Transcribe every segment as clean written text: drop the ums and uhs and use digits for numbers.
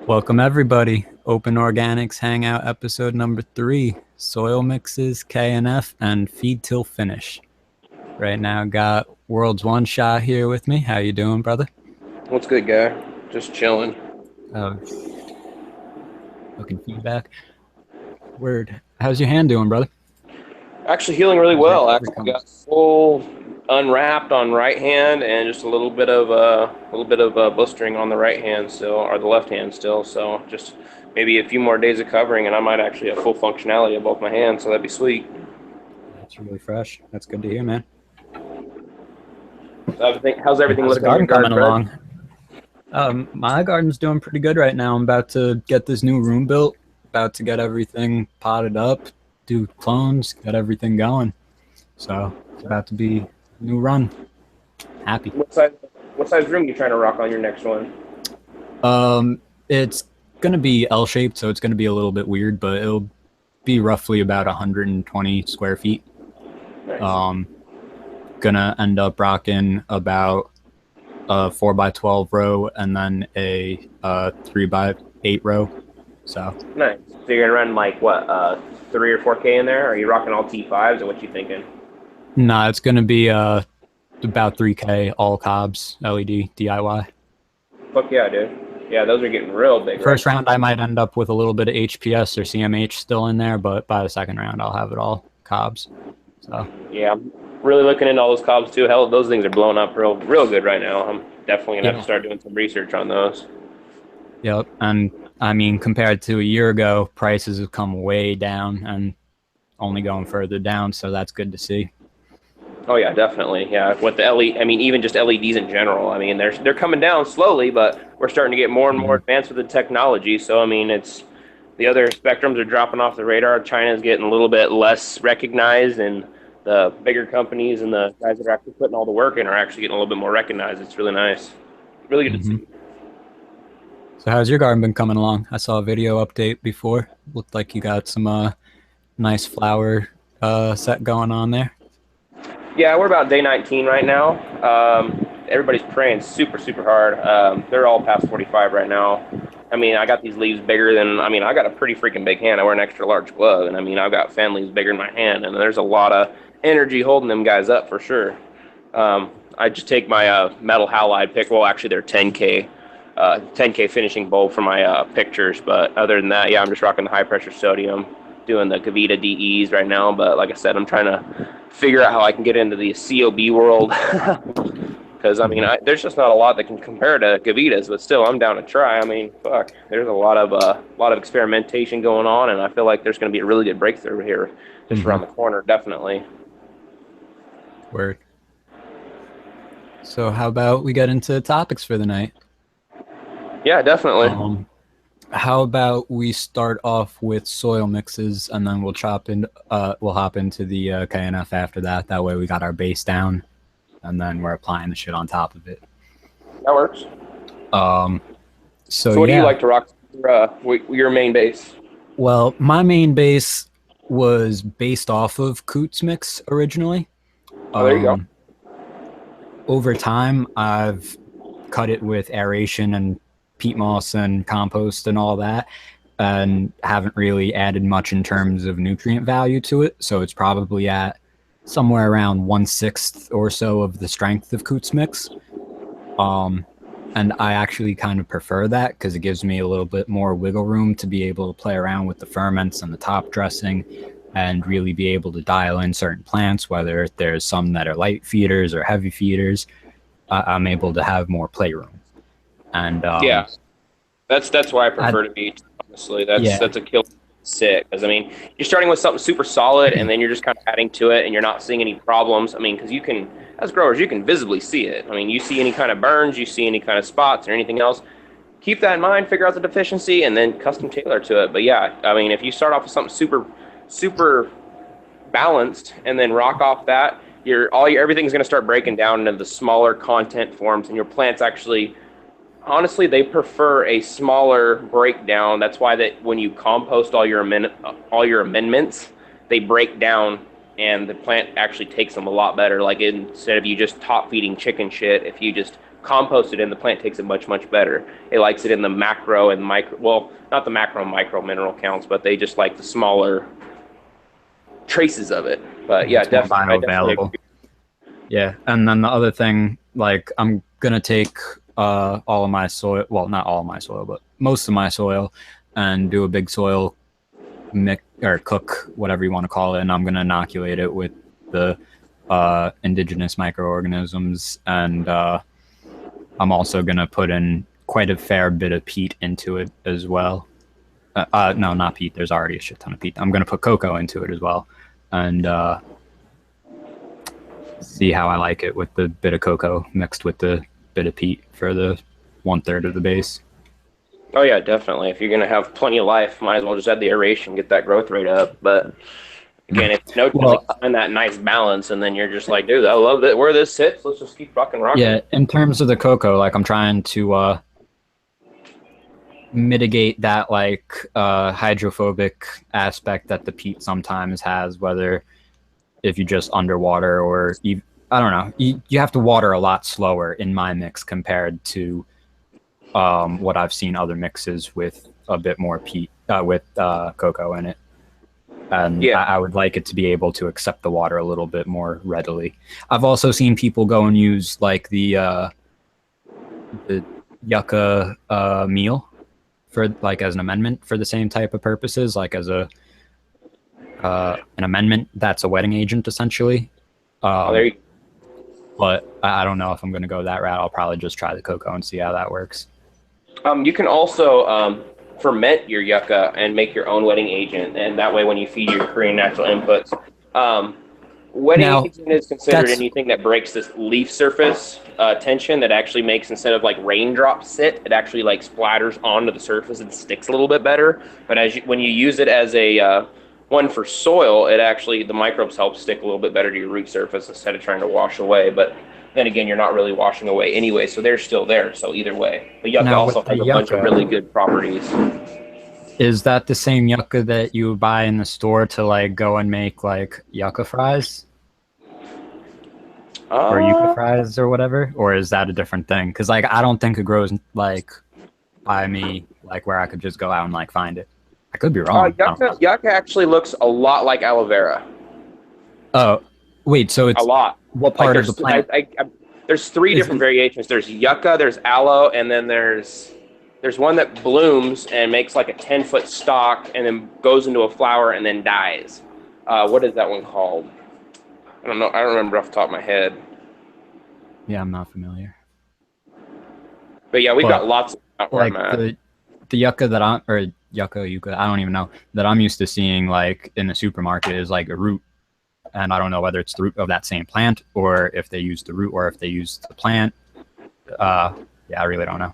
Welcome everybody. Open Organics Hangout episode number 3. Soil mixes, KNF, and feed till finish. Right now got World's One Shot here with me. How you doing, brother? What's good, guy? Just chilling. Uh, Looking feedback. Word. How's your hand doing, brother? Actually healing really How's your well. recovery Actually coming? got full unwrapped on right hand and just a little bit of blistering on the right hand still, or the left hand still. So just maybe a few more days of covering, and I might actually have full functionality of both my hands. So that'd be sweet. That's really fresh. That's good to hear, man. So how's everything How's the looking in your garden coming garden, Fred? along? My garden's doing pretty good right now. I'm about to get this new room built. About to get everything potted up, do clones, get everything going. So it's about to be a new run. Happy. What size what size room you trying to rock on your next one? It's gonna be L-shaped, so it's gonna be a little bit weird, but it'll be roughly about 120 square feet. Nice. Um, Gonna end up rocking about a 4x12 row and then a 3x8 row. So Nice. So you're gonna run like what, 3 or 4K in there? Are you rocking all T5s, or what you thinking? nah, it's gonna be about 3K all cobs LED DIY. Fuck yeah, dude. Yeah, those are getting real big right First round, I might end up with a little bit of HPS or CMH still in there, but by the second round, I'll have it all cobs. So, Yeah, I'm really looking into all those cobs too. Hell, those things are blowing up real good right now. I'm definitely gonna have to yeah, start doing some research on those. yep. And I mean, compared to a year ago, prices have come way down and only going further down. So that's good to see. Oh yeah, definitely. Yeah, with the LED, I mean, even just LEDs in general. I mean, they're coming down slowly, but we're starting to get more and more Mhm. advanced with the technology. So I mean, it's the other spectrums are dropping off the radar. China's getting a little bit less recognized, and the bigger companies and the guys that are actually putting all the work in are actually getting a little bit more recognized. It's really nice. Really good to Mhm. see. So how's your garden been coming along? I saw a video update before. Looked like you got some nice flower set going on there. Yeah, we're about day 19 right now. Everybody's praying super hard. They're all past 45 right now. I mean, I got these leaves bigger than, I mean, I got a pretty freaking big hand. I wear an extra large glove, and I mean, I've got fan leaves bigger than my hand, and there's a lot of energy holding them guys up for sure. I just take my metal halide pick. Well, actually, they're 10K finishing bulb for my pictures. But other than that, yeah, I'm just rocking the high pressure sodium, doing the Kavita DEs right now. But like I said, I'm trying to figure out how I can get into the COB world. Because I mean, Mhm. there's just not a lot that can compare to Gavitas, but still, I'm down to try. I mean, fuck, there's a lot of experimentation going on, and I feel like there's going to be a really good breakthrough here, just around Mhm. the corner, definitely. Word. So how about we get into topics for the night? Yeah, definitely. Um, how about we start off with soil mixes and then we'll hop into the KNF after that. That way we got our base down and then we're applying the shit on top of it. That works. Um, so So, what do you yeah, like to rock your main base? well, my main base was based off of Coots mix originally. Oh, there you go. Um, Over time, I've cut it with aeration and peat moss and compost and all that, and haven't really added much in terms of nutrient value to it. So it's probably at somewhere around 1/6 or so of the strength of Coots mix. Um, and I actually kind of prefer that because it gives me a little bit more wiggle room to be able to play around with the ferments and the top dressing and really be able to dial in certain plants, whether there's some that are light feeders or heavy feeders. I'm able to have more playroom. And Yeah, that's why I I, prefer to be. Honestly, that's yeah, that's a kill sit, because I mean, you're starting with something super solid, and then you're just kind of adding to it, and you're not seeing any problems. I mean, because you can, as growers, you can visibly see it. I mean, you see any kind of burns, you see any kind of spots or anything else. Keep that in mind, figure out the deficiency, and then custom tailor to it. But yeah, I mean, if you start off with something super balanced and then rock off that, everything's going to start breaking down into the smaller content forms, and your plants actually, honestly, they prefer a smaller breakdown. That's why that when you compost all your amendments, they break down, and the plant actually takes them a lot better. Like, instead of you just top feeding chicken shit, if you just compost it in, the plant takes it much, much better. It likes it in the macro and micro, well, not the macro and micro mineral counts, but they just like the smaller traces of it. But yeah, It's more definitely, I definitely bioavailable. agree. Yeah, and then the other thing, like I'm gonna take all of my soil, well, not all of my soil, but most of my soil, and do a big soil mix or cook, whatever you want to call it, and I'm gonna inoculate it with the indigenous microorganisms, and I'm also gonna put in quite a fair bit of peat into it as well. No, not peat. There's already a shit ton of peat. I'm gonna put cocoa into it as well, and see how I like it with the bit of cocoa mixed with the bit of peat for the 1/3 of the base. Oh yeah, definitely. If you're gonna have plenty of life, might as well just add the aeration, get that growth rate up. But again, if no Well, find that nice balance, and then you're just like, dude, I love it where this sits. Let's just keep rocking. yeah, in terms of the cocoa, like I'm trying to mitigate that like hydrophobic aspect that the peat sometimes has, whether if you just underwater or you, I don't know, you have to water a lot slower in my mix compared to what I've seen other mixes with a bit more peat with cocoa in it. And Yeah. I would like it to be able to accept the water a little bit more readily. I've also seen people go and use like the yucca meal for like as an amendment for the same type of purposes, like as a an amendment that's a wetting agent essentially. There you But I don't know if I'm going to go that route. I'll probably just try the cocoa and see how that works. You can also ferment your yucca and make your own wetting agent, and that way, when you feed your Korean natural inputs, wetting agent is considered anything that breaks this leaf surface tension. That actually makes, instead of like raindrops sit, it actually like splatters onto the surface and sticks a little bit better. But when you use it as a one for soil, it actually, the microbes help stick a little bit better to your root surface instead of trying to wash away. But then again, you're not really washing away anyway, so they're still there. So either way, the yucca also has a bunch of really good properties. Is that the same yucca that you buy in the store to like go and make like yucca fries? Or yucca fries or whatever? Or is that a different thing? Because like I don't think it grows like by me, like where I could just go out and like find it. I could be wrong. Yucca actually looks a lot like aloe vera. Oh, wait, so it's a lot. What part of the plant? There's three different variations. There's yucca, there's aloe, and then there's one that blooms and makes like a 10-foot stalk and then goes into a flower and then dies. What is that one called? I don't know. I don't remember off the top of my head. Yeah, I'm not familiar. But yeah, we've got lots of where I'm at. The yucca that I'm, or yucca, I don't even know, that I'm used to seeing like in the supermarket is like a root. And I don't know whether it's the root of that same plant or if they use the root or if they use the plant. Yeah, I really don't know.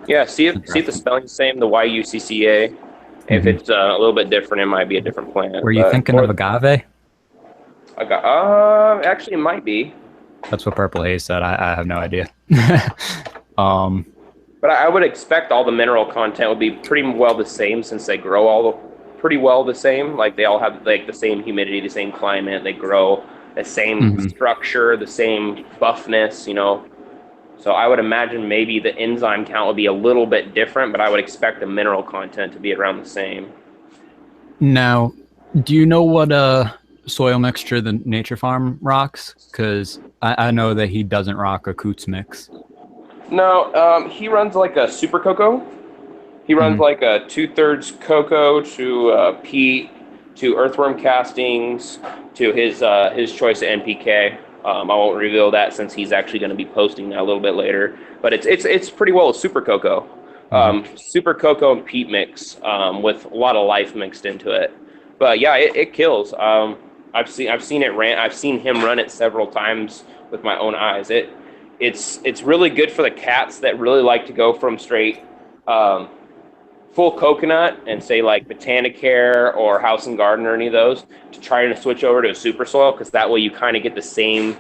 Yeah, see if the spelling's the same, the YUCCA. If it's a little bit different, it might be a different plant. Were you thinking of agave? Actually, it might be. That's what Purple Haze said. I have no idea. But I would expect all the mineral content would be pretty well the same, since they grow all pretty well the same. Like they all have like the same humidity, the same climate. They grow the same structure, the same buffness, you know. So I would imagine maybe the enzyme count would be a little bit different, but I would expect the mineral content to be around the same. Now, do you know what soil mixture the Nature Farm rocks? Because I know that he doesn't rock a Coots mix. No, he runs like a super cocoa. He runs like a 2/3 cocoa to peat to earthworm castings to his choice of NPK. I won't reveal that since he's actually going to be posting that a little bit later. But it's pretty well a super cocoa, super cocoa and peat mix with a lot of life mixed into it. But yeah, it kills. I've seen him run it several times with my own eyes. It's really good for the cats that really like to go from straight full coconut and say like Botanicare or House and Garden or any of those, to try to switch over to a super soil, because that way you kind of get the same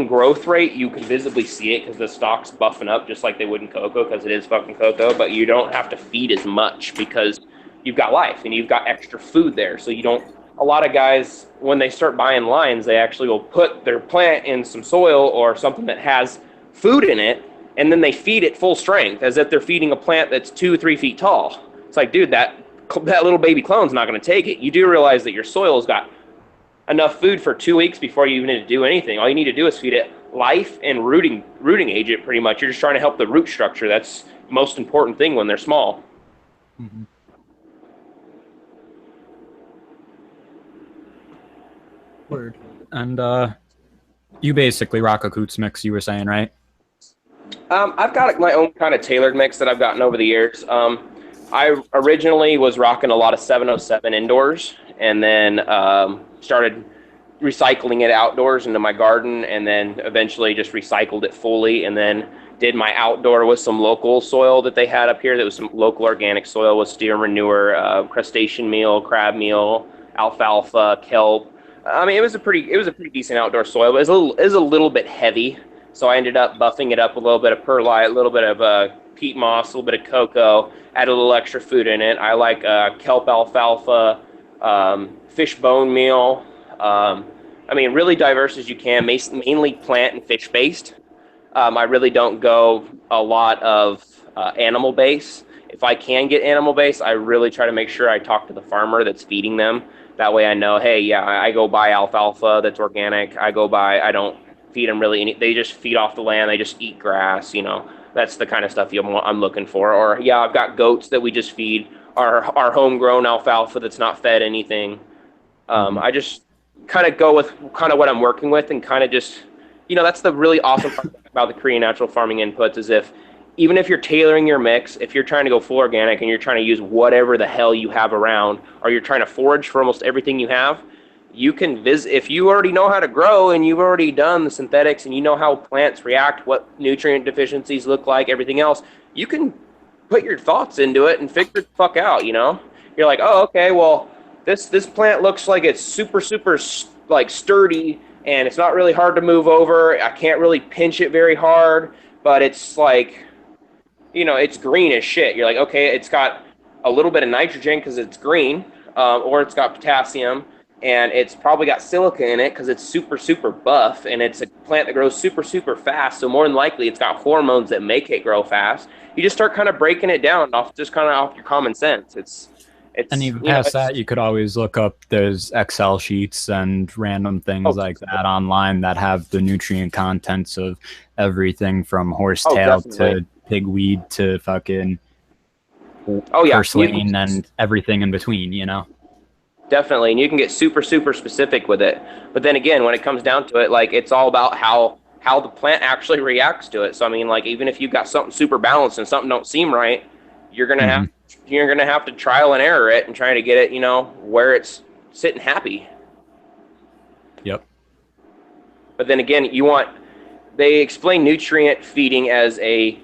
growth rate. You can visibly see it because the stalk's buffing up just like they would in cocoa, because it is fucking cocoa, but you don't have to feed as much because you've got life and you've got extra food there. So you don't, a lot of guys, when they start buying lines, they actually will put their plant in some soil or something that has food in it, and then they feed it full strength as if they're feeding a plant that's 2-3 feet tall. It's like, dude, that little baby clone's not going to take it. You do realize that your soil's got enough food for 2 weeks before you even need to do anything. All you need to do is feed it life and rooting agent, pretty much. You're just trying to help the root structure. That's the most important thing when they're small. Mm-hmm. Word. And you basically rock a Coots mix, you were saying, right? I've got my own kind of tailored mix that I've gotten over the years. I originally was rocking a lot of 707 indoors, and then started recycling it outdoors into my garden, and then eventually just recycled it fully, and then did my outdoor with some local soil that they had up here. That was some local organic soil with steer manure, crustacean meal, crab meal, alfalfa, kelp. I mean, it was a pretty decent outdoor soil, but it was a little bit heavy. So I ended up buffing it up with a little bit of perlite, a little bit of peat moss, a little bit of cocoa, add a little extra food in it. I like kelp alfalfa, fish bone meal. I mean, really diverse as you can, mainly plant and fish based. I really don't go a lot of animal base. If I can get animal base, I really try to make sure I talk to the farmer that's feeding them. That way I know, hey, yeah, I go buy alfalfa that's organic. I don't feed them really they just feed off the land. They just eat grass, you know. That's the kind of stuff I'm looking for. Or yeah, I've got goats that we just feed our homegrown alfalfa that's not fed anything. I just kind of go with kind of what I'm working with, and kind of just, you know, that's the really awesome part about the Korean natural farming inputs, is even if you're tailoring your mix, if you're trying to go full organic and you're trying to use whatever the hell you have around, or you're trying to forage for almost everything you have, you can visit. If you already know how to grow and you've already done the synthetics and you know how plants react, what nutrient deficiencies look like, everything else, you can put your thoughts into it and figure the fuck out, you know? You're like, oh, okay, well, this plant looks like it's super like sturdy, and it's not really hard to move over. I can't really pinch it very hard, but it's like, you know, it's green as shit. You're like, okay, it's got a little bit of nitrogen because it's green, or it's got potassium, and it's probably got silica in it because it's super buff, and it's a plant that grows super fast. So more than likely, it's got hormones that make it grow fast. You just start kind of breaking it down off your common sense. And even past that, you could always look up those Excel sheets and random things like that online that have the nutrient contents of everything from horsetail to pigweed to fucking purslane and everything in between, you know? Definitely, and you can get super specific with it. But then again, when it comes down to it, like, it's all about how the plant actually reacts to it. So I mean, like, even if you've got something super balanced and something don't seem right, you're gonna have to trial and error it and try to get it, you know, where it's sitting happy. Yep. But then again, they explain nutrient feeding as a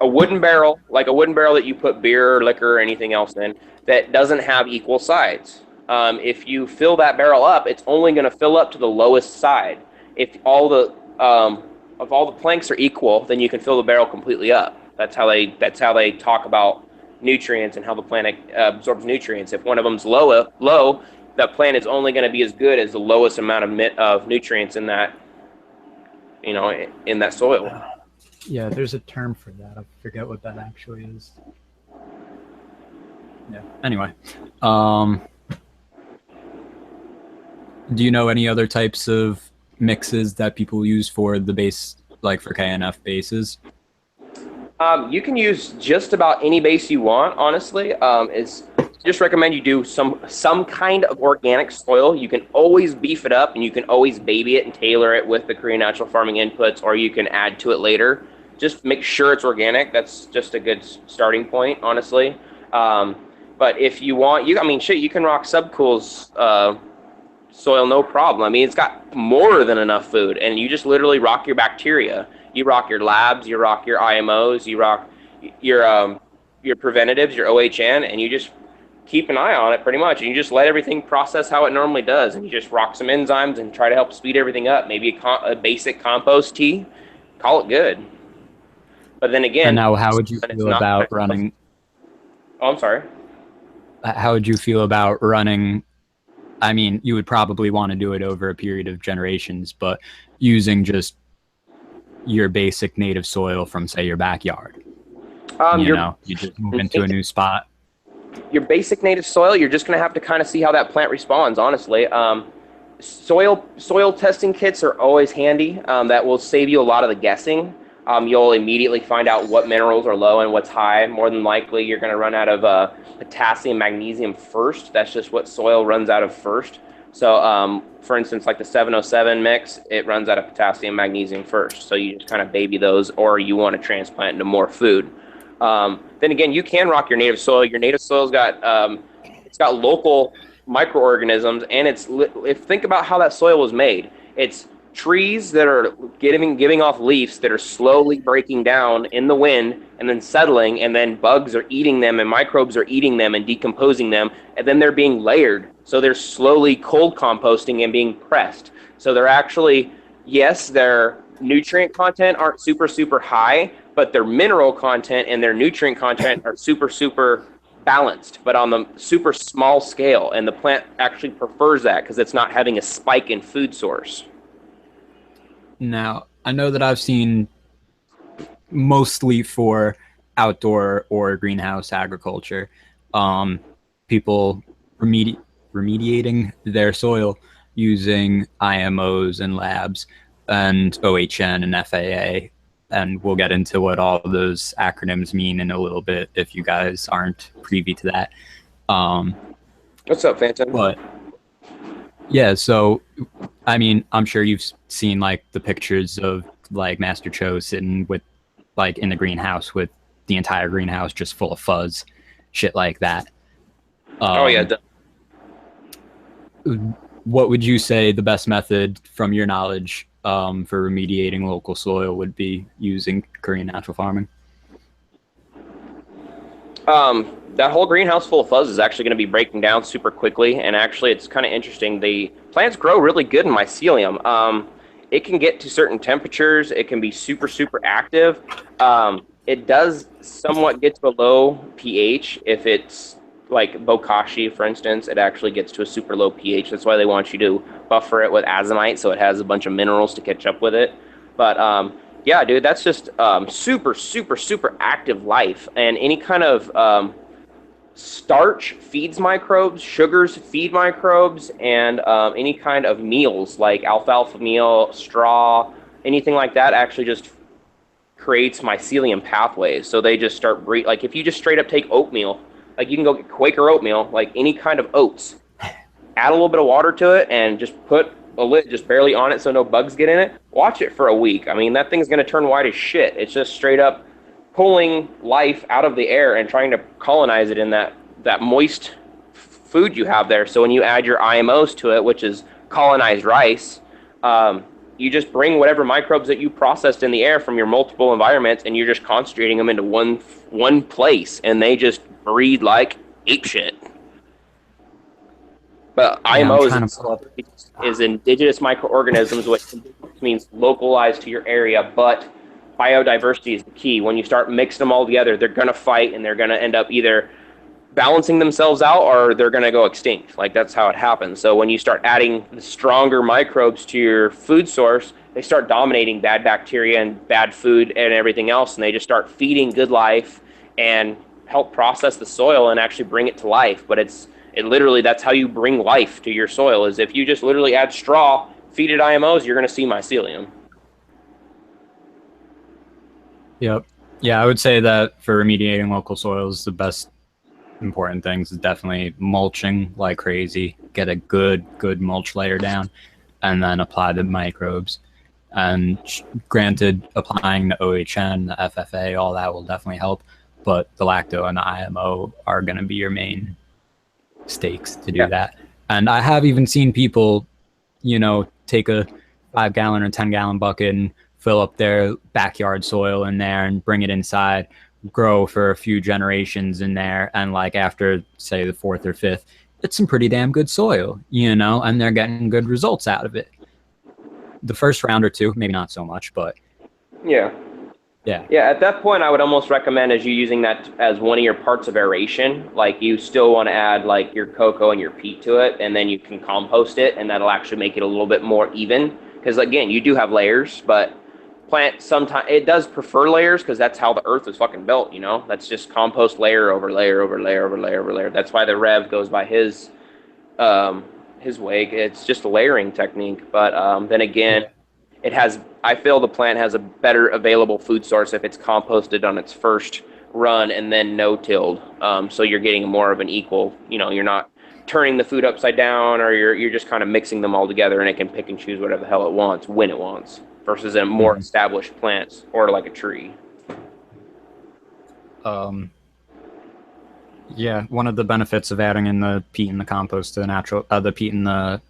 wooden barrel, like a wooden barrel that you put beer or liquor or anything else in, that doesn't have equal sides. If you fill that barrel up, it's only going to fill up to the lowest side. If all the planks are equal, then you can fill the barrel completely up. That's how they talk about nutrients and how the plant absorbs nutrients. If one of them's low, that plant is only going to be as good as the lowest amount of nutrients in that, you know, in that soil. Yeah, there's a term for that. I forget what that actually is. Yeah. Anyway, do you know any other types of mixes that people use for the base, like for KNF bases? You can use just about any base you want, honestly. Just recommend you do some kind of organic soil. You can always beef it up, and you can always baby it and tailor it with the Korean natural farming inputs, or you can add to it later. Just make sure it's organic. That's just a good starting point, honestly. But if you want, you can rock Subcool's soil, no problem. I mean, it's got more than enough food, and you just literally rock your bacteria. You rock your labs, you rock your IMOs, you rock your preventatives, your OHN, and you just keep an eye on it pretty much. And you just let everything process how it normally does, and you just rock some enzymes and try to help speed everything up. Maybe a basic compost tea, call it good. But then again, and now how would you feel about running? Oh, I'm sorry. How would you feel about running? I mean, you would probably want to do it over a period of generations, but using just your basic native soil from, say, your backyard? You just move into a new spot. Your basic native soil, you're just going to have to kind of see how that plant responds, honestly. Soil testing kits are always handy. That will save you a lot of the guessing. You'll immediately find out what minerals are low and what's high. More than likely, you're going to run out of potassium, magnesium first. That's just what soil runs out of first. So, for instance, like the 707 mix, it runs out of potassium, magnesium first. So you just kind of baby those, or you want to transplant into more food. Then again, you can rock your native soil. Your native soil's got it's got local microorganisms, and think about how that soil was made. It's trees that are giving off leaves that are slowly breaking down in the wind and then settling, and then bugs are eating them and microbes are eating them and decomposing them, and then they're being layered. So they're slowly cold composting and being pressed. So they're actually, yes, their nutrient content aren't super, super high, but their mineral content and their nutrient content are super, super balanced, but on the super small scale. And the plant actually prefers that because it's not having a spike in food source. Now, I know that I've seen mostly for outdoor or greenhouse agriculture, people remediating their soil using IMOs and labs and OHN and FAA. And we'll get into what all of those acronyms mean in a little bit if you guys aren't privy to that. What's up, Phantom? But yeah, so I mean, I'm sure you've seen like the pictures of like Master Cho sitting with like in the greenhouse with the entire greenhouse just full of fuzz, shit like that. Oh yeah. What would you say the best method from your knowledge for remediating local soil would be using Korean natural farming? That whole greenhouse full of fuzz is actually going to be breaking down super quickly, and actually it's kind of interesting. The plants grow really good in mycelium. It can get to certain temperatures. It can be super, super active. It does somewhat get to a low pH if it's like bokashi, for instance. It actually gets to a super low pH. That's why they want you to buffer it with azomite so it has a bunch of minerals to catch up with it. But yeah, dude, that's just super, super, super active life. And any kind of starch feeds microbes, sugars feed microbes, and any kind of meals like alfalfa meal, straw, anything like that actually just creates mycelium pathways. So they just start like if you just straight up take oatmeal, like you can go get Quaker oatmeal, like any kind of oats, add a little bit of water to it and just put a lid just barely on it so no bugs get in it. Watch it for a week. I mean, that thing's going to turn white as shit. It's just straight up pulling life out of the air and trying to colonize it in that moist food you have there. So when you add your IMOs to it, which is colonized rice, you just bring whatever microbes that you processed in the air from your multiple environments, and you're just concentrating them into one place, and they just breed like ape shit. But IMOs is indigenous microorganisms, which means localized to your area, but biodiversity is the key. When you start mixing them all together, they're going to fight, and they're going to end up either balancing themselves out or they're going to go extinct. Like, that's how it happens. So when you start adding the stronger microbes to your food source, they start dominating bad bacteria and bad food and everything else, and they just start feeding good life and help process the soil and actually bring it to life. But it literally, that's how you bring life to your soil, is if you just literally add straw, feed it IMOs, you're going to see mycelium. Yep. Yeah, I would say that for remediating local soils, the best important things is definitely mulching like crazy. Get a good mulch layer down, and then apply the microbes. And granted, applying the OHN, the FFA, all that will definitely help. But the lacto and the IMO are going to be your main stakes to do that. And I have even seen people, take a 5-gallon or 10-gallon bucket and fill up their backyard soil in there and bring it inside, grow for a few generations in there, and like after say the 4th or 5th, it's some pretty damn good soil, and they're getting good results out of it. The first round or two, maybe not so much, but yeah, at that point I would almost recommend as you using that as one of your parts of aeration. Like, you still want to add like your cocoa and your peat to it, and then you can compost it, and that'll actually make it a little bit more even, because again, you do have layers, but plant sometimes it does prefer layers because that's how the earth is fucking built, you know. That's just compost layer over layer over layer over layer over layer. That's why the Rev goes by his way. It's just a layering technique. But then again, Yeah. it has, I feel the plant has a better available food source if it's composted on its first run and then no-tilled. So you're getting more of an equal, you know, you're not turning the food upside down, or you're just kind of mixing them all together, and it can pick and choose whatever the hell it wants when it wants, versus in more established plants or like a tree. Yeah, one of the benefits of adding in the peat and the compost to the natural, the peat and the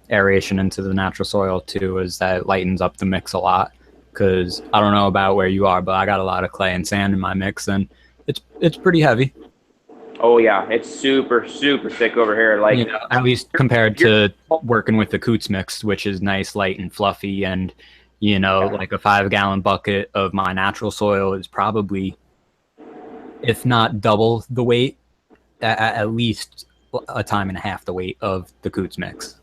aeration into the natural soil too, is that it lightens up the mix a lot. Because I don't know about where you are, but I got a lot of clay and sand in my mix, and it's pretty heavy. Oh yeah, it's super super thick over here. Like, you know, at least compared to working with the Coots mix, which is nice, light, and fluffy. And you know, like a 5-gallon bucket of my natural soil is probably, if not double the weight, at least a time and a half the weight of the Coots mix.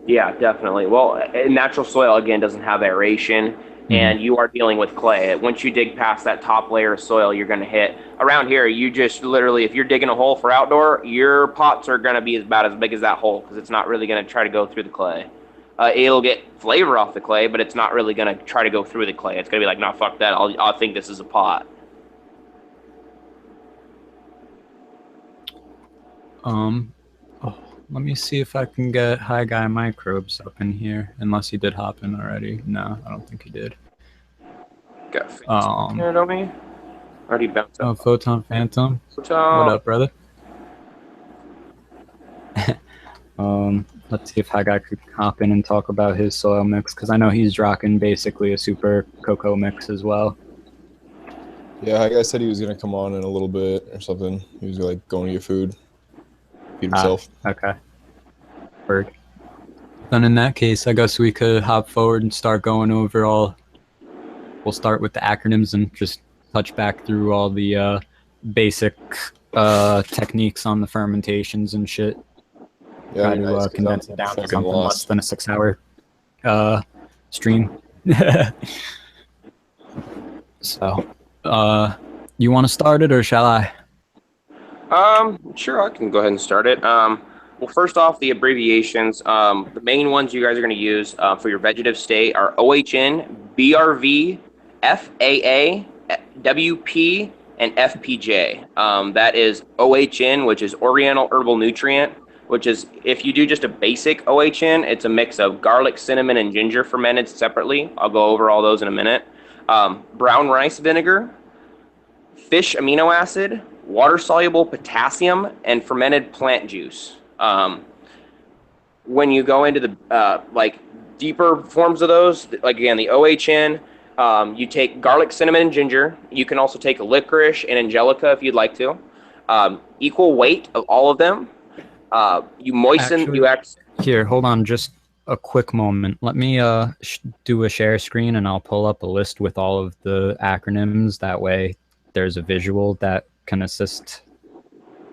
yeah, definitely. Well, natural soil again doesn't have aeration, and you are dealing with clay. Once you dig past that top layer of soil, you're going to hit around here. You just literally, if you're digging a hole for outdoor, your pots are going to be about as big as that hole, because it's not really going to try to go through the clay. It'll get flavor off the clay, but it's not really going to try to go through the clay. It's going to be like, nah, fuck that. I'll think this is a pot. Let me see if I can get High Guy Microbes up in here, unless he did hop in already. No, I don't think he did. Got here, don't we? Already bounced up. Oh, Photon Phantom. Photon. What up, brother? Let's see if High Guy could hop in and talk about his soil mix, because I know he's rocking basically a super cocoa mix as well. Yeah, High Guy said he was gonna come on in a little bit or something. He was like going to get food, feed himself. Okay. Word. Then in that case, I guess we could hop forward and start going over all. We'll start with the acronyms and just touch back through all the basic techniques on the fermentations and shit. Yeah, Try to condense it down to something less than a 6-hour stream. So, you want to start it or shall I? Sure, I can go ahead and start it. Well, first off, the abbreviations. The main ones you guys are going to use for your vegetative state are OHN, BRV, FAA, WP, and FPJ. That is OHN, which is Oriental Herbal Nutrient, which is, if you do just a basic OHN, it's a mix of garlic, cinnamon, and ginger fermented separately. I'll go over all those in a minute. Brown rice vinegar, fish amino acid, water-soluble potassium, and fermented plant juice. When you go into the like deeper forms of those, like again, the OHN, you take garlic, cinnamon, and ginger. You can also take licorice and angelica if you'd like to. Equal weight of all of them. You moisten. Here, hold on, just a quick moment. Let me do a share screen, and I'll pull up a list with all of the acronyms. That way, there's a visual that can assist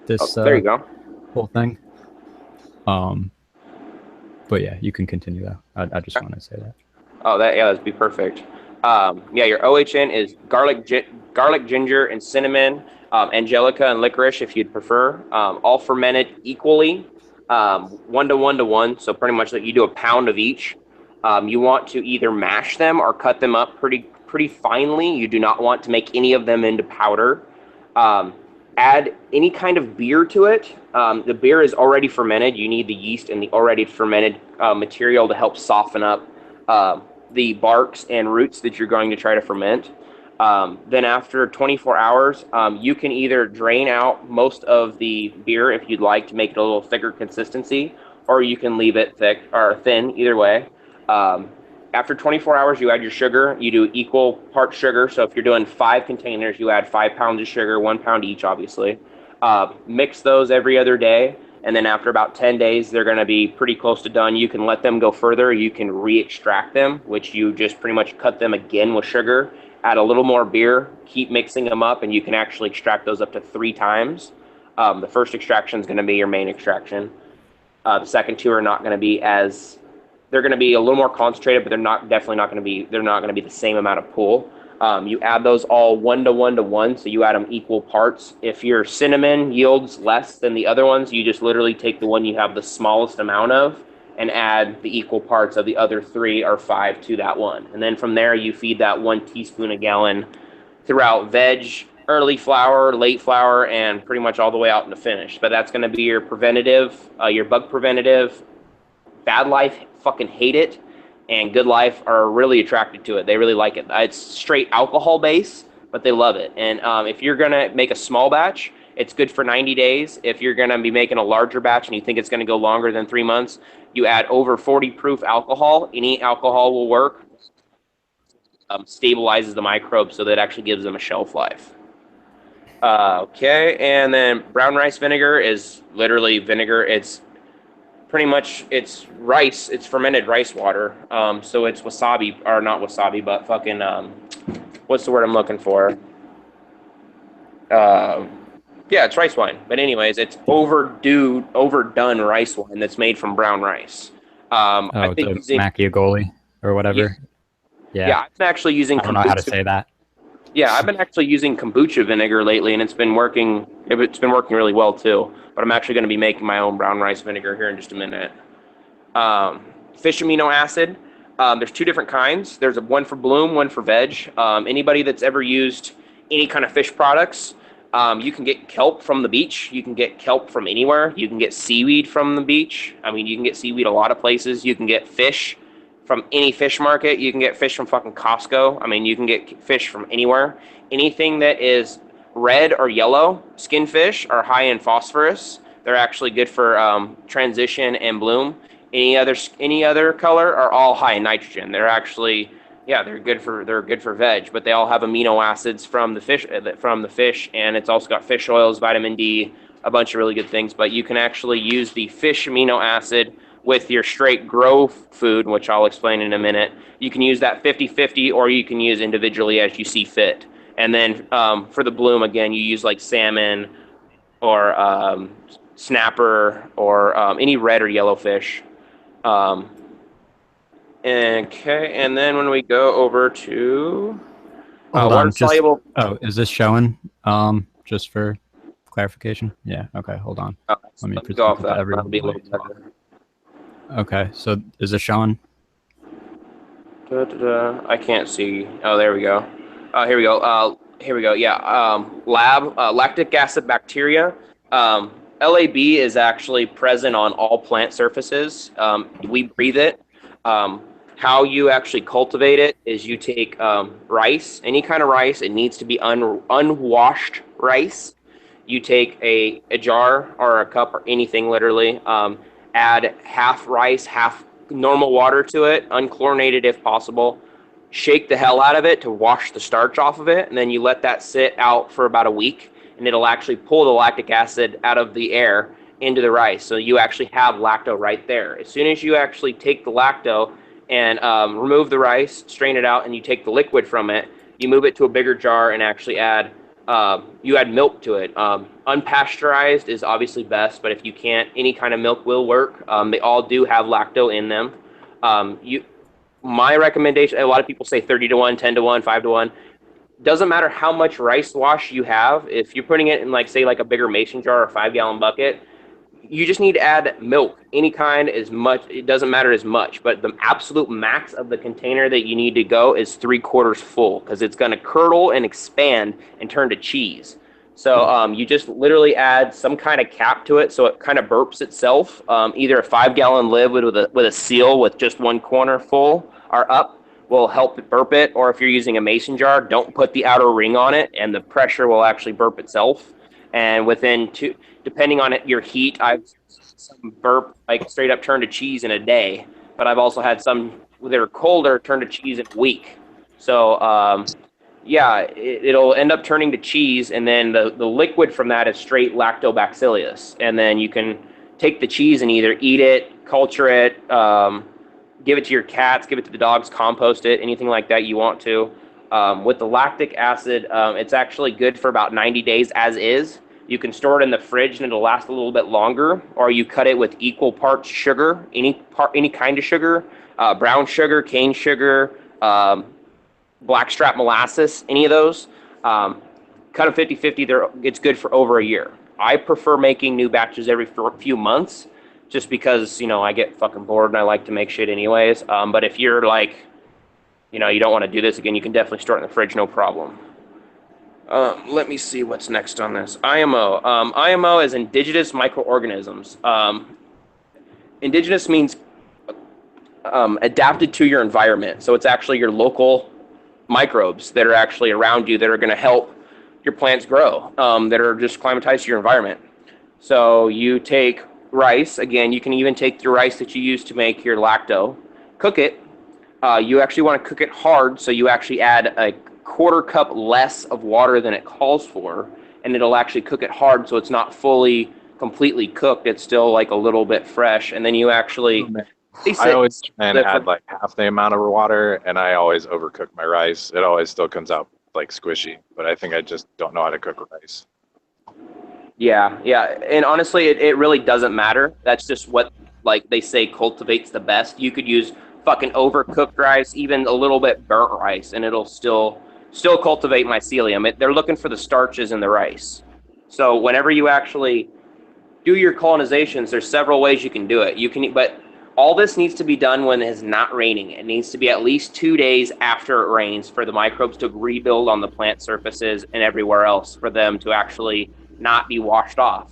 this. There you go. Whole thing. But yeah, you can continue that. I just want to say that. Oh, that'd be perfect. Yeah, your OHN is garlic, ginger, and cinnamon, angelica and licorice if you'd prefer. All fermented equally, 1 to 1 to 1. So pretty much like you do a pound of each. You want to either mash them or cut them up pretty finely. You do not want to make any of them into powder. Add any kind of beer to it. The beer is already fermented. You need the yeast and the already fermented material to help soften up the barks and roots that you're going to try to ferment. Then after 24 hours, you can either drain out most of the beer if you'd like to make it a little thicker consistency, or you can leave it thick or thin, either way. After 24 hours, you add your sugar. You do equal parts sugar. So if you're doing 5 containers, you add 5 pounds of sugar, 1 pound each, obviously. Mix those every other day. And then after about 10 days, they're going to be pretty close to done. You can let them go further. You can re-extract them, which you just pretty much cut them again with sugar, add a little more beer, keep mixing them up, and you can actually extract those up to 3 times. The first extraction is going to be your main extraction. The second 2 are not going to be as they're going to be a little more concentrated, but they're not going to be the same amount of pull. You add those all 1 to 1 to 1, so you add them equal parts. If your cinnamon yields less than the other ones, you just literally take the one you have the smallest amount of and add the equal parts of the other 3 or 5 to that one. And then from there, you feed that 1 teaspoon a gallon throughout veg, early flower, late flower, and pretty much all the way out into finish. But that's going to be your preventative, your bug preventative. Bad Life fucking hate it, and Good Life are really attracted to it. They really like it. It's straight alcohol base, but they love it. And if you're going to make a small batch, it's good for 90 days. If you're going to be making a larger batch and you think it's going to go longer than 3 months, you add over 40 proof alcohol. Any alcohol will work. Stabilizes the microbes so that it actually gives them a shelf life. Okay, and then brown rice vinegar is literally vinegar. It's pretty much, it's rice. It's fermented rice water. So it's wasabi, or not wasabi, but fucking, what's the word I'm looking for? Yeah, it's rice wine. But anyways, it's overdone rice wine that's made from brown rice. I think the Macchiagoli or whatever. Yeah, I've been actually using I don't know how to say that. Yeah, I've been actually using kombucha vinegar lately, and it's been working really well too. But I'm actually going to be making my own brown rice vinegar here in just a minute. Fish amino acid. There's 2 different kinds. There's one for bloom, one for veg. Anybody that's ever used any kind of fish products, you can get kelp from the beach. You can get kelp from anywhere. You can get seaweed from the beach. I mean, you can get seaweed a lot of places. You can get fish from any fish market. You can get fish from fucking Costco. I mean, you can get fish from anywhere. Anything that is red or yellow, skin fish, are high in phosphorus. They're actually good for transition and bloom. Any other color are all high in nitrogen. They're actually, yeah, they're good for veg, but they all have amino acids from the fish, and it's also got fish oils, vitamin D, a bunch of really good things. But you can actually use the fish amino acid with your straight grow food, which I'll explain in a minute. You can use that 50-50, or you can use individually as you see fit. And then for the bloom, again, you use like salmon or snapper or any red or yellow fish. Okay, and then when we go over to water-soluble... is this showing? Just for clarification? Yeah, okay, hold on. Let me go off that. That'll be a little better. Okay, so is it showing? I can't see. Oh, there we go. Here we go. Here we go. Yeah. Lactic acid bacteria. LAB is actually present on all plant surfaces. We breathe it. How you actually cultivate it is you take rice, any kind of rice. It needs to be unwashed rice. You take a jar or a cup or anything, literally. Add half rice, half normal water to it, unchlorinated if possible. Shake the hell out of it to wash the starch off of it, and then you let that sit out for about a week, and it'll actually pull the lactic acid out of the air into the rice. So you actually have lacto right there. As soon as you actually take the lacto and remove the rice, strain it out, and you take the liquid from it, you move it to a bigger jar and actually add milk to it. Unpasteurized is obviously best, but if you can't, any kind of milk will work. They all do have lacto in them. My recommendation, a lot of people say 30 to 1, 10 to 1, 5 to 1. Doesn't matter how much rice wash you have. If you're putting it in like a bigger mason jar or 5-gallon bucket, you just need to add milk, any kind, as much. It doesn't matter as much, but the absolute max of the container that you need to go is 3/4 full, because it's going to curdle and expand and turn to cheese. So you just literally add some kind of cap to it so it kind of burps itself. Either a 5-gallon lid with a seal with just one corner full or up will help it burp it. Or if you're using a mason jar, don't put the outer ring on it, and the pressure will actually burp itself. And within depending on your heat, I've seen some burp like straight up turn to cheese in a day, but I've also had some that are colder turn to cheese in a week. So yeah, it'll end up turning to cheese, and then the liquid from that is straight lactobacillus. And then you can take the cheese and either eat it, culture it, give it to your cats, give it to the dogs, compost it, anything like that you want to. With the lactic acid, it's actually good for about 90 days as is. You can store it in the fridge and it'll last a little bit longer, or you cut it with equal parts sugar, any kind of sugar, brown sugar, cane sugar, blackstrap molasses, any of those. Cut them 50-50, it's good for over a year. I prefer making new batches every few months just because, you know, I get fucking bored and I like to make shit anyways. But if you're like, you know, you don't want to do this again, you can definitely store it in the fridge, no problem. Let me see what's next on this. IMO. IMO is indigenous microorganisms. Indigenous means adapted to your environment. So it's actually your local microbes that are actually around you that are going to help your plants grow, that are just climatized to your environment. So you take rice, again, you can even take the rice that you use to make your lacto, cook it. You actually want to cook it hard, so you actually add a quarter cup less of water than it calls for, and it'll actually cook it hard so it's not fully completely cooked. It's still like a little bit fresh, and then you actually I always try and add like half the amount of water, and I always overcook my rice. It always still comes out like squishy, but I think I just don't know how to cook rice. Yeah, and honestly, it really doesn't matter. That's just what, like, they say cultivates the best. You could use fucking overcooked rice, even a little bit burnt rice, and it'll still cultivate mycelium. They're looking for the starches in the rice. So whenever you actually do your colonizations, there's several ways you can do it. But all this needs to be done when it's not raining. It needs to be at least 2 days after it rains for the microbes to rebuild on the plant surfaces and everywhere else for them to actually not be washed off.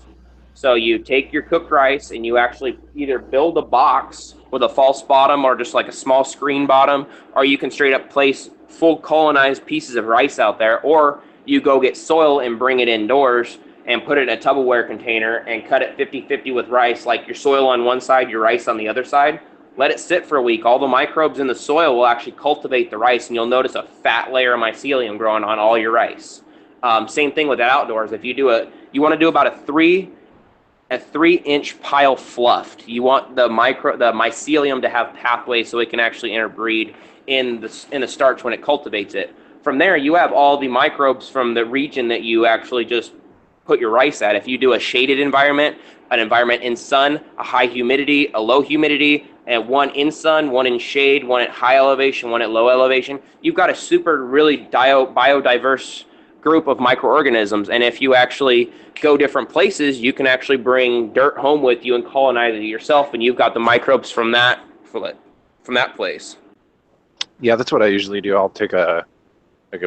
So you take your cooked rice and you actually either build a box with a false bottom or just like a small screen bottom, or you can straight up place full colonized pieces of rice out there, or you go get soil and bring it indoors and put it in a Tupperware container and cut it 50-50 with rice, like your soil on one side, your rice on the other side. Let it sit for a week. All the microbes in the soil will actually cultivate the rice, and you'll notice a fat layer of mycelium growing on all your rice. Same thing with outdoors. If you want to do about a 3-inch pile fluffed. You want the mycelium to have pathways so it can actually interbreed in the starch when it cultivates it. From there, you have all the microbes from the region that you actually just put your rice at. If you do a shaded environment, an environment in sun, a high humidity, a low humidity, and one in sun, one in shade, one at high elevation, one at low elevation, you've got a super really biodiverse group of microorganisms. And if you actually go different places, you can actually bring dirt home with you and colonize it yourself, and you've got the microbes from that place. Yeah, that's what I usually do. I'll take a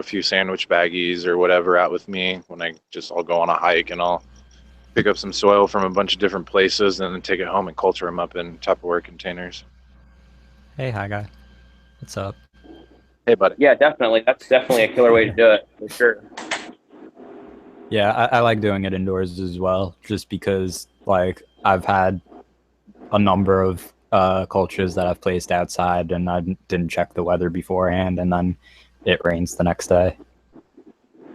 few sandwich baggies or whatever out with me when I'll go on a hike, and I'll pick up some soil from a bunch of different places and then take it home and culture them up in Tupperware containers. Hey, hi guy. What's up? Hey, buddy. Yeah, definitely. That's definitely a killer way to do it, for sure. Yeah, I like doing it indoors as well, just because like I've had a number of cultures that I've placed outside and I didn't check the weather beforehand, and then it rains the next day.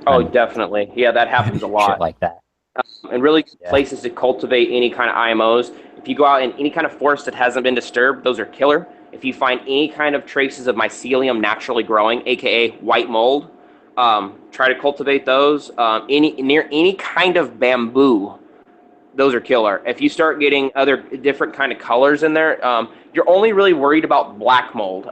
Oh, definitely. Yeah, that happens a lot. Shit like that. And really places to cultivate any kind of IMOs. If you go out in any kind of forest that hasn't been disturbed, those are killer. If you find any kind of traces of mycelium naturally growing, aka white mold, try to cultivate those. Near any kind of bamboo, those are killer. If you start getting other different kind of colors in there, you're only really worried about black mold.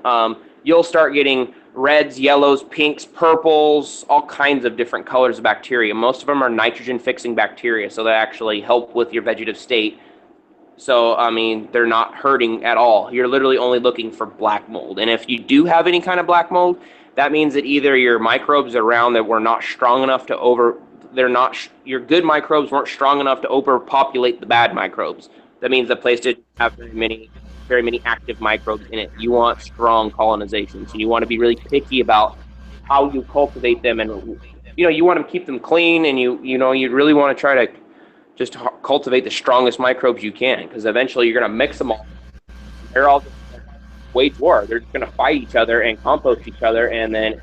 You'll start getting reds, yellows, pinks, purples, all kinds of different colors of bacteria. Most of them are nitrogen-fixing bacteria, so they actually help with your vegetative state. So, I mean, they're not hurting at all. You're literally only looking for black mold. And if you do have any kind of black mold, that means that either your microbes around that were not strong enough to your good microbes weren't strong enough to overpopulate the bad microbes. That means the place didn't have very many active microbes in it. You want strong colonization. So you want to be really picky about how you cultivate them, and you want to keep them clean, and you really want to try to just cultivate the strongest microbes you can, because eventually you're going to mix them all. They're all just wage war. They're just going to fight each other and compost each other, and then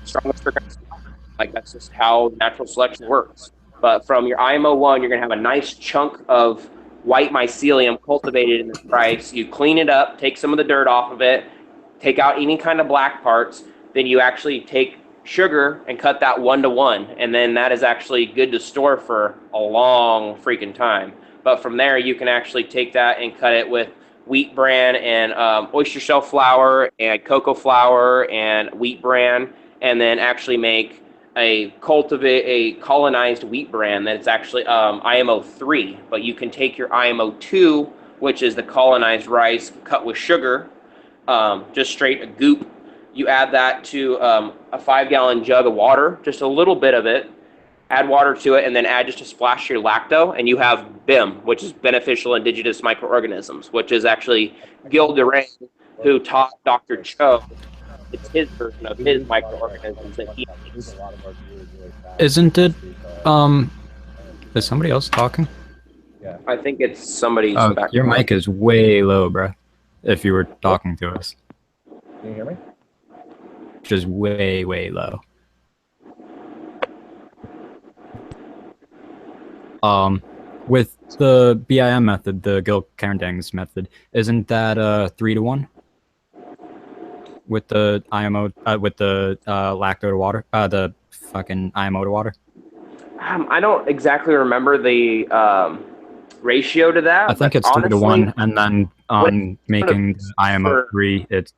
strongest are going to survive. Like, that's just how natural selection works. But from your IMO 1, you're going to have a nice chunk of white mycelium cultivated in this rice. You clean it up, take some of the dirt off of it, take out any kind of black parts. Then you actually take sugar and cut that 1-to-1, and then that is actually good to store for a long freaking time. But from there, you can actually take that and cut it with wheat bran and oyster shell flour and cocoa flour and wheat bran, and then actually make a colonized wheat bran that's actually IMO 3. But you can take your IMO 2, which is the colonized rice cut with sugar, just straight a goop. You add that to a 5-gallon jug of water, just a little bit of it, add water to it, and then add just a splash of your lacto, and you have BIM, which is beneficial indigenous microorganisms, which is actually Gil Duran, who taught Dr. Cho. It's his version of his microorganisms that he makes. Isn't it? Is somebody else talking? I think it's somebody's back. Your mic is way low, bro. If you were talking to us. Can you hear me? Just way, way low. With the BIM method, the Gil Cairndangs method, isn't that 3-to-1? With the IMO, with the lacto to water, the fucking IMO to water. I don't exactly remember the ratio to that. I think it's 3-to-1, and then making the IMO 3, it's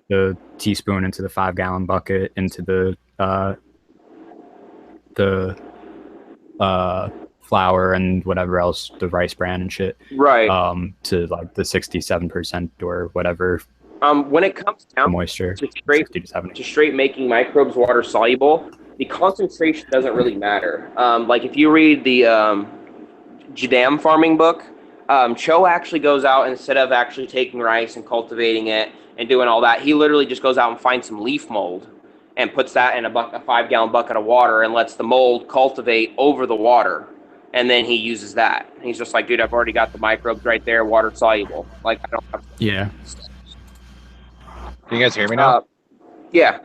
the teaspoon into the 5-gallon bucket into the flour and whatever else, the rice bran and shit. Right. To like the 67% or whatever. When it comes down moisture, to straight making microbes water soluble, the concentration doesn't really matter. Like if you read the Jadam farming book, Cho actually goes out, instead of actually taking rice and cultivating it and doing all that, he literally just goes out and finds some leaf mold and puts that in a 5-gallon bucket of water and lets the mold cultivate over the water. And then he uses that. He's just like, dude, I've already got the microbes right there, water soluble. Like, I don't have to. Yeah. Can you guys hear me now? Yeah.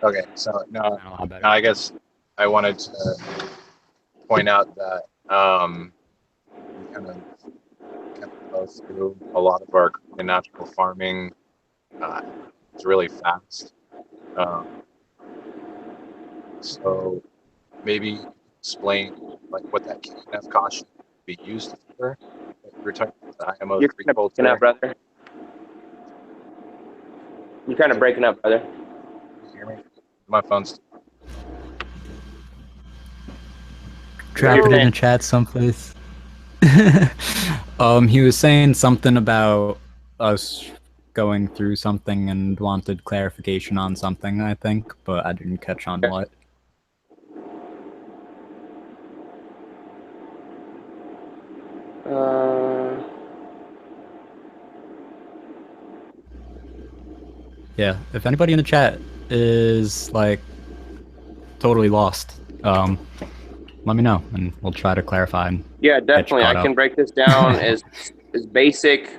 Okay, so no, I guess I wanted to point out that we kind of go through a lot of our natural farming. It's really fast. So maybe explain like what that KNF caution be used for. We're talking about the IMO 3 volt. You're brother. You're kind of breaking up, brother. Can you hear me? My phone's. Drop it in the chat someplace. He was saying something about us going through something and wanted clarification on something, I think, but I didn't catch on what. Yeah, if anybody in the chat is like totally lost, let me know and we'll try to clarify. Yeah, definitely. I can break this down as basic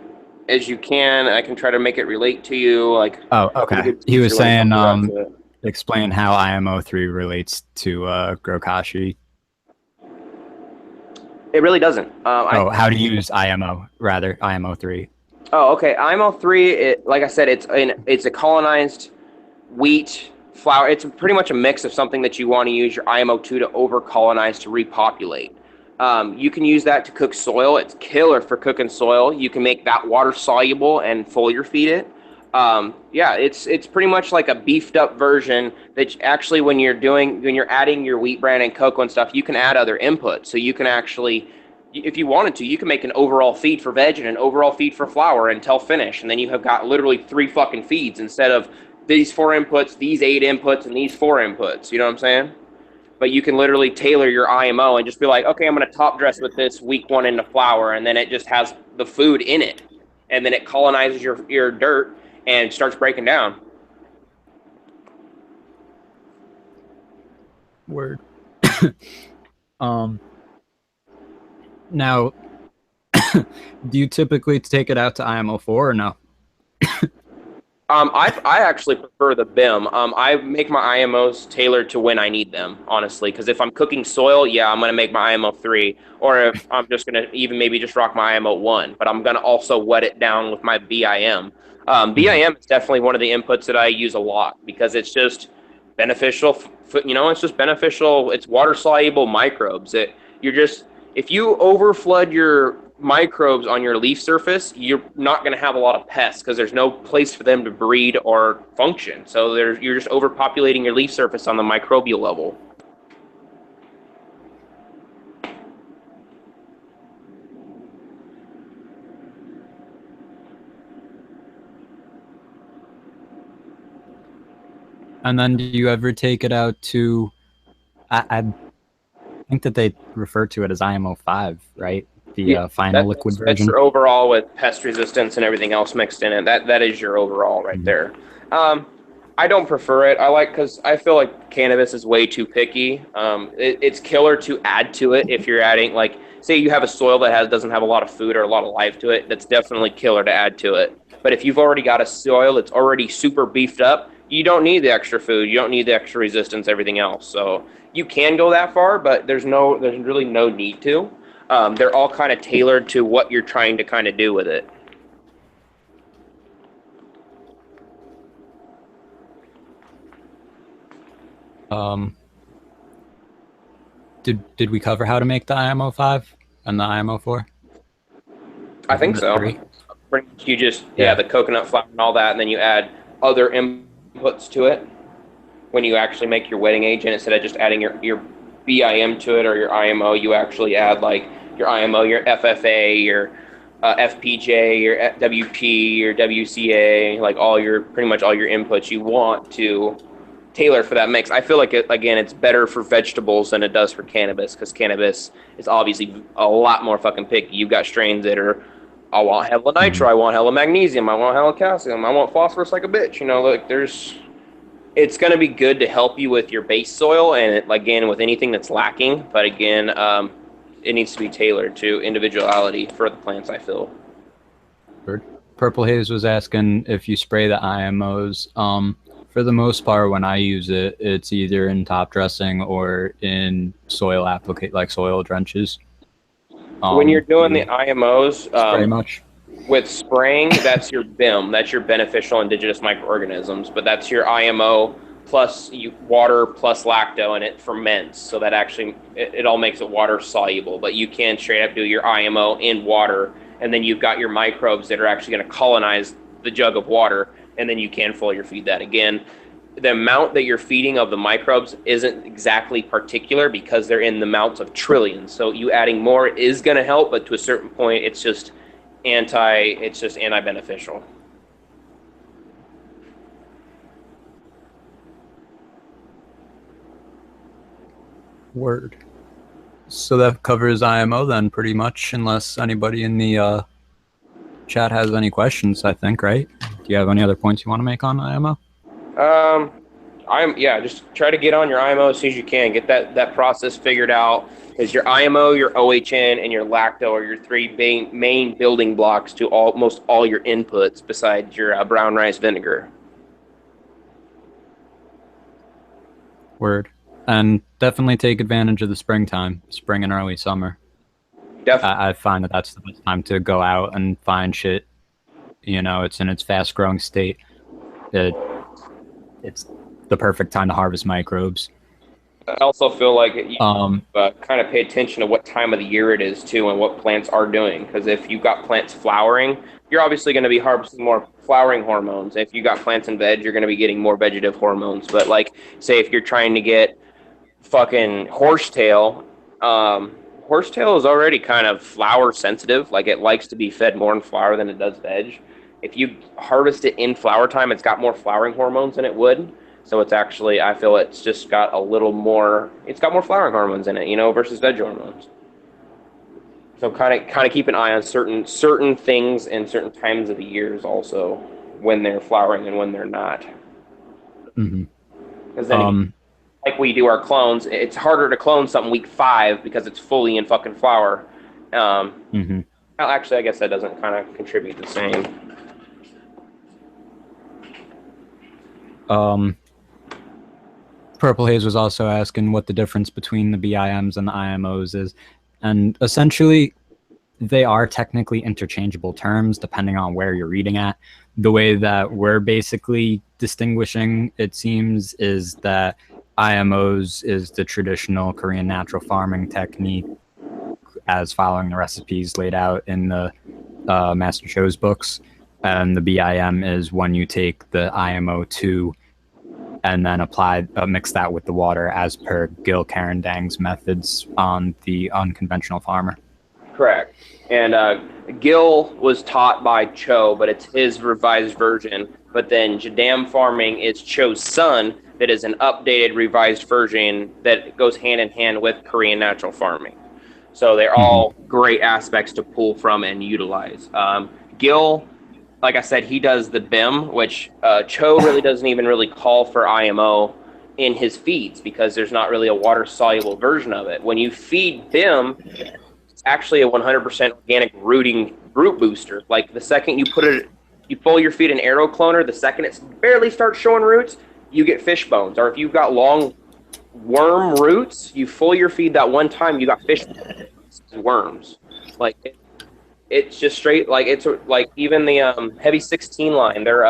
as you can. I can try to make it relate to you. Like, oh, okay. He was saying, explain how IMO 3 relates to Grokashi. It really doesn't. How to use IMO, rather, IMO 3. Oh, okay. IMO 3, like I said, it's a colonized wheat flour. It's pretty much a mix of something that you want to use your IMO 2 to over-colonize to repopulate. You can use that to cook soil. It's killer for cooking soil. You can make that water soluble and foliar feed it. Yeah, it's pretty much like a beefed up version that actually when you're adding your wheat bran and cocoa and stuff, you can add other inputs. So you can actually, if you wanted to, you can make an overall feed for veg and an overall feed for flour until finish. And then you have got literally 3 fucking feeds instead of these 4 inputs, these 8 inputs, and these 4 inputs. You know what I'm saying? But you can literally tailor your IMO and just be like, okay, I'm going to top dress with this week 1 into flour, and then it just has the food in it. And then it colonizes your dirt and starts breaking down. Word. Now, do you typically take it out to IMO 4 or no? I actually prefer the BIM. I make my IMOs tailored to when I need them, honestly. Because if I'm cooking soil, yeah, I'm going to make my IMO 3. Or if I'm just going to even maybe just rock my IMO 1. But I'm going to also wet it down with my BIM. BIM is definitely one of the inputs that I use a lot. Because it's just, beneficial. It's just beneficial. It's water soluble microbes. If you overflood your microbes on your leaf surface, you're not going to have a lot of pests because there's no place for them to breed or function. So you're just overpopulating your leaf surface on the microbial level. And then do you ever take it out to, I think that they refer to it as IMO 5, right? The final liquid version. That's your overall with pest resistance and everything else mixed in it. That is your overall right there. I don't prefer it. Because I feel like cannabis is way too picky. It's killer to add to it if you're adding, like, say you have a soil that doesn't have a lot of food or a lot of life to it. That's definitely killer to add to it. But if you've already got a soil that's already super beefed up, you don't need the extra food. You don't need the extra resistance, everything else. So you can go that far, but there's really no need to. They're all kind of tailored to what you're trying to kind of do with it. Did we cover how to make the IMO 5 and the IMO 4? I think so. You just, the coconut flour and all that, and then you add other inputs to it when you actually make your wetting agent. Instead of just adding your BIM to it or your IMO, you actually add like your IMO, your FFA, your FPJ, your WP, your WCA, like pretty much all your inputs you want to tailor for that mix. I feel like it's better for vegetables than it does for cannabis, because cannabis is obviously a lot more fucking picky. You've got strains that are, I want hella nitro, I want hella magnesium, I want hella calcium, I want phosphorus like a bitch. It's going to be good to help you with your base soil and again with anything that's lacking, but again, it needs to be tailored to individuality for the plants, I feel. Purple Haze was asking if you spray the IMOs. For the most part, when I use it, it's either in top dressing or in soil soil drenches. When you're doing the IMOs, spray much? With spraying, that's your BIM, that's your beneficial indigenous microorganisms, but that's your IMO plus water plus lacto, and it ferments, so that actually it all makes it water soluble. But you can straight up do your IMO in water, and then you've got your microbes that are actually going to colonize the jug of water, and then you can foliar feed that. Again, the amount that you're feeding of the microbes isn't exactly particular because they're in the amounts of trillions. So you adding more is going to help, but to a certain point, it's just anti-beneficial. Word. So that covers IMO then, pretty much, unless anybody in the chat has any questions, I think, right? Do you have any other points you want to make on IMO? Just try to get on your IMO as soon as you can. Get that process figured out. Because your IMO, your OHN, and your lacto are your three main building blocks to almost all your inputs besides your brown rice vinegar. Word. And definitely take advantage of the springtime, spring and early summer. Definitely. I find that that's the best time to go out and find shit. It's in its fast-growing state. It's the perfect time to harvest microbes. I also feel like you kind of pay attention to what time of the year it is too, and what plants are doing. Because if you've got plants flowering, you're obviously going to be harvesting more flowering hormones. If you've got plants and veg, you're going to be getting more vegetative hormones. But say if you're trying to get fucking horsetail, horsetail is already kind of flower sensitive. Like, it likes to be fed more in flower than it does veg. If you harvest it in flower time, it's got more flowering hormones than it would. So it's actually, I feel it's just got it's got more flowering hormones in it, versus veg hormones. So kind of keep an eye on certain things and certain times of the years also, when they're flowering and when they're not. Mm-hmm. Because then, like we do our clones, it's harder to clone something week 5 because it's fully in fucking flower. Mm-hmm. Actually, I guess that doesn't kind of contribute the same. Purple Haze was also asking what the difference between the BIMs and the IMOs is. And essentially, they are technically interchangeable terms depending on where you're reading at. The way that we're basically distinguishing, it seems, is that IMOs is the traditional Korean natural farming technique as following the recipes laid out in the Master Cho's books. And the BIM is when you take the IMO2 and then mix that with the water as per Gil Carandang's methods on the unconventional farmer. Correct. And Gil was taught by Cho, but it's his revised version. But then Jadam farming is Cho's son, that is an updated, revised version that goes hand in hand with Korean natural farming. So they're all great aspects to pull from and utilize. Gil, like I said, he does the BIM, which Cho really doesn't even really call for IMO in his feeds because there's not really a water-soluble version of it. When you feed BIM, it's actually a 100% organic root booster. Like the second you pull your feed an arrow cloner, the second it barely starts showing roots, you get fish bones. Or if you've got long worm roots, you full your feed that one time, you got fish worms. Like it's just straight, like it's like even the heavy 16 line, their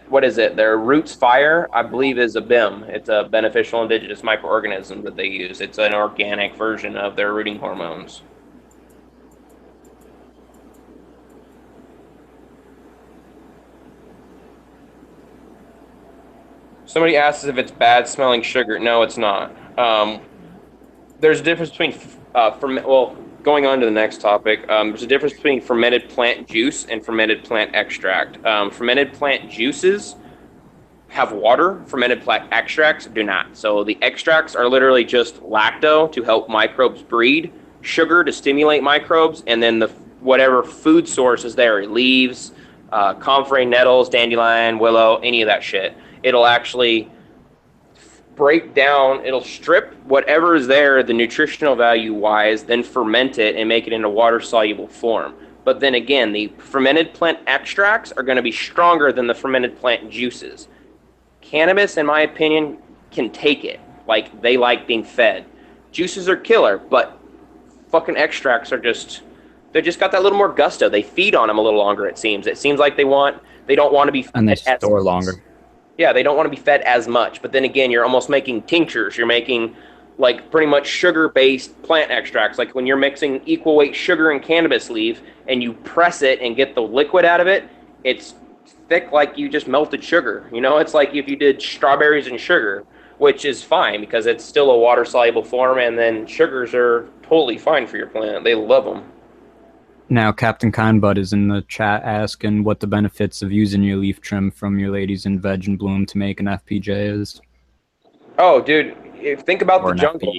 what is it, their roots fire, I believe, is a BIM. It's a beneficial indigenous microorganism that they use. It's an organic version of their rooting hormones. Somebody asks if it's bad smelling sugar. No, it's not. There's a difference between going on to the next topic, there's a difference between fermented plant juice and fermented plant extract. Fermented plant juices have water. Fermented plant extracts do not. So the extracts are literally just lacto to help microbes breed, sugar to stimulate microbes, and then whatever food source is there, leaves, comfrey, nettles, dandelion, willow, any of that shit. It'll actually break down, it'll strip whatever is there, the nutritional value wise, then ferment it and make it into water soluble form. But then again, the fermented plant extracts are going to be stronger than the fermented plant juices. Cannabis, in my opinion, can take it. Like, they like being fed. Juices are killer, but fucking extracts are they just got that little more gusto. They feed on them a little longer, it seems. It seems like they don't want to be fed. And they store longer. Yeah, they don't want to be fed as much. But then again, you're almost making tinctures. You're making like pretty much sugar-based plant extracts. Like when you're mixing equal weight sugar and cannabis leaf and you press it and get the liquid out of it, it's thick like you just melted sugar. You know, it's like if you did strawberries and sugar, which is fine because it's still a water-soluble form, and then sugars are totally fine for your plant. They love them. Now, Captain Kindbud is in the chat asking what the benefits of using your leaf trim from your Ladies in Veg and Bloom to make an FPJ is. Oh, dude, think about the jungle.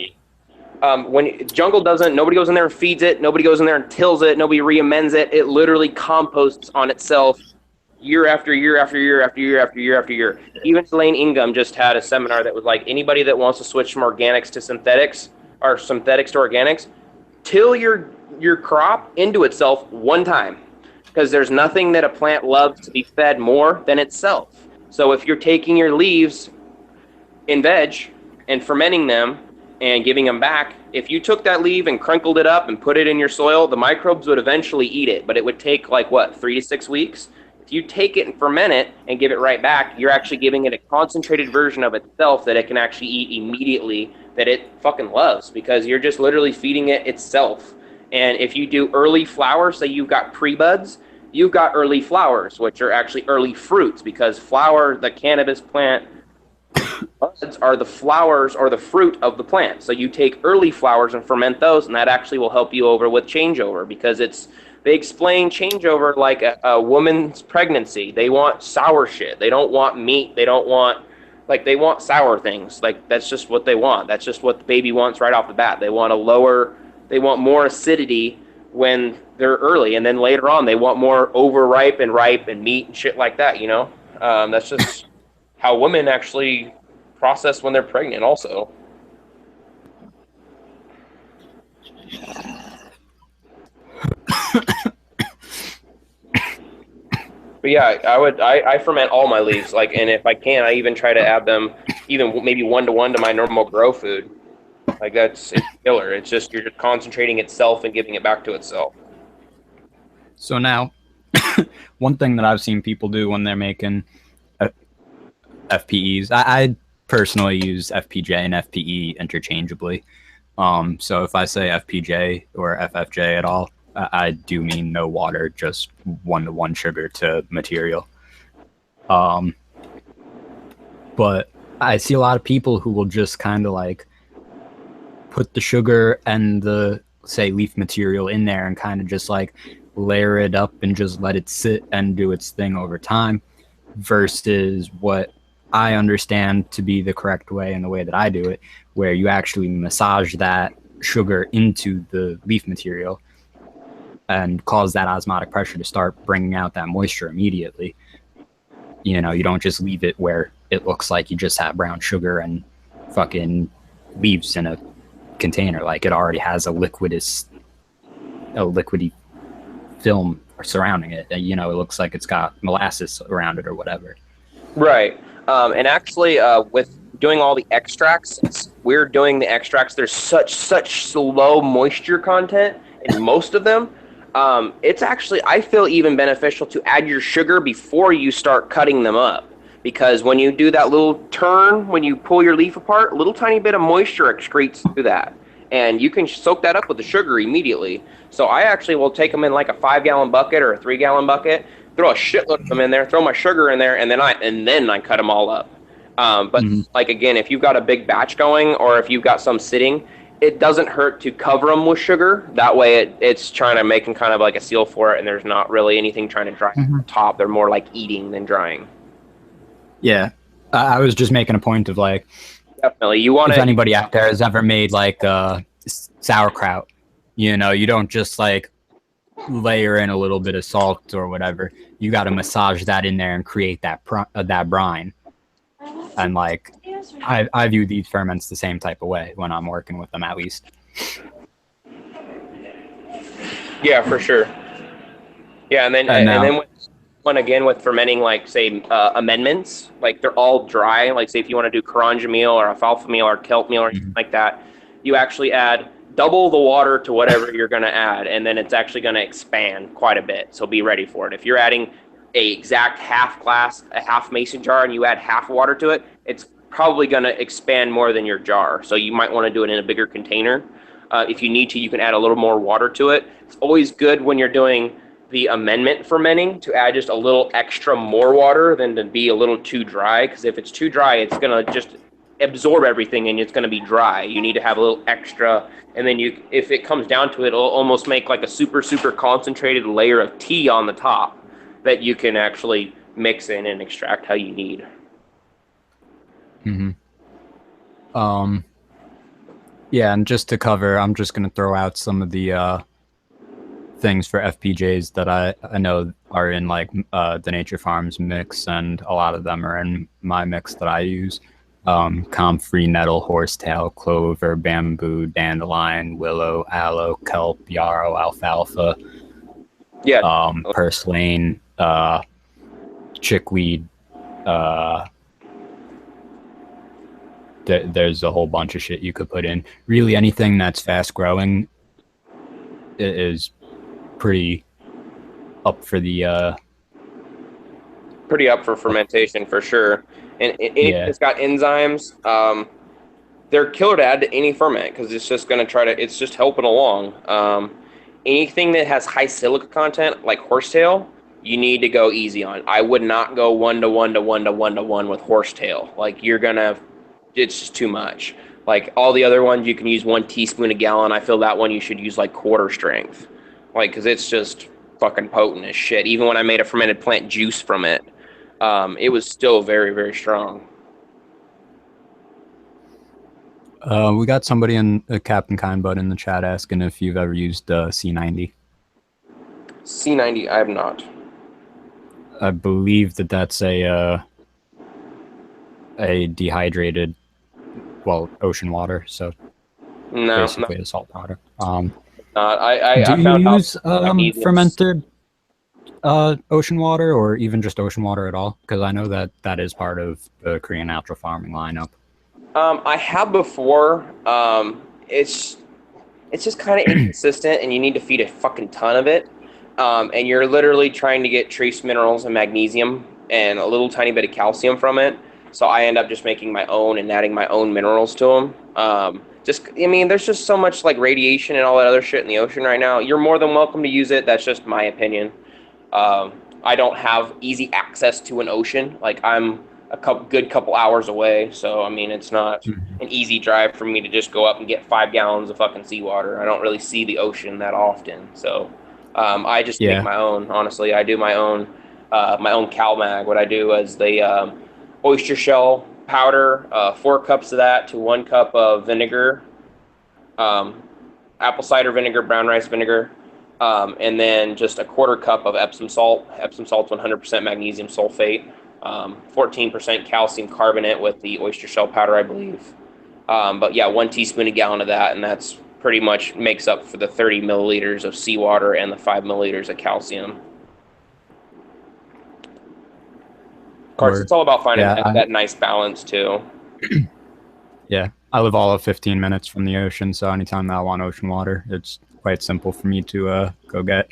When jungle nobody goes in there and feeds it. Nobody goes in there and tills it. Nobody reamends it. It literally composts on itself year after year after year after year after year after year. Even Elaine Ingham just had a seminar that was like, anybody that wants to switch from organics to synthetics or synthetics to organics, till your crop into itself one time, because there's nothing that a plant loves to be fed more than itself. So if you're taking your leaves in veg and fermenting them and giving them back, if you took that leaf and crinkled it up and put it in your soil, the microbes would eventually eat it, but it would take like 3 to 6 weeks. If you take it and ferment it and give it right back, you're actually giving it a concentrated version of itself that it can actually eat immediately, that it fucking loves, because you're just literally feeding it itself. And if you do early flowers, say you've got pre-buds, you've got early flowers, which are actually early fruits, because the cannabis plant buds are the flowers or the fruit of the plant. So you take early flowers and ferment those, and that actually will help you over with changeover, because they explain changeover like a woman's pregnancy. They want sour shit. They don't want meat. They want sour things. Like, that's just what they want. That's just what the baby wants right off the bat. They want more acidity when they're early, and then later on they want more overripe and ripe and meat and shit like that, you know? That's just how women actually process when they're pregnant also. But yeah, I ferment all my leaves, and if I can, I even try to add them even maybe 1-to-1 to my normal grow food. Like it's killer. It's just you're just concentrating itself and giving it back to itself. So now, one thing that I've seen people do when they're making FPEs, I personally use FPJ and FPE interchangeably. So if I say FPJ or FFJ at all, I do mean no water, just 1-to-1 sugar to material. But I see a lot of people who will just kind of like put the sugar and the, say, leaf material in there and kind of just like layer it up and just let it sit and do its thing over time, versus what I understand to be the correct way and the way that I do it, where you actually massage that sugar into the leaf material and cause that osmotic pressure to start bringing out that moisture immediately. You know, you don't just leave it where it looks like you just have brown sugar and fucking leaves in a container. Like, it already has a liquidy film surrounding it. You know, it looks like it's got molasses around it or whatever. Right. And actually, with doing all the extracts, since we're doing the extracts, there's such low moisture content in most of them. It's actually, I feel, even beneficial to add your sugar before you start cutting them up. Because when you do that little turn, when you pull your leaf apart, a little tiny bit of moisture excretes through that. And you can soak that up with the sugar immediately. So I actually will take them in like a 5-gallon bucket or a 3-gallon bucket, throw a shitload of them in there, throw my sugar in there, and then I cut them all up. But like, again, if you've got a big batch going, or if you've got some sitting, it doesn't hurt to cover them with sugar. That way it's trying to make them kind of like a seal for it, and there's not really anything trying to dry on top. They're more like eating than drying. Yeah. I was just making a point of like, definitely, you want if anybody out there has ever made like sauerkraut, you know, you don't just like layer in a little bit of salt or whatever. You got to massage that in there and create that brine. And like, I view these ferments the same type of way when I'm working with them, at least. Yeah, for sure. Yeah, and then again with fermenting, like, say, amendments, like, they're all dry. Like, say if you want to do Karanja meal or alfalfa meal or kelp meal or anything like that, you actually add double the water to whatever you're going to add, and then it's actually going to expand quite a bit. So be ready for it. If you're adding a exact half mason jar, and you add half water to it, it's probably going to expand more than your jar. So you might want to do it in a bigger container. If you need to, you can add a little more water to it. It's always good when you're doing the amendment fermenting to add just a little extra more water than to be a little too dry, because if it's too dry, it's going to just absorb everything and it's going to be dry. You need to have a little extra, and then if it comes down to it, it'll almost make like a super concentrated layer of tea on the top that you can actually mix in and extract how you need. Yeah, and just to cover, I'm just going to throw out some of the things for FPJs that I know are in like the Nature Farms mix, and a lot of them are in my mix that I use. Comfrey, nettle, horsetail, clover, bamboo, dandelion, willow, aloe, kelp, yarrow, alfalfa, purslane, chickweed. There's a whole bunch of shit you could put in. Really, anything that's fast growing is pretty up for fermentation for sure. And anything that's got enzymes, they're killer to add to any ferment, because it's just going to it's just helping along. Anything that has high silica content, like horsetail, you need to go easy on. I would not go 1-to-1 with horsetail. Like, it's just too much. Like, all the other ones, you can use 1 teaspoon a gallon. I feel that one you should use like quarter strength. Like, because it's just fucking potent as shit. Even when I made a fermented plant juice from it, it was still very, very strong. We got somebody in Captain Kindbud in the chat asking if you've ever used C90. C90, I have not. I believe that's a dehydrated, ocean water. So basically a salt water. Do you use fermented ocean water, or even just ocean water at all? Because I know that is part of the Korean natural farming lineup. I have before. it's just kind of inconsistent, and you need to feed a fucking ton of it. And you're literally trying to get trace minerals and magnesium and a little tiny bit of calcium from it. So I end up just making my own and adding my own minerals to them. There's just so much like radiation and all that other shit in the ocean right now. You're more than welcome to use it. That's just my opinion. I don't have easy access to an ocean. Like, I'm a good couple hours away. So, I mean, it's not an easy drive for me to just go up and get 5 gallons of fucking seawater. I don't really see the ocean that often. So I just make my own. Honestly, I do my own CalMag. What I do is the oyster shell powder, 4 cups of that to 1 cup of vinegar, apple cider vinegar, brown rice vinegar, and then just a 1/4 cup of Epsom salt. Epsom salt's 100% magnesium sulfate, 14% calcium carbonate with the oyster shell powder, I believe. But yeah, 1 teaspoon a gallon of that, and that's pretty much makes up for the 30 milliliters of seawater and the 5 milliliters of calcium. Of course, it's all about finding that nice balance too. Yeah, I live all of 15 minutes from the ocean, so anytime that I want ocean water, it's quite simple for me to go get.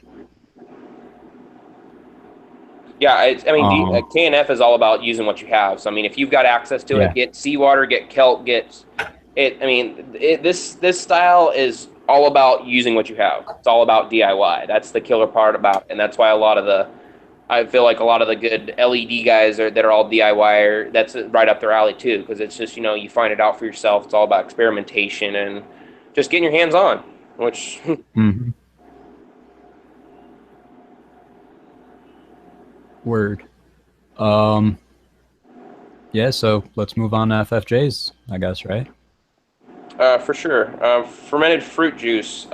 Yeah, KNF is all about using what you have. So I mean, if you've got access to it, get seawater, get kelp, get it. I mean, this style is all about using what you have. It's all about DIY. That's the killer part about it, and that's why I feel like a lot of the good LED guys that are all DIY, that's right up their alley too, because it's just, you find it out for yourself. It's all about experimentation and just getting your hands on, which... Word. Yeah, so let's move on to FFJs, I guess, right? For sure. Fermented fruit juice.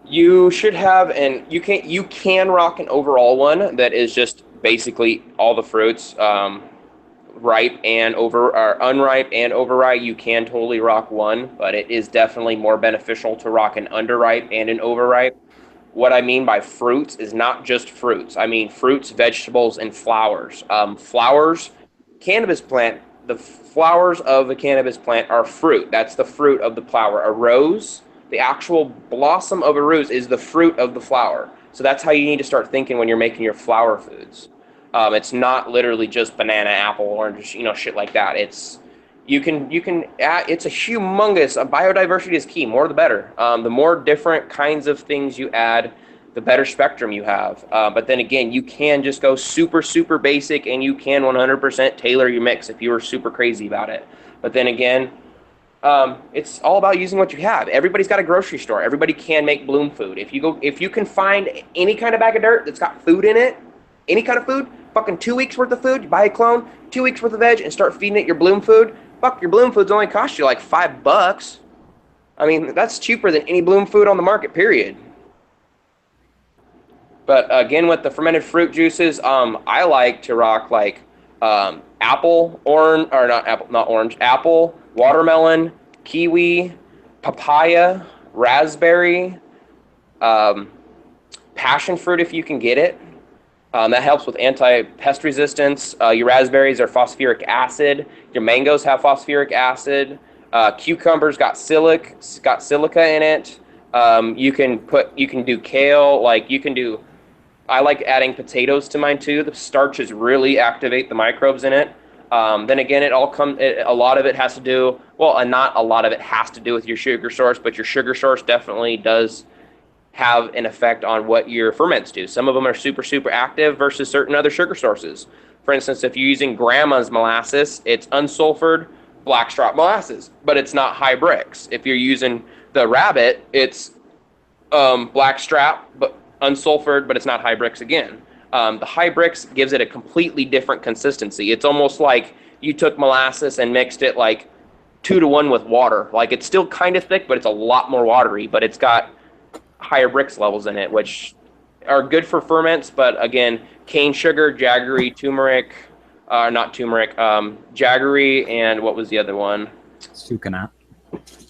You should have, and you can rock an overall one that is just basically all the fruits, ripe and unripe and overripe. You can totally rock one, but it is definitely more beneficial to rock an underripe and an overripe. What I mean by fruits is not just fruits. I mean fruits, vegetables, and flowers. Flowers, cannabis plant. The flowers of a cannabis plant are fruit. That's the fruit of the flower. A rose. The actual blossom of a rose is the fruit of the flower. So that's how you need to start thinking when you're making your flower foods. It's not literally just banana, apple, orange, shit like that. It's a humongous. Biodiversity is key. More the better. The more different kinds of things you add, the better spectrum you have. But then again, you can just go super, super basic, and you can 100% tailor your mix if you were super crazy about it. But then again, it's all about using what you have. Everybody's got a grocery store. Everybody can make bloom food. If you can find any kind of bag of dirt that's got food in it, any kind of food, fucking 2 weeks worth of food, you buy a clone, 2 weeks worth of veg, and start feeding it your bloom food. Fuck, your bloom foods only cost you like $5. I mean, that's cheaper than any bloom food on the market, period. But again, with the fermented fruit juices, I like to rock like apple, watermelon, kiwi, papaya, raspberry, passion fruit if you can get it. That helps with anti-pest resistance. Your raspberries are phosphoric acid. Your mangoes have phosphoric acid. Cucumbers got silica in it. You can do kale. I like adding potatoes to mine too. The starches really activate the microbes in it. Then again, a lot of it has to do, and not a lot of it has to do with your sugar source, but your sugar source definitely does have an effect on what your ferments do. Some of them are super, super active versus certain other sugar sources. For instance, if you're using grandma's molasses, it's unsulfured blackstrap molasses, but it's not high bricks. If you're using the rabbit, it's blackstrap, but unsulfured, but it's not high bricks again. The high bricks gives it a completely different consistency. It's almost like you took molasses and mixed it like 2-to-1 with water. Like, it's still kind of thick, but it's a lot more watery, but it's got higher bricks levels in it, which are good for ferments. But again, cane sugar, jaggery, turmeric, jaggery, and what was the other one? Sucanat.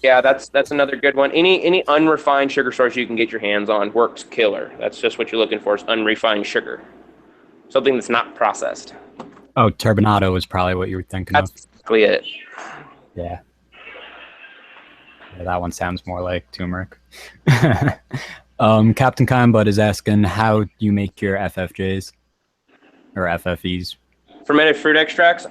Yeah, that's another good one. Any unrefined sugar source you can get your hands on works killer. That's just what you're looking for, is unrefined sugar. Something that's not processed. Oh, turbinado is probably what you were thinking of. That's exactly it. Yeah. Yeah, that one sounds more like turmeric. Captain Kindbud is asking how you make your FFJs or FFEs. Fermented fruit extracts,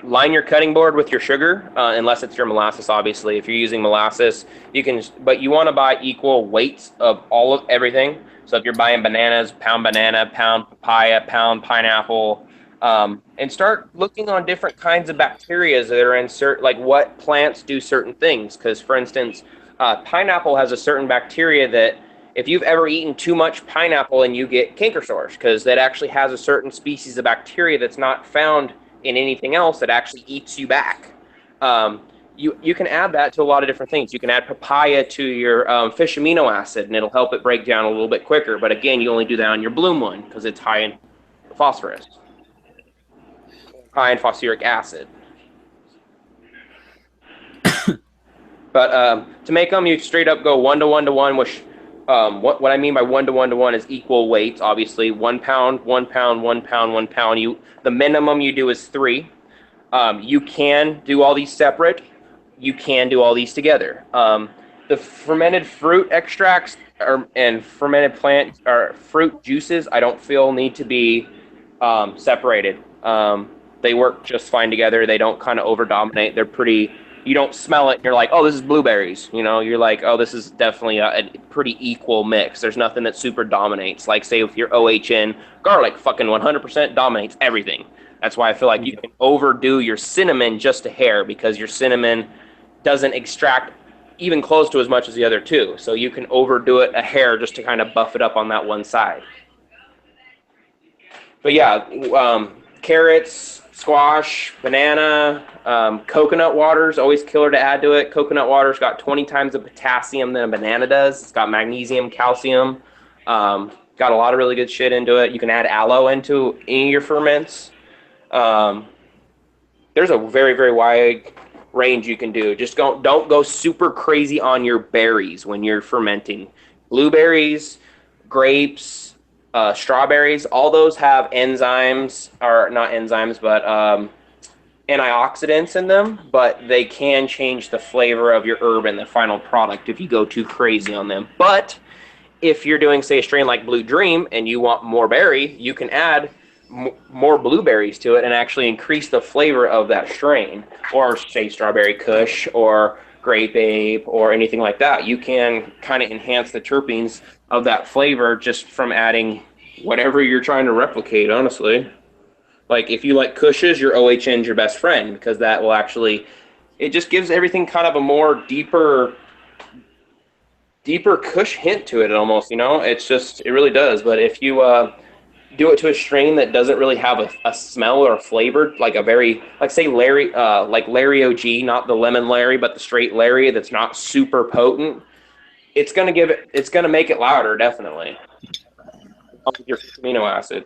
line your cutting board with your sugar, unless it's your molasses, obviously. If you're using molasses, you can, but you want to buy equal weights of all of everything. So if you're buying bananas, pound banana, pound papaya, pound pineapple, and start looking on different kinds of bacteria that are in certain, like what plants do certain things. Because for instance, pineapple has a certain bacteria that if you've ever eaten too much pineapple and you get canker sores, because that actually has a certain species of bacteria that's not found in anything else that actually eats you back. You can add that to a lot of different things. You can add papaya to your fish amino acid, and it'll help it break down a little bit quicker. But again, you only do that on your bloom one because it's high in phosphorus, high in phosphoric acid. But to make them, you straight up go 1 to 1 to 1, which what I mean by 1 to 1 to 1 is equal weights. Obviously, 1 pound, 1 pound, 1 pound, 1 pound. The minimum you do is 3. You can do all these separate. You can do all these together. The fermented fruit extracts and fermented plant or fruit juices, I don't feel need to be separated. They work just fine together. They don't kind of over dominate. They're pretty. You don't smell it and you're like, oh, this is blueberries. You know, you're like, oh, this is definitely a pretty equal mix. There's nothing that super dominates. Like, say, if your OHN garlic fucking 100% dominates everything. That's why I feel like you can overdo your cinnamon just a hair, because your cinnamon doesn't extract even close to as much as the other two. So you can overdo it a hair just to kind of buff it up on that one side. But yeah, carrots, squash, banana, coconut water is always killer to add to it. Coconut water's got 20 times the potassium than a banana does. It's got magnesium, calcium, got a lot of really good shit into it. You can add aloe into any of your ferments. There's a very, very wide range you can do. Just don't go super crazy on your berries when you're fermenting. Blueberries, grapes, strawberries, all those have enzymes, or not enzymes, but antioxidants in them, but they can change the flavor of your herb and the final product if you go too crazy on them. But if you're doing, say, a strain like Blue Dream and you want more berry, you can add more blueberries to it and actually increase the flavor of that strain, or say Strawberry Kush or Grape Ape or anything like that. You can kind of enhance the terpenes of that flavor just from adding whatever you're trying to replicate, honestly. Like if you like Kushes, your OHN's your best friend, because that will actually, it just gives everything kind of a more deeper Kush hint to it almost, you know? It's just, it really does. But if you do it to a strain that doesn't really have a smell or a flavor, like a very, like say Larry, like Larry OG, not the lemon Larry, but the straight Larry that's not super potent, it's going to make it louder, definitely. Your amino acid.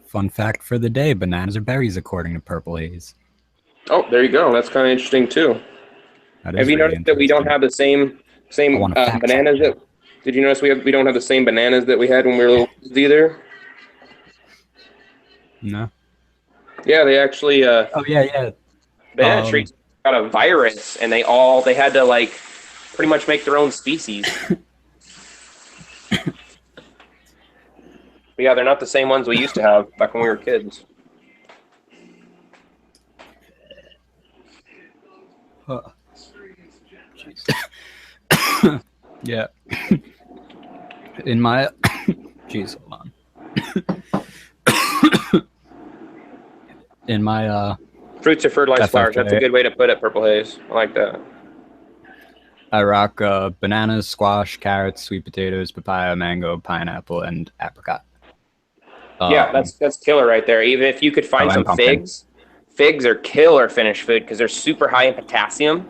Fun fact for the day, bananas are berries according to Purple Haze. Oh, there you go. That's kind of interesting too. Have you noticed that we don't have the same bananas that? Did you notice we don't have the same bananas that we had when we were little kids either? No. Yeah, they actually. Oh yeah. Banana trees got a virus, and they had to like pretty much make their own species. But yeah, they're not the same ones we used to have back when we were kids. Yeah. In my jeez, hold on. In my fruits are fertilized flowers. That's a good way to put it, Purple Haze. I like that. I rock bananas, squash, carrots, sweet potatoes, papaya, mango, pineapple, and apricot. Yeah, that's killer right there. Even if you could find some figs, figs are killer finished food because they're super high in potassium,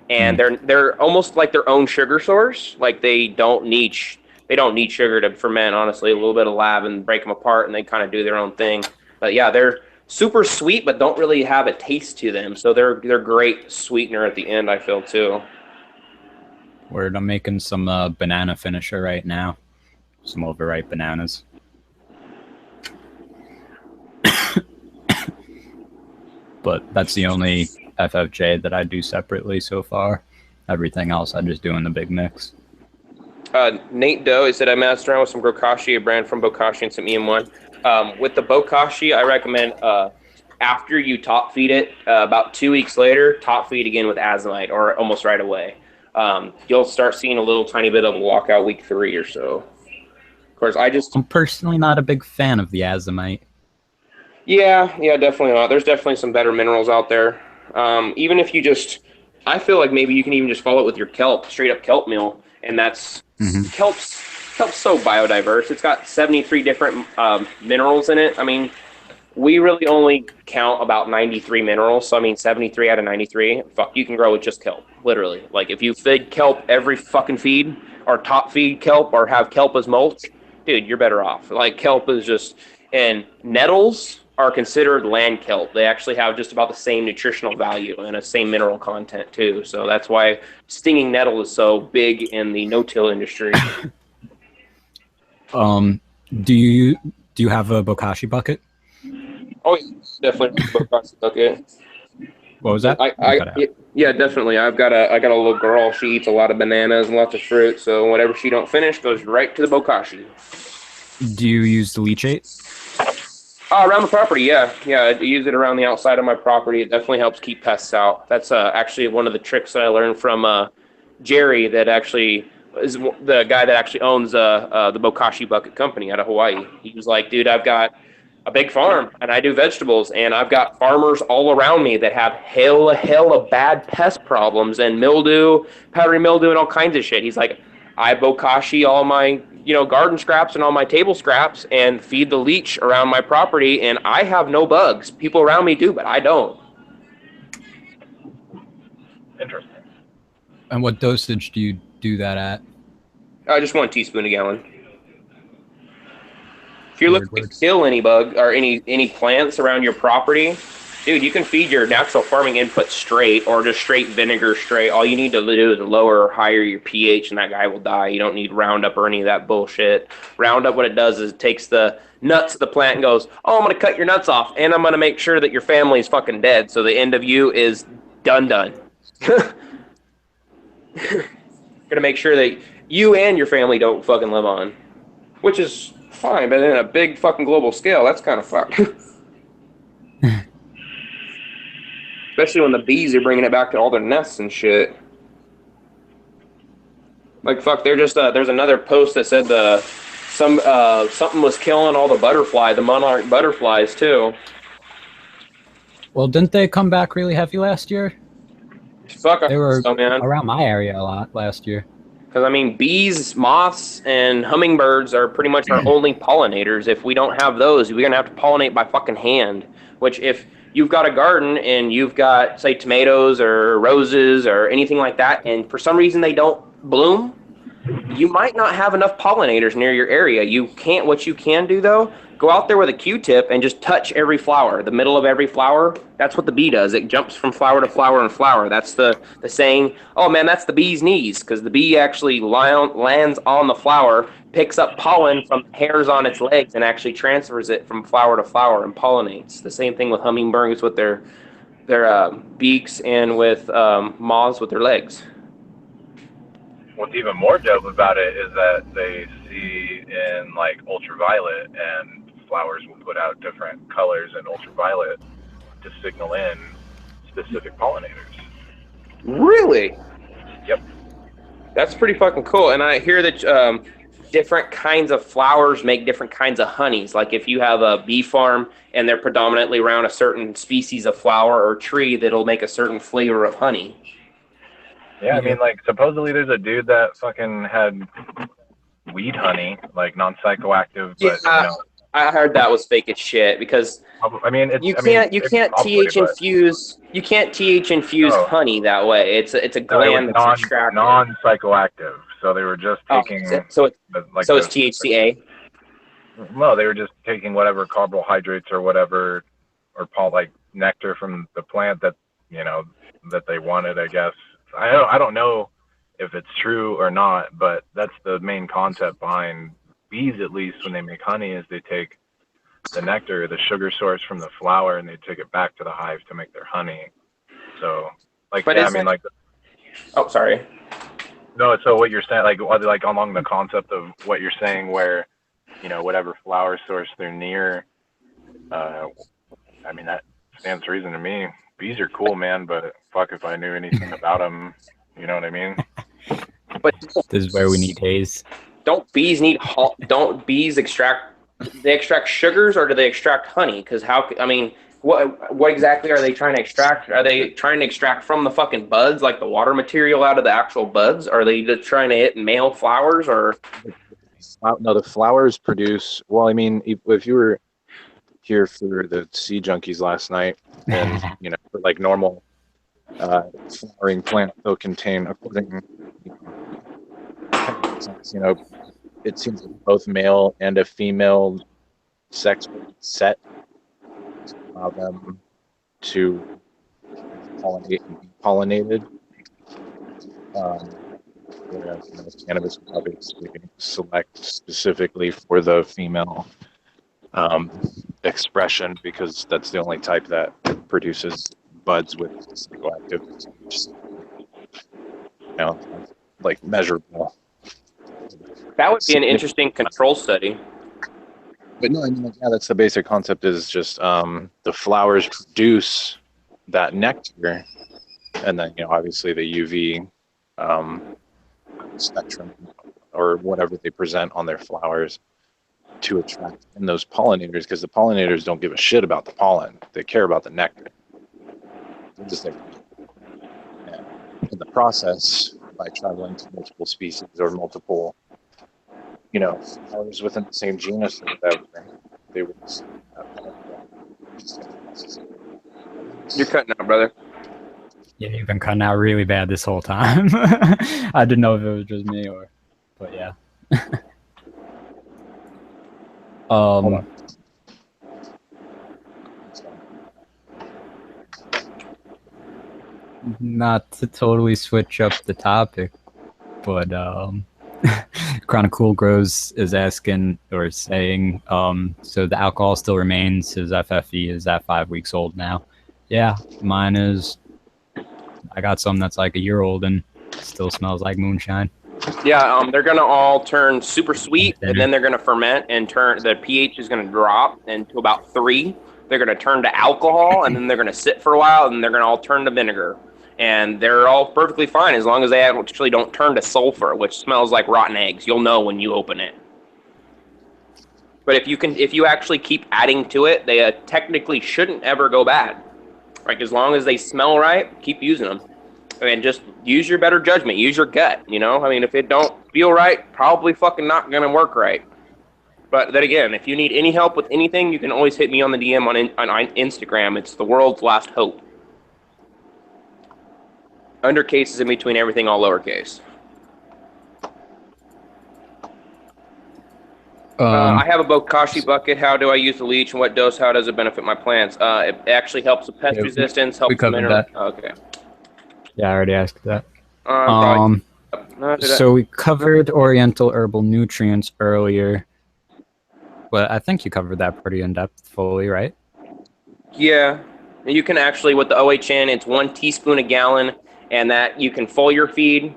and they're almost like their own sugar source. Like they don't need sugar to ferment. Honestly, a little bit of lab and break them apart, and they kind of do their own thing. But yeah, they're super sweet, but don't really have a taste to them. So they're great sweetener at the end, I feel too. Word, I'm making some banana finisher right now. Some overripe bananas. But that's the only FFJ that I do separately so far. Everything else I just do in the big mix. Nate Doe, he said, I messed around with some Grokashi, a brand from Bokashi, and some EM1. With the Bokashi, I recommend after you top feed it, about 2 weeks later, top feed again with azomite or almost right away. You'll start seeing a little tiny bit of a walkout week 3 or so. Of course, I'm personally not a big fan of the azomite. Yeah, definitely not. There's definitely some better minerals out there. Even if you just, I feel like maybe you can even just follow it with your kelp, straight up kelp meal, and that's kelp's so biodiverse. It's got 73 different minerals in it. I mean, we really only count about 93 minerals, so I mean 73 out of 93. Fuck, you can grow with just kelp, literally. Like if you feed kelp every fucking feed, or top feed kelp, or have kelp as mulch, dude, you're better off. Like kelp is just, and nettles are considered land kelp. They actually have just about the same nutritional value and the same mineral content too. So that's why stinging nettle is so big in the no-till industry. Do you have a Bokashi bucket? Oh, definitely Bokashi bucket. What was that? Yeah, definitely. I got a little girl. She eats a lot of bananas and lots of fruit. So whatever she don't finish goes right to the Bokashi. Do you use the leachate? Around the property, yeah. I use it around the outside of my property. It definitely helps keep pests out. That's actually one of the tricks that I learned from Jerry, that actually is the guy that actually owns the Bokashi Bucket Company out of Hawaii. He was like, dude, I've got a big farm, and I do vegetables, and I've got farmers all around me that have hella bad pest problems and mildew, powdery mildew, and all kinds of shit. He's like, I Bokashi all my garden scraps and all my table scraps and feed the leech around my property, and I have no bugs. People around me do, but I don't. Interesting. And what dosage do you do that at? Just 1 teaspoon a gallon. If you're looking to kill any bug or any plants around your property, dude, you can feed your natural farming input straight, or just straight vinegar straight. All you need to do is lower or higher your pH, and that guy will die. You don't need Roundup or any of that bullshit. Roundup, what it does is it takes the nuts of the plant and goes, oh, I'm going to cut your nuts off, and I'm going to make sure that your family is fucking dead, so the end of you is done. Going to make sure that you and your family don't fucking live on, which is fine, but in a big fucking global scale, that's kind of fucked. Especially when the bees are bringing it back to all their nests and shit. Like, fuck, they're just, there's another post that said something was killing all the monarch butterflies, too. Well, didn't they come back really heavy last year? Fuck, they were man. Around my area a lot last year. Because, I mean, bees, moths, and hummingbirds are pretty much our only pollinators. If we don't have those, we're going to have to pollinate by fucking hand. Which, if you've got a garden and you've got, say, tomatoes or roses or anything like that, and for some reason they don't bloom, you might not have enough pollinators near your area. What you can do, though, go out there with a Q-tip and just touch every flower, the middle of every flower. That's what the bee does. It jumps from flower to flower and flower. That's the saying, oh man, that's the bee's knees, because the bee actually lands on the flower, picks up pollen from hairs on its legs, and actually transfers it from flower to flower and pollinates. The same thing with hummingbirds with their beaks, and with moths with their legs. What's even more dope about it is that they see in like ultraviolet, and flowers will put out different colors in ultraviolet to signal in specific pollinators. Really? Yep. That's pretty fucking cool. And I hear that different kinds of flowers make different kinds of honeys. Like if you have a bee farm and they're predominantly around a certain species of flower or tree, that'll make a certain flavor of honey. Yeah, I mean, like, supposedly there's a dude that fucking had weed honey, like non-psychoactive, but I heard that was fake as shit, because I mean, you can't TH infuse honey that way. It's a gland that's extracted. Non-psychoactive, so they were just taking it's THCA. No, they were just taking whatever carbohydrates or whatever, or like nectar from the plant that that they wanted, I guess. I don't know if it's true or not, but that's the main concept behind bees, at least when they make honey, is they take the nectar, the sugar source from the flower, and they take it back to the hive to make their honey. So, like, But yeah, I is mean, it? like, Oh, sorry. no. So what you're saying, like along the concept of what you're saying, where, you know, whatever flower source they're near, I mean, that stands to reason to me. Bees are cool, man, but fuck if I knew anything about them. You know what I mean? But This is where we need haze. don't bees need? Don't bees extract? They extract sugars, or do they extract honey? Because how? I mean, what exactly are they trying to extract? Are they trying to extract from the fucking buds, like the water material out of the actual buds? Are they just trying to hit male flowers, or? No, the flowers produce. Well, I mean, if you were here for the Sea Junkies last night, and you know, for like normal flowering plants, they'll contain, according, you know, it seems like both male and a female sex set allow them to pollinate and be pollinated. Whereas, you know, cannabis would obviously select specifically for the female expression, because that's the only type that produces buds with psychoactive, you know, like measurable. That would be an interesting control study. But no, I mean, like, yeah, that's the basic concept. Is just the flowers produce that nectar, and then, you know, obviously the UV spectrum or whatever they present on their flowers to attract in those pollinators, because the pollinators don't give a shit about the pollen; they care about the nectar. Just like, yeah, in the process, by traveling to multiple species or multiple, you know, flowers within the same genus or whatever, they would. You're cutting out, brother. Yeah, you've been cutting out really bad this whole time. I didn't know if it was just me or, but yeah. Not to totally switch up the topic, but Chronic Cool Grows is asking or saying, so the alcohol still remains. His FFE is at 5 weeks old now. Yeah, mine is. I got some that's like a year old and still smells like moonshine. Yeah, they're gonna all turn super sweet, and then they're gonna ferment and turn. The pH is gonna drop into about 3. They're gonna turn to alcohol, and then they're gonna sit for a while, and they're gonna all turn to vinegar. And they're all perfectly fine as long as they actually don't turn to sulfur, which smells like rotten eggs. You'll know when you open it. But if you actually keep adding to it, they technically shouldn't ever go bad. Like, as long as they smell right, keep using them. And just use your better judgment. Use your gut, you know? I mean, if it don't feel right, probably fucking not going to work right. But then again, if you need any help with anything, you can always hit me on the DM on Instagram. It's the world's last hope. Undercase is in between everything, all lowercase. I have a Bokashi bucket. How do I use the leech, and what dose? How does it benefit my plants? It actually helps with pest resistance. Helps we covered mineral. that. Okay. Yeah, I already asked that. Probably, so we covered Oriental herbal nutrients earlier, but I think you covered that pretty in depth, fully, right? yeah, you can actually, with the OHN, it's 1 teaspoon a gallon, and that you can foliar feed.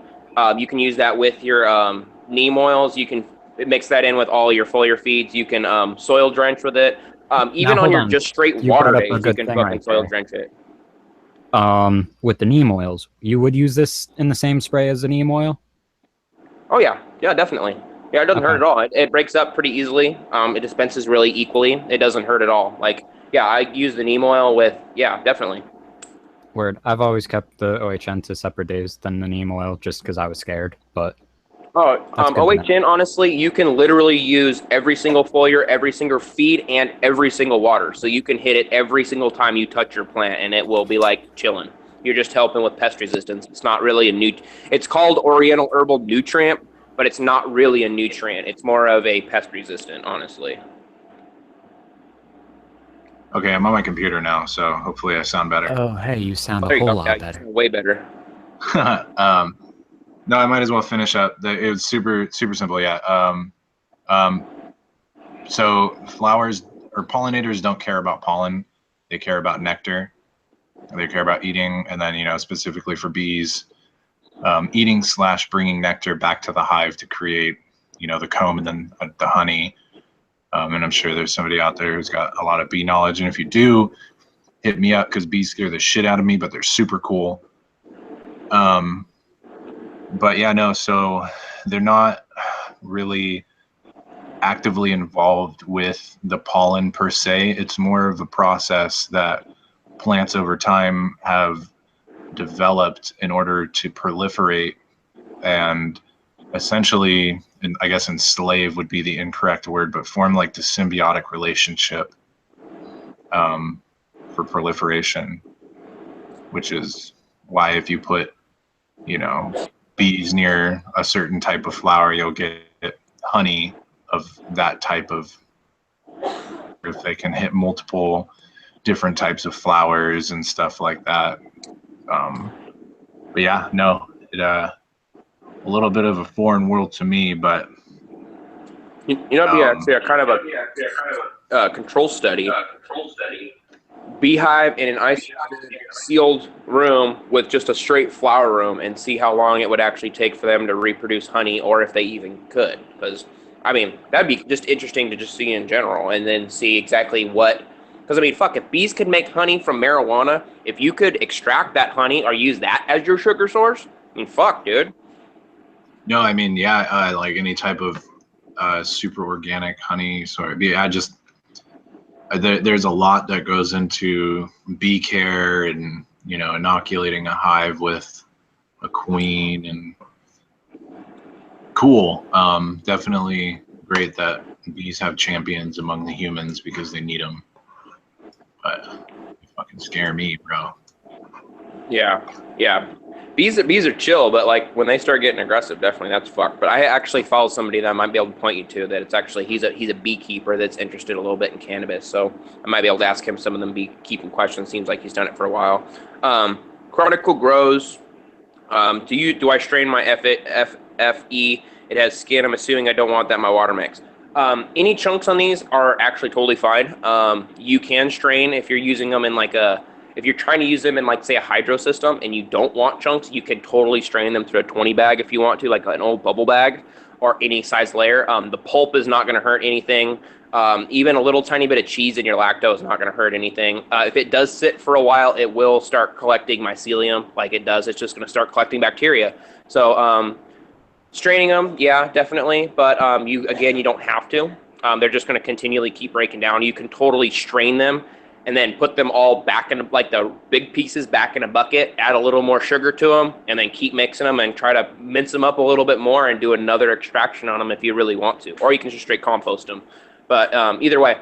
You can use that with your neem oils. You can mix that in with all your foliar feeds. You can soil drench with it. Even on your just straight water days, you can fucking soil drench it. With the neem oils, you would use this in the same spray as the neem oil? Oh yeah, definitely. Yeah, it doesn't hurt at all. It breaks up pretty easily. It dispenses really equally. It doesn't hurt at all. Like, yeah, I use the neem oil with, yeah, definitely. Word. I've always kept the OHN to separate days than the neem oil just because I was scared, but... OHN, honestly, you can literally use every single foliar, every single feed, and every single water. So you can hit it every single time you touch your plant, and it will be like chilling. You're just helping with pest resistance. It's not really a it's called Oriental Herbal Nutrient, but it's not really a nutrient. It's more of a pest resistant, honestly. Okay, I'm on my computer now, so hopefully I sound better. Oh, hey, you sound a whole lot better. Way better. No, I might as well finish up. It was super simple, yeah. So flowers or pollinators don't care about pollen; they care about nectar. They care about eating, and then, you know, specifically for bees, eating / bringing nectar back to the hive to create, you know, the comb and then the honey. And I'm sure there's somebody out there who's got a lot of bee knowledge. And if you do, hit me up, because bees scare the shit out of me, but they're super cool. But yeah, no, so they're not really actively involved with the pollen per se. It's more of a process that plants over time have developed in order to proliferate and essentially, and I guess enslave would be the incorrect word, but form like the symbiotic relationship for proliferation, which is why if you put, you know, bees near a certain type of flower, you'll get honey of that type of, if they can hit multiple different types of flowers and stuff like that. But yeah, no, it a little bit of a foreign world to me, but You know, it'd be actually a kind of a control study. Beehive in an isolated, sealed room with just a straight flower room, and see how long it would actually take for them to reproduce honey, or if they even could. Because, I mean, that'd be just interesting to just see in general, and then see exactly what. Because, I mean, fuck, if bees could make honey from marijuana, if you could extract that honey or use that as your sugar source, I mean, fuck, dude. no, I mean, yeah, like any type of super organic honey. So yeah, just there's a lot that goes into bee care and, you know, inoculating a hive with a queen, and cool. Definitely great that bees have champions among the humans, because they need them. But they fucking scare me, bro. Yeah. Bees are chill, but like when they start getting aggressive, definitely that's fucked. But I actually follow somebody that I might be able to point you to, that it's actually he's a beekeeper that's interested a little bit in cannabis. So I might be able to ask him some of them beekeeping questions. Seems like he's done it for a while. Chronicle grows. Do I strain my FFE? It has skin. I'm assuming I don't want that in my water mix. Any chunks on these are actually totally fine. You can strain if you're using them in if you're trying to use them in, like, say, a hydro system and you don't want chunks, you can totally strain them through a 20 bag if you want to, like an old bubble bag or any size layer. The pulp is not going to hurt anything. Even a little tiny bit of cheese in your lactose is not going to hurt anything. If it does sit for a while, it will start collecting mycelium like it does. It's just going to start collecting bacteria. So straining them, yeah, definitely. But you don't have to. They're just going to continually keep breaking down. You can totally strain them and then put them all back in, like the big pieces back in a bucket, add a little more sugar to them, and then keep mixing them and try to mince them up a little bit more and do another extraction on them if you really want to. Or you can just straight compost them. But either way.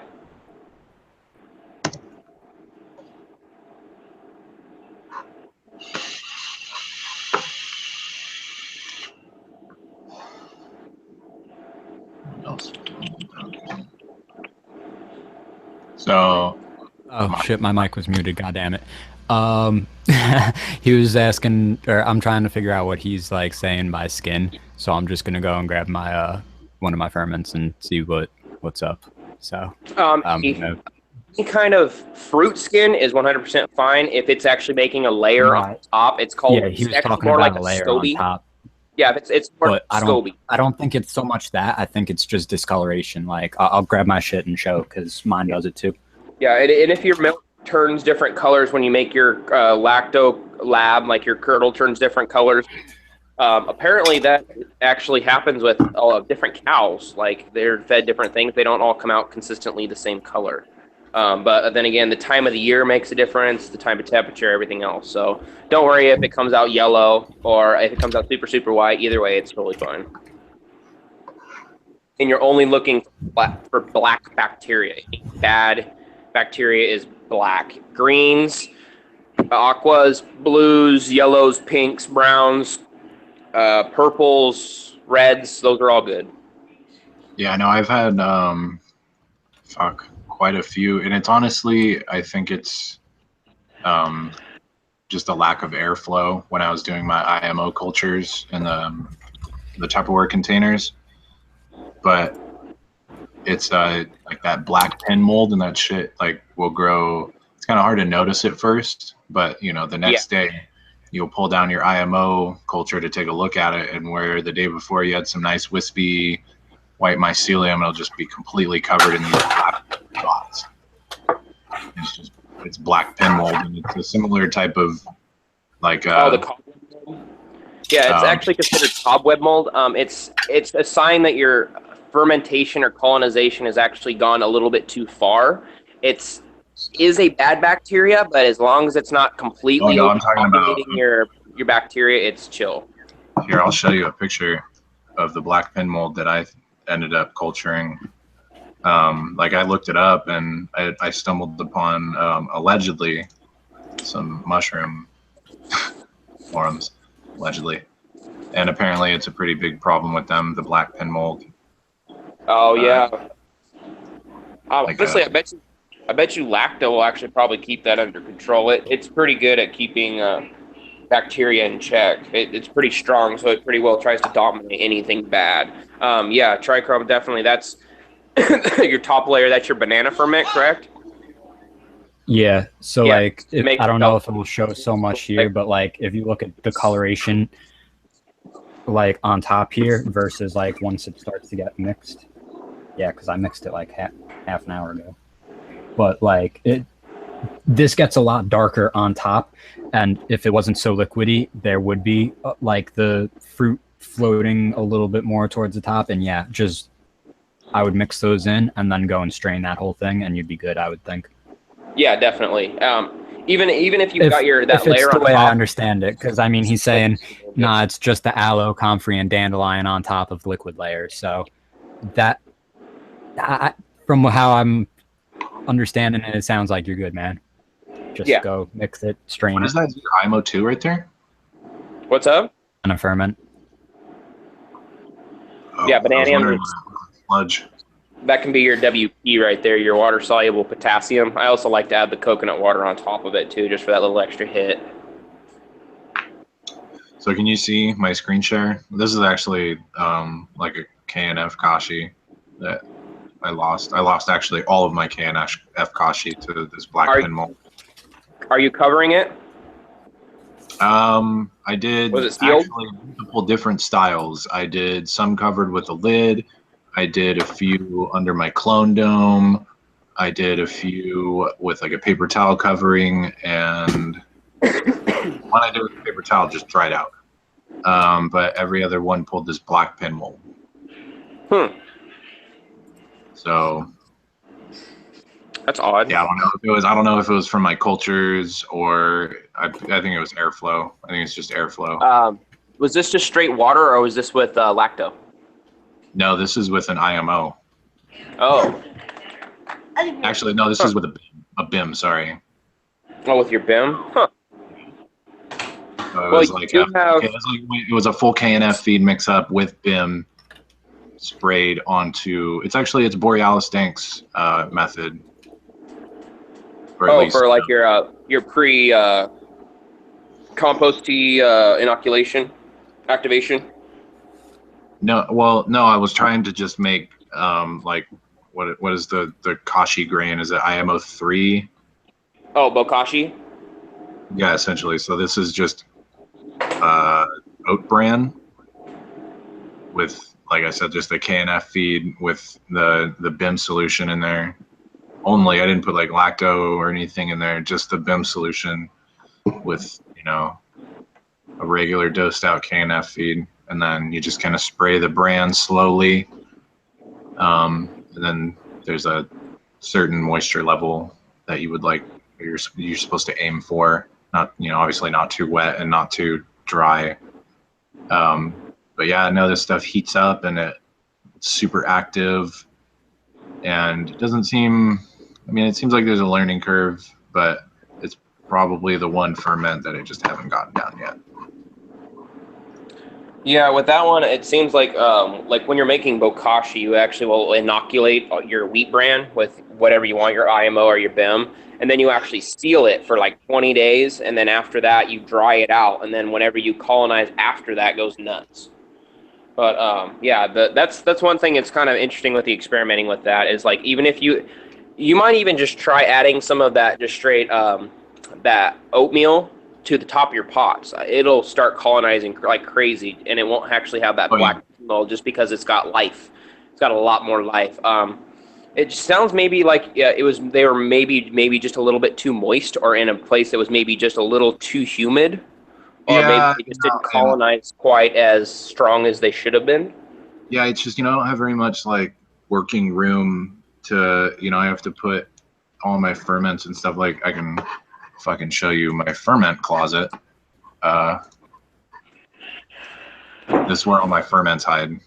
So, oh shit, my mic was muted. God damn it. He was asking, or I'm trying to figure out what he's like saying by skin. So I'm just gonna go and grab my one of my ferments and see what's up. So any kind of fruit skin is 100% fine if it's actually making a layer on top. It's called, he was talking more about like a layer SCOBY. on top. Yeah, it's more But SCOBY. I don't think it's so much that. I think it's just discoloration. Like I'll grab my shit and show, because mine does it too. Yeah, and if your milk turns different colors when you make your lacto lab, like your curdle turns different colors. Apparently that actually happens with different cows. Like, they're fed different things. They don't all come out consistently the same color. But then again, the time of the year makes a difference, the time of temperature, everything else. So don't worry if it comes out yellow or if it comes out super, super white. Either way, it's totally fine. And you're only looking for black bacteria. Bad bacteria is black. Greens, aquas, blues, yellows, pinks, browns, purples, reds, those are all good. Yeah, no, I've had quite a few, and it's honestly, I think it's just a lack of airflow when I was doing my IMO cultures in the Tupperware containers. But it's like that black pin mold and that shit like will grow. It's kind of hard to notice at first, but you know, the next day you'll pull down your IMO culture to take a look at it, and where the day before you had some nice wispy white mycelium, it'll just be completely covered in these black dots. It's black pin mold, and it's a similar type of like the cobweb mold. Yeah, it's actually considered cobweb mold. It's a sign that your fermentation or colonization has actually gone a little bit too far. It's is a bad bacteria, but as long as it's not completely populating your bacteria, it's chill. Here, I'll show you a picture of the black pin mold that I ended up culturing. Like I looked it up, and I stumbled upon allegedly some mushroom forms, allegedly, and apparently it's a pretty big problem with them, the black pin mold. Oh yeah. Honestly, I bet you Lacto will actually probably keep that under control. It's pretty good at keeping bacteria in check. It's pretty strong, so it pretty well tries to dominate anything bad. Yeah, Trichome definitely. That's your top layer. That's your banana ferment, correct? Yeah. So like, I don't know if it will show so much here, but like if you look at the coloration, like on top here versus like once it starts to get mixed. Yeah, because I mixed it like half an hour ago. But like this gets a lot darker on top, and if it wasn't so liquidy, there would be like the fruit floating a little bit more towards the top. And yeah, just I would mix those in and then go and strain that whole thing, and you'd be good, I would think. Yeah, definitely. Even if you've got that layer on top. The way I understand it, because I mean he's saying, nah, it's just the aloe, comfrey, and dandelion on top of liquid layers. So that from how I'm understanding it, it sounds like you're good, man. Just go mix it, strain it. What is that? IMO 2 right there? What's up? And a ferment. Oh, yeah, banana. Sludge. That can be your WP right there, your water soluble potassium. I also like to add the coconut water on top of it too, just for that little extra hit. So can you see my screen share? This is actually like a KNF kashi that I lost. I lost actually all of my KNF kashi to this black pin mold. Are you covering it? I did actually multiple different styles. I did some covered with a lid. I did a few under my clone dome. I did a few with like a paper towel covering, and one I did with a paper towel just dried out. But every other one pulled this black pin mold. So that's odd. Yeah, I don't know if it was from my cultures or I think it was airflow. I think it's just airflow. Was this just straight water, or was this with lacto? No, this is with an IMO. Oh. Actually, no, this is with a BIM. Sorry. Oh, with your BIM? Huh. So it was like it was a full KNF feed mix up with BIM sprayed onto. It's Borealis Dank's method. For like your pre compost tea inoculation activation. No, I was trying to just make like what is the kashi grain? Is it IMO 3? Oh, bokashi. Yeah, essentially. So this is just oat bran with, like I said, just a KNF feed with the BIM solution in there. Only I didn't put like lacto or anything in there, just the BIM solution with, a regular dosed out KNF feed. And then you just kind of spray the bran slowly. And then there's a certain moisture level that you would like, you're supposed to aim for. Not, obviously not too wet and not too dry. But yeah, I know this stuff heats up and it's super active. And it doesn't seem, it seems like there's a learning curve, but it's probably the one ferment that I just haven't gotten down yet. Yeah, with that one, it seems like when you're making bokashi, you actually will inoculate your wheat bran with whatever you want, your IMO or your BIM, and then you actually seal it for like 20 days, and then after that, you dry it out, and then whenever you colonize after that goes nuts. But yeah, that's one thing that's kind of interesting with the experimenting with that is like even if You might even just try adding some of that just straight that oatmeal to the top of your pots. It'll start colonizing like crazy, and it won't actually have that black smell just because it's got life. It's got a lot more life. It sounds maybe like they were maybe just a little bit too moist, or in a place that was maybe just a little too humid, or maybe they just didn't colonize quite as strong as they should have been. Yeah, it's just, I don't have very much like working room to, I have to put all my ferments and stuff. Like I can fucking show you my ferment closet. This is where all my ferments hide.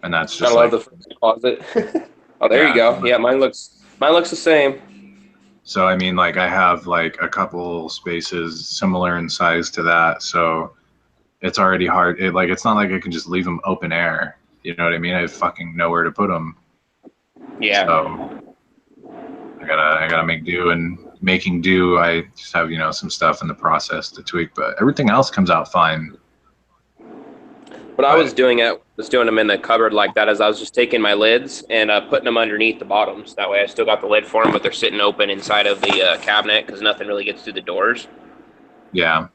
And that's just I love the ferment closet. Oh, there you go. Yeah, mine looks the same. So I mean, like I have like a couple spaces similar in size to that. So it's already hard. It's not like I can just leave them open air. You know what I mean? I fucking know where to put them. Yeah. So I gotta make do, and making do. I just have some stuff in the process to tweak, but everything else comes out fine. What I was doing them in the cupboard like that is I was just taking my lids and putting them underneath the bottoms. That way I still got the lid for them, but they're sitting open inside of the cabinet because nothing really gets through the doors. Yeah.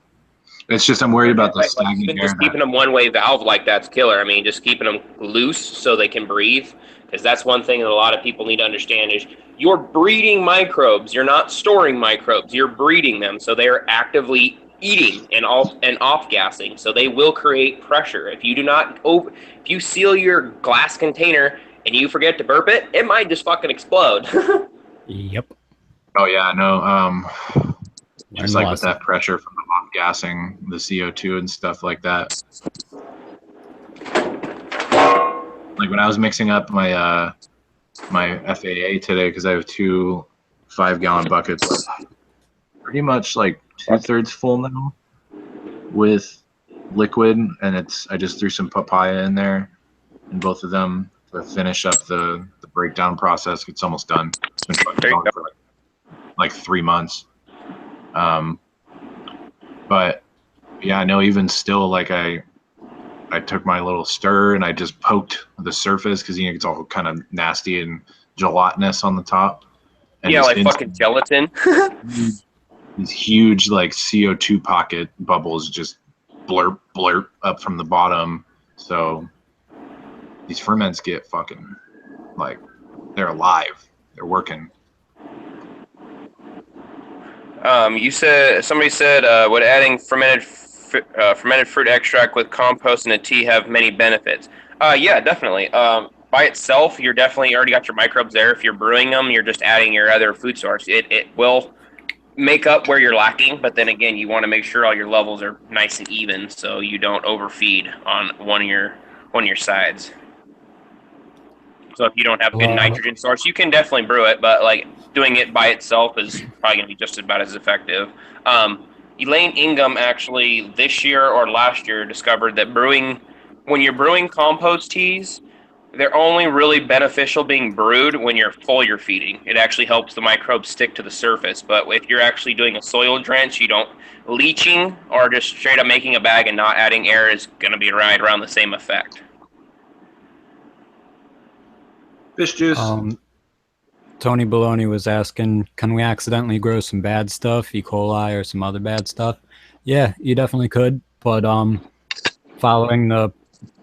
It's just I'm worried about the stagnant air. Just keeping them one-way valve like that's killer. I mean, just keeping them loose so they can breathe, because that's one thing that a lot of people need to understand is you're breeding microbes. You're not storing microbes. You're breeding them, so they are actively eating and off-gassing, so they will create pressure. If you seal your glass container and you forget to burp it, it might just fucking explode. Yep. Oh yeah, no. Just like with that pressure from the off-gassing, the CO2 and stuff like that. Like when I was mixing up my my FAA today, because I have 2 5-gallon buckets, pretty much like 2/3 full now with liquid, and I just threw some papaya in there in both of them to finish up the breakdown process. It's almost done. It's been fucking going for like 3 months. But yeah, I know even still, like I took my little stir and I just poked the surface because it's all kind of nasty and gelatinous on the top. And yeah, like fucking gelatin. These huge like CO2 pocket bubbles just blurp blurp up from the bottom. So these ferments get fucking like they're alive. They're working. Somebody said, would adding fermented fruit extract with compost and a tea have many benefits? Yeah, definitely. By itself, you're definitely already got your microbes there. If you're brewing them, you're just adding your other food source. It will make up where you're lacking, but then again, you want to make sure all your levels are nice and even, so you don't overfeed on one of your sides. So if you don't have good nitrogen source, you can definitely brew it, but like doing it by itself is probably going to be just about as effective. Elaine Ingham actually this year or last year discovered that when you're brewing compost teas, they're only really beneficial being brewed when you're foliar feeding. It actually helps the microbes stick to the surface. But if you're actually doing a soil drench, leaching or just straight up making a bag and not adding air is going to be right around the same effect. Fish juice. Tony Baloney was asking, can we accidentally grow some bad stuff, E. coli or some other bad stuff? Yeah, you definitely could, but following the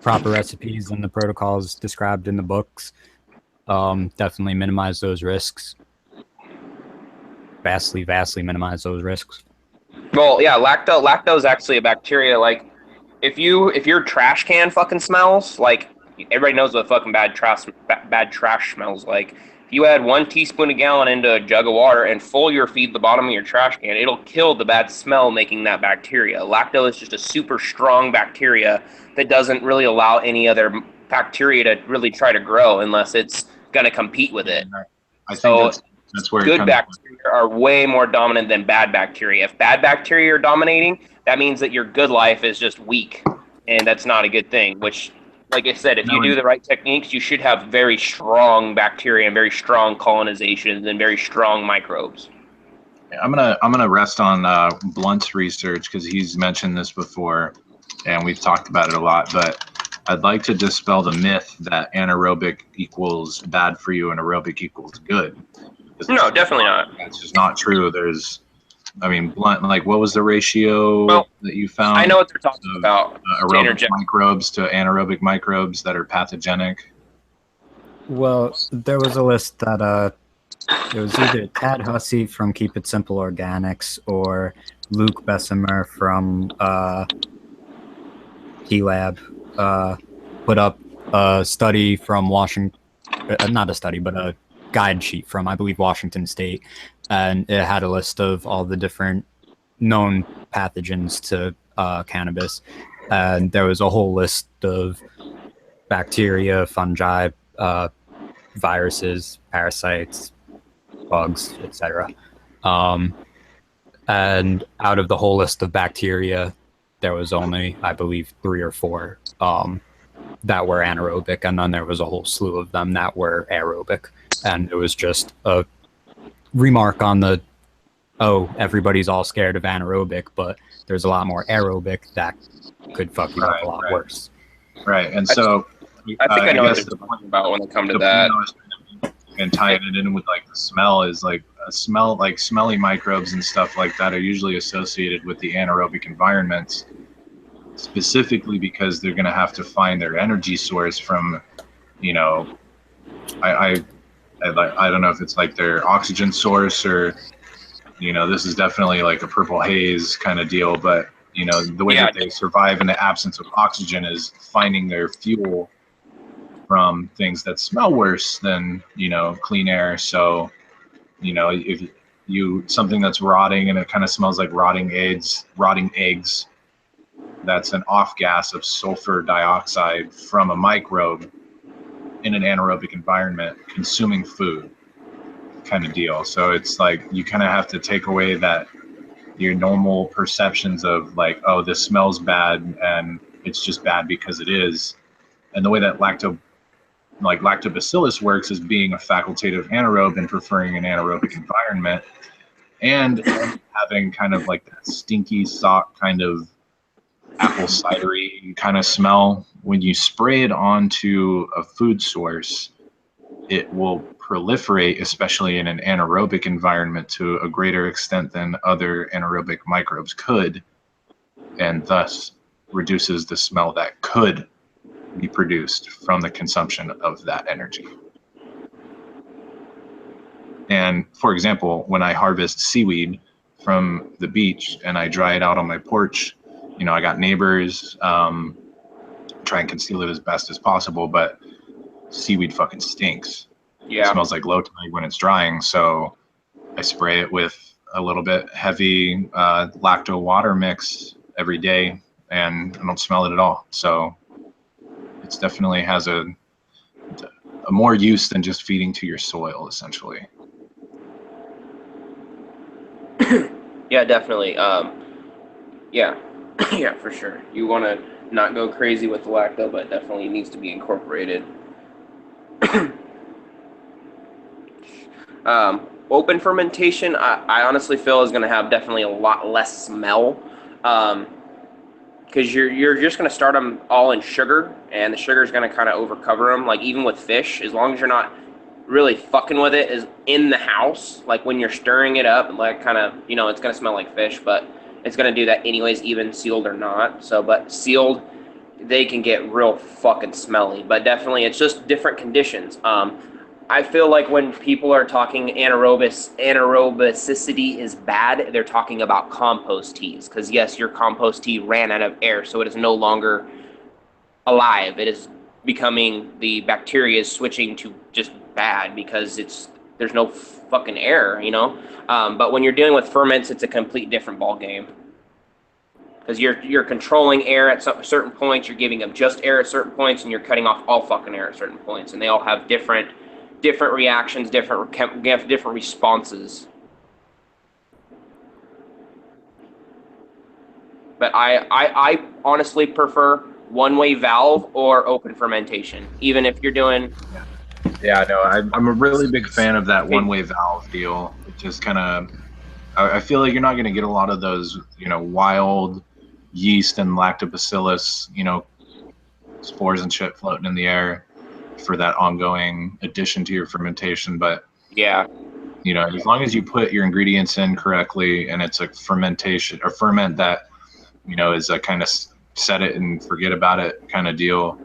proper recipes and the protocols described in the books definitely minimize those risks. Vastly minimize those risks. Well, yeah, lacto is actually a bacteria. Like, if your trash can fucking smells, like, everybody knows what fucking bad trash smells like. If you add 1 teaspoon a gallon into a jug of water and foliar feed the bottom of your trash can, it'll kill the bad smell making that bacteria. Lacto is just a super strong bacteria that doesn't really allow any other bacteria to really try to grow unless it's going to compete with it. I think that's where good bacteria are way more dominant than bad bacteria. If bad bacteria are dominating, that means that your good life is just weak, and that's not a good thing, which, like I said, if you do the right techniques, you should have very strong bacteria and very strong colonizations and very strong microbes. I'm gonna rest on Blunt's research because he's mentioned this before, and we've talked about it a lot. But I'd like to dispel the myth that anaerobic equals bad for you and aerobic equals good. No, definitely not. That's just not true. There's, I mean, like, what was the ratio that you found? I know what they're talking about. Aerobic microbes to anaerobic microbes that are pathogenic. Well, there was a list that it was either Tad Hussey from Keep It Simple Organics or Luke Bessemer from T-Lab put up a study from Washington, not a study, but a guide sheet from, I believe, Washington State, and it had a list of all the different known pathogens to cannabis, and there was a whole list of bacteria, fungi, viruses, parasites, bugs, etc. And out of the whole list of bacteria, there was only, I believe, 3 or 4 that were anaerobic, and then there was a whole slew of them that were aerobic. And it was just a remark on the, oh, everybody's all scared of anaerobic, but there's a lot more aerobic that could fuck you up a lot worse. Right, and so I think I know what they're talking about when it comes to that. And tying it in with like the smell is like a smell, like smelly microbes and stuff like that are usually associated with the anaerobic environments, specifically because they're going to have to find their energy source from, you know, I don't know if it's like their oxygen source or, you know, this is definitely like a purple haze kind of deal, but you know, the way that they survive in the absence of oxygen is finding their fuel from things that smell worse than, you know, clean air. So, you know, if you, something that's rotting and it kind of smells like rotting eggs, that's an off gas of sulfur dioxide from a microbe in an anaerobic environment consuming food kind of deal. So it's like you kind of have to take away that your normal perceptions of like, oh, this smells bad and it's just bad because it is. And the way that lactobacillus works is being a facultative anaerobe and preferring an anaerobic environment and having kind of like that stinky sock kind of apple cidery kind of smell. When you spray it onto a food source, it will proliferate, especially in an anaerobic environment, to a greater extent than other anaerobic microbes could, and thus reduces the smell that could be produced from the consumption of that energy. And for example, when I harvest seaweed from the beach and I dry it out on my porch, you know, I got neighbors, try and conceal it as best as possible, but seaweed fucking stinks. Yeah. It smells like low tide when it's drying. So I spray it with a little bit heavy lacto water mix every day and I don't smell it at all. So it definitely has a more use than just feeding to your soil, essentially. Yeah, definitely. Yeah, yeah, for sure. You want to not go crazy with the lacto, but definitely needs to be incorporated. Open fermentation, I honestly feel is going to have definitely a lot less smell, because you're just going to start them all in sugar, and the sugar is going to kind of overcover them. Like even with fish, as long as you're not really fucking with it is in the house, like when you're stirring it up, like kind of, you know, it's going to smell like fish, but it's going to do that anyways, even sealed or not. So, but sealed, they can get real fucking smelly, but definitely it's just different conditions. I feel like when people are talking anaerobicity is bad, they're talking about compost teas. Because yes, your compost tea ran out of air, so it is no longer alive. It is becoming, the bacteria is switching to just bad because there's no fucking air, you know? But when you're dealing with ferments, it's a complete different ball game. Because you're controlling air at certain points, you're giving them just air at certain points, and you're cutting off all fucking air at certain points. And they all have different reactions, different responses. But I honestly prefer one-way valve or open fermentation, even if you're doing. Yeah, no, I'm a really big fan of that one-way valve deal. It just kind of, I feel like you're not going to get a lot of those, you know, wild yeast and lactobacillus, you know, spores and shit floating in the air for that ongoing addition to your fermentation. But Yeah. you know, as long as you put your ingredients in correctly and it's a fermentation or ferment that, you know, is a kind of set it and forget about it kind of deal.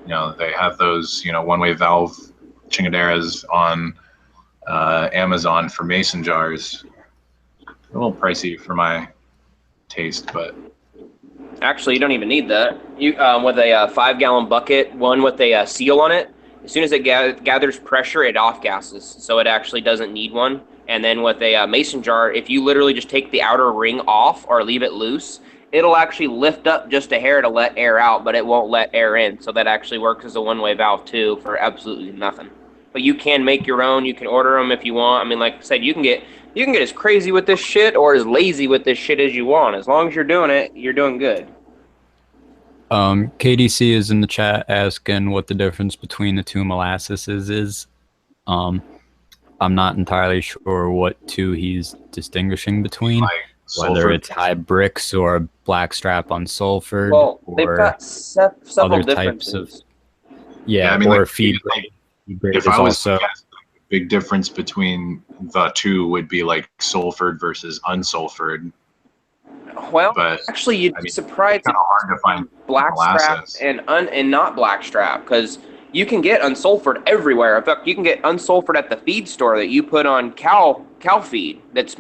You know, they have those, you know, one-way valve chingaderas on Amazon for mason jars. A little pricey for my taste, but Actually, you don't even need that. You with a 5-gallon bucket, one with a seal on it. As soon as it gathers pressure, it off gases, so it actually doesn't need one. And then with a mason jar, if you literally just take the outer ring off or leave it loose, it'll actually lift up just a hair to let air out, but it won't let air in. So that actually works as a one-way valve too for absolutely nothing. But you can make your own. You can order them if you want. I mean, like I said, you can get as crazy with this shit or as lazy with this shit as you want. As long as you're doing it, you're doing good. KDC is in the chat asking what the difference between the two molasses is. I'm not entirely sure what two he's distinguishing between, whether it's high bricks or blackstrap unsulfured. Well, they've or got several other differences. types of I mean, or like, feed grade. Feed grade if is I was also the big difference between the two would be like sulfured versus unsulfured. Well, but, actually, you'd be surprised. It's kind of hard to find blackstrap and not blackstrap, because you can get unsulfured everywhere. In fact, you can get unsulfured at the feed store that you put on cow feed. That's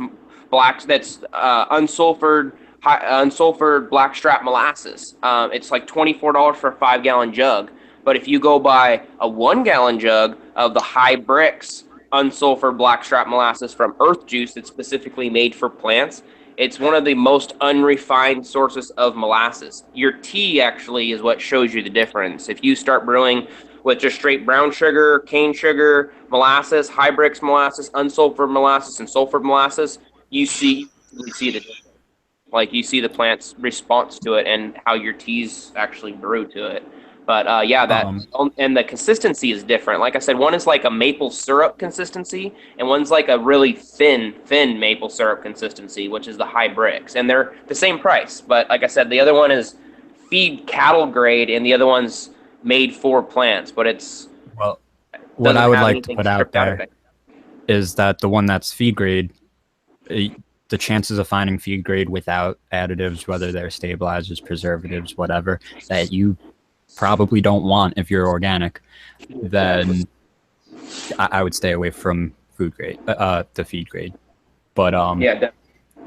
unsulfured blackstrap molasses. It's like $24 for a 5-gallon jug. But if you go buy a 1-gallon jug of the high bricks unsulfured blackstrap molasses from Earth Juice that's specifically made for plants, it's one of the most unrefined sources of molasses. Your tea actually is what shows you the difference. If you start brewing with just straight brown sugar, cane sugar, molasses, high bricks molasses, unsulfured molasses, and sulfured molasses, you see the difference. Like you see the plant's response to it and how your teas actually brew to it. But and the consistency is different. Like I said, one is like a maple syrup consistency, and one's like a really thin maple syrup consistency, which is the high bricks. And they're the same price. But like I said, the other one is feed cattle grade, and the other one's made for plants. But it's what I would like to put out there is that the one that's feed grade, the chances of finding feed grade without additives, whether they're stabilizers, preservatives, whatever, that you probably don't want if you're organic, then I would stay away from the feed grade. But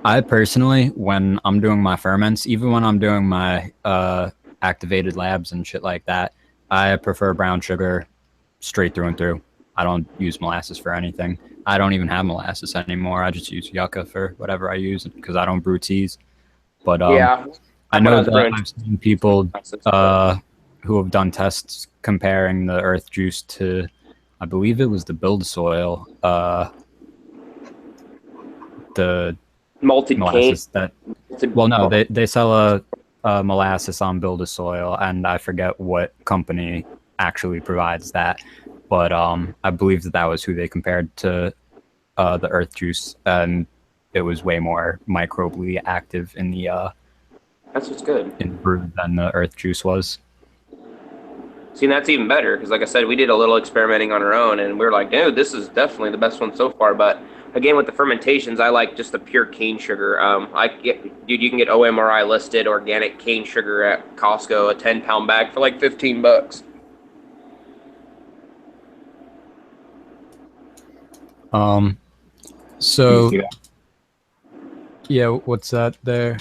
I personally, when I'm doing my ferments, even when I'm doing my activated labs and shit like that, I prefer brown sugar straight through and through. I don't use molasses for anything. I don't even have molasses anymore. I just use yucca for whatever I use because I don't brew teas. But I know that I've seen people who have done tests comparing the earth juice to, I believe it was the build soil, the malted molasses they sell a molasses on build a soil, and I forget what company actually provides that, but I believe that was who they compared to the earth juice, and it was way more microbially active in the that's what's good in brew than the earth juice was. See, and that's even better because, like I said, we did a little experimenting on our own, and we were like, dude, this is definitely the best one so far. But again, with the fermentations, I like just the pure cane sugar. You can get OMRI listed organic cane sugar at Costco, a 10-pound bag for like $15. So yeah, what's that there?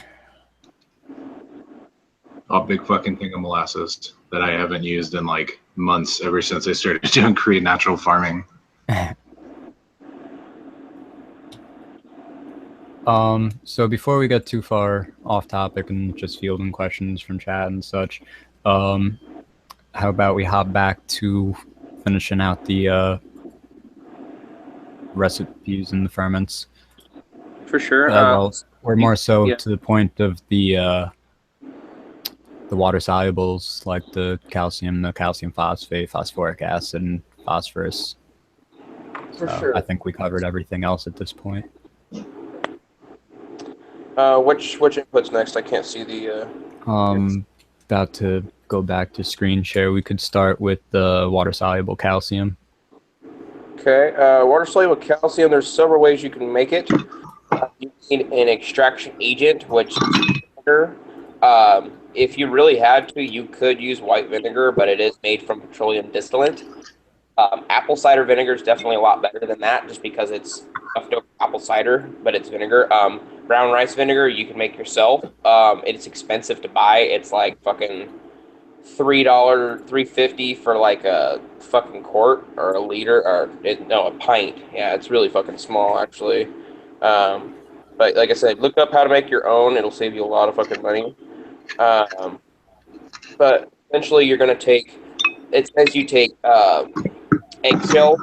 A big fucking thing of molasses that I haven't used in like months ever since I started doing Korean natural farming. So before we get too far off topic and just fielding questions from chat and such, how about we hop back to finishing out the recipes and the ferments? For sure. Or more so to the point of the water solubles, like the calcium phosphate, phosphoric acid, and phosphorus. For sure. I think we covered everything else at this point. Which input's next? I can't see the. about to go back to screen share. We could start with the water-soluble calcium. Okay, water-soluble calcium, there's several ways you can make it. You need an extraction agent, which is vinegar. If you really had to, you could use white vinegar, but it is made from petroleum distillate. Apple cider vinegar is definitely a lot better than that, just because it's apple cider, but it's vinegar. Brown rice vinegar you can make yourself. It's expensive to buy. It's like fucking $3.50 for like a fucking quart or a liter or a pint. Yeah, it's really fucking small actually. But like I said, look up how to make your own. It'll save you a lot of fucking money. But essentially, you're gonna take. It says you take eggshell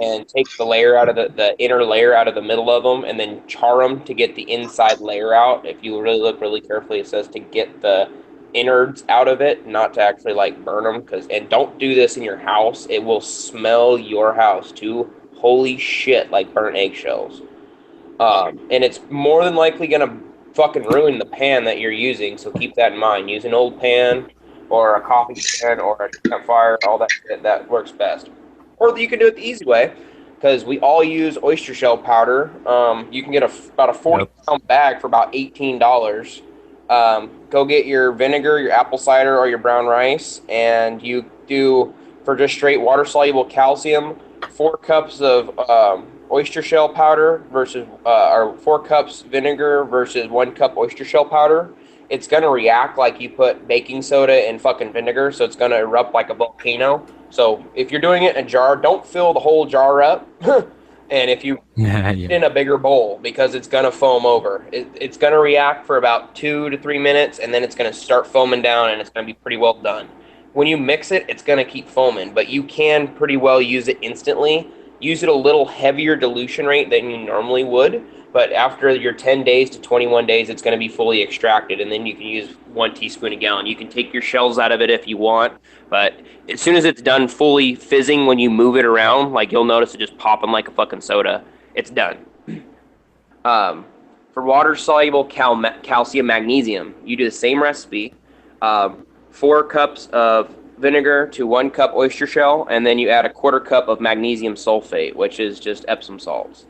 and take the layer out of the inner layer out of the middle of them, and then char them to get the inside layer out. If you really look really carefully, it says to get the innards out of it, not to actually like burn them. And don't do this in your house. It will smell your house too. Holy shit, like burnt eggshells. And it's more than likely gonna fucking ruin the pan that you're using. So keep that in mind. Use an old pan or a coffee pan or a campfire. All that shit, that works best. Or you can do it the easy way, because we all use oyster shell powder. You can get about a 40-pound bag for about $18. Go get your vinegar, your apple cider, or your brown rice, and you do, for just straight water-soluble calcium, 4 cups of oyster shell powder versus, or 4 cups vinegar versus 1 cup oyster shell powder. It's going to react like you put baking soda in fucking vinegar, so it's going to erupt like a volcano. So if you're doing it in a jar, don't fill the whole jar up. And if you in a bigger bowl, because it's going to foam over. It's going to react for about 2 to 3 minutes, and then it's going to start foaming down, and it's going to be pretty well done. When you mix it, it's going to keep foaming, but you can pretty well use it instantly. Use it a little heavier dilution rate than you normally would, but after your 10 days to 21 days, it's going to be fully extracted, and then you can use 1 teaspoon a gallon. You can take your shells out of it if you want, but as soon as it's done fully fizzing when you move it around, like you'll notice it just popping like a fucking soda, it's done. For water-soluble calcium magnesium, you do the same recipe, 4 cups of vinegar to 1 cup oyster shell, and then you add a 1/4 cup of magnesium sulfate, which is just Epsom salts.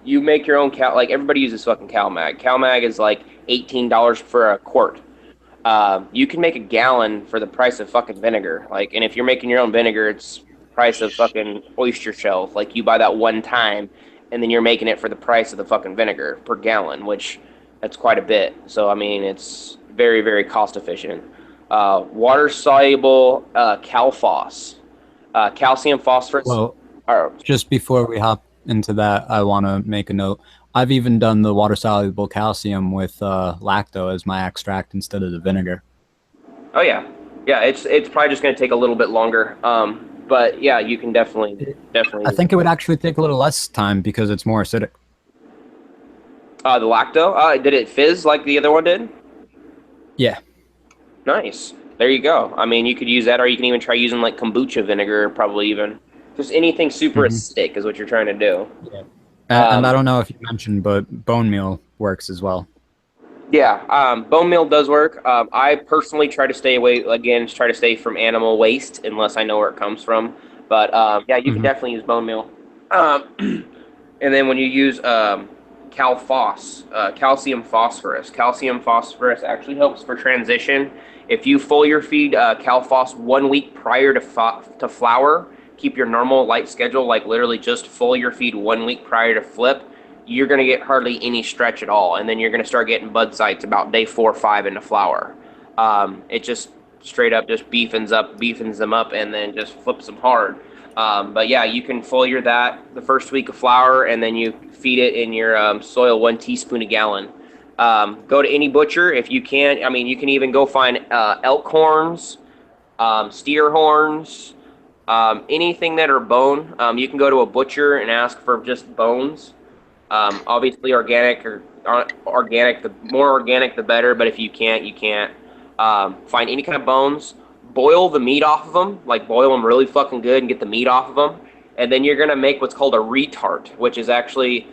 You make your own like everybody uses fucking CalMag. CalMag is like $18 for a quart. You can make a gallon for the price of fucking vinegar. Like, and if you're making your own vinegar, it's the price of fucking oyster shells. Like, you buy that one time, and then you're making it for the price of the fucking vinegar per gallon, which that's quite a bit. So I mean, it's very, very cost efficient. Water-soluble Calphos, calcium phosphorus. Well, just before we hop into that, I want to make a note. I've even done the water-soluble calcium with lacto as my extract instead of the vinegar. Oh yeah, it's probably just going to take a little bit longer. But yeah, you can definitely. I think it would actually take a little less time because it's more acidic. The lacto, did it fizz like the other one did? Yeah. Nice. There you go. I mean, you could use that, or you can even try using like kombucha vinegar, probably even. Just anything super acidic is what you're trying to do. Yeah. And I don't know if you mentioned, but bone meal works as well. Yeah, bone meal does work. I personally try to stay away, again, try to stay from animal waste unless I know where it comes from. But yeah, you can definitely use bone meal. And then when you use calcium phosphorus actually helps for transition. If you foliar feed Calphos 1 week prior to flower, keep your normal light schedule, like literally just foliar feed 1 week prior to flip, you're going to get hardly any stretch at all. And then you're going to start getting bud sites about day 4 or 5 into flower. It just straight up just beefens them up and then just flips them hard. But yeah, you can foliar that the first week of flower, and then you feed it in your soil 1 teaspoon a gallon. Go to any butcher if you can. I mean, you can even go find elk horns, steer horns, anything that are bone. You can go to a butcher and ask for just bones. Obviously organic, the more organic the better, but if you can't, you can't. Find any kind of bones, boil the meat off of them, like boil them really fucking good and get the meat off of them. And then you're going to make what's called a retart, which is actually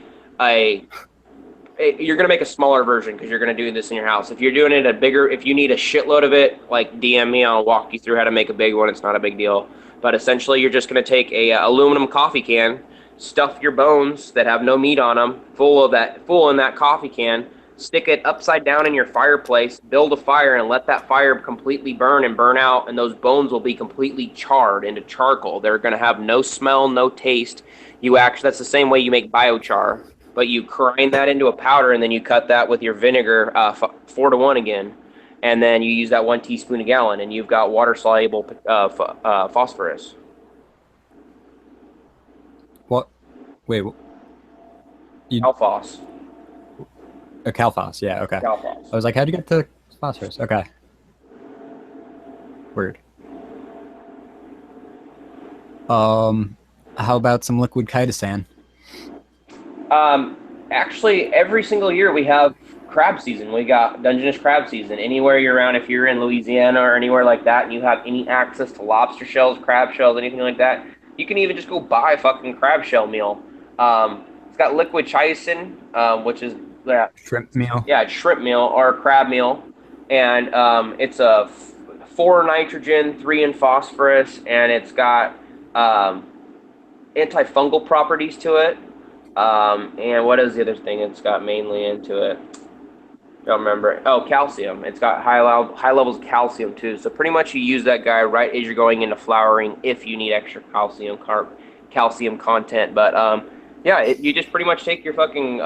you're gonna make a smaller version because you're gonna do this in your house. If you're doing it if you need a shitload of it, like DM me, I'll walk you through how to make a big one. It's not a big deal. But essentially, you're just gonna take a aluminum coffee can, stuff your bones that have no meat on them, full in that coffee can, stick it upside down in your fireplace, build a fire, and let that fire completely burn and burn out, and those bones will be completely charred into charcoal. They're gonna have no smell, no taste. That's the same way you make biochar. But you grind that into a powder, and then you cut that with your vinegar 4-to-1 again, and then you use that 1 teaspoon a gallon, and you've got water-soluble phosphorus. What? Wait. Calphos. A Calphos, yeah, okay. Calphos. I was like, how'd you get to phosphorus? Okay. Weird. How about some liquid chitosan? Actually, every single year we have crab season. We got Dungeness crab season. Anywhere you're around, if you're in Louisiana or anywhere like that, and you have any access to lobster shells, crab shells, anything like that, you can even just go buy a fucking crab shell meal. It's got liquid chitosan, which is Shrimp meal. Yeah, shrimp meal or crab meal, and it's a 4 nitrogen, 3 in phosphorus, and it's got antifungal properties to it. And what is the other thing it's got mainly into it? Don't remember. Oh, calcium. It's got high levels of calcium too. So pretty much you use that guy right as you're going into flowering if you need extra calcium content. But yeah, you just pretty much take your fucking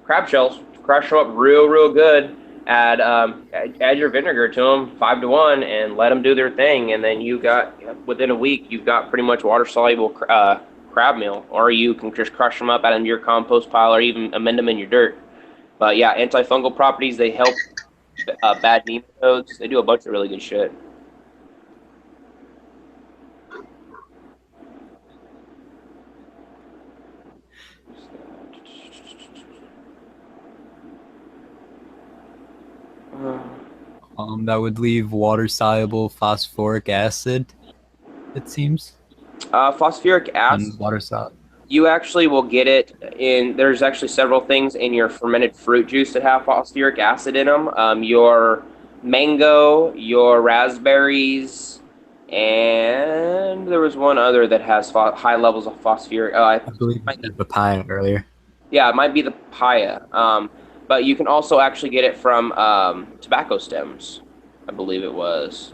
crab shells, crush them up real good. Add your vinegar to them 5-to-1 and let them do their thing. And then within a week you've got pretty much water soluble crab meal, or you can just crush them up out into your compost pile or even amend them in your dirt. But yeah, antifungal properties, they help bad nematodes. They do a bunch of really good shit. That would leave water-soluble phosphoric acid, it seems. Phosphoric acid. And water-soluble. You actually will get it in. There's actually several things in your fermented fruit juice that have phosphoric acid in them. Your mango, your raspberries, and there was one other that has high levels of phosphoric. I believe I did papaya earlier. Yeah, it might be the papaya. But you can also actually get it from tobacco stems, I believe it was.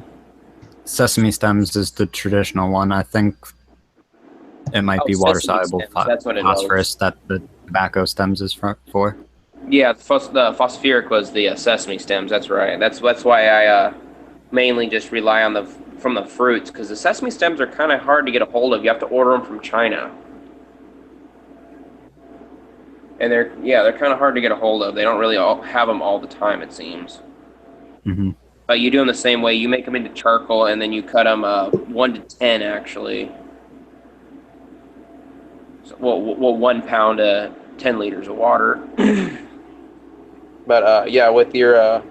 Sesame stems is the traditional one. I think it might be water-soluble phosphorus that the tobacco stems is for. Yeah, the phosphoric was the sesame stems. That's right. That's why I mainly just rely on from the fruits, because the sesame stems are kind of hard to get a hold of. You have to order them from China. And they're kind of hard to get a hold of. They don't really have them all the time, it seems. Mm-hmm. But you do them the same way. You make them into charcoal, and then you cut them 1 to 10, actually. So, well, 1 pound to 10 liters of water. But yeah, with your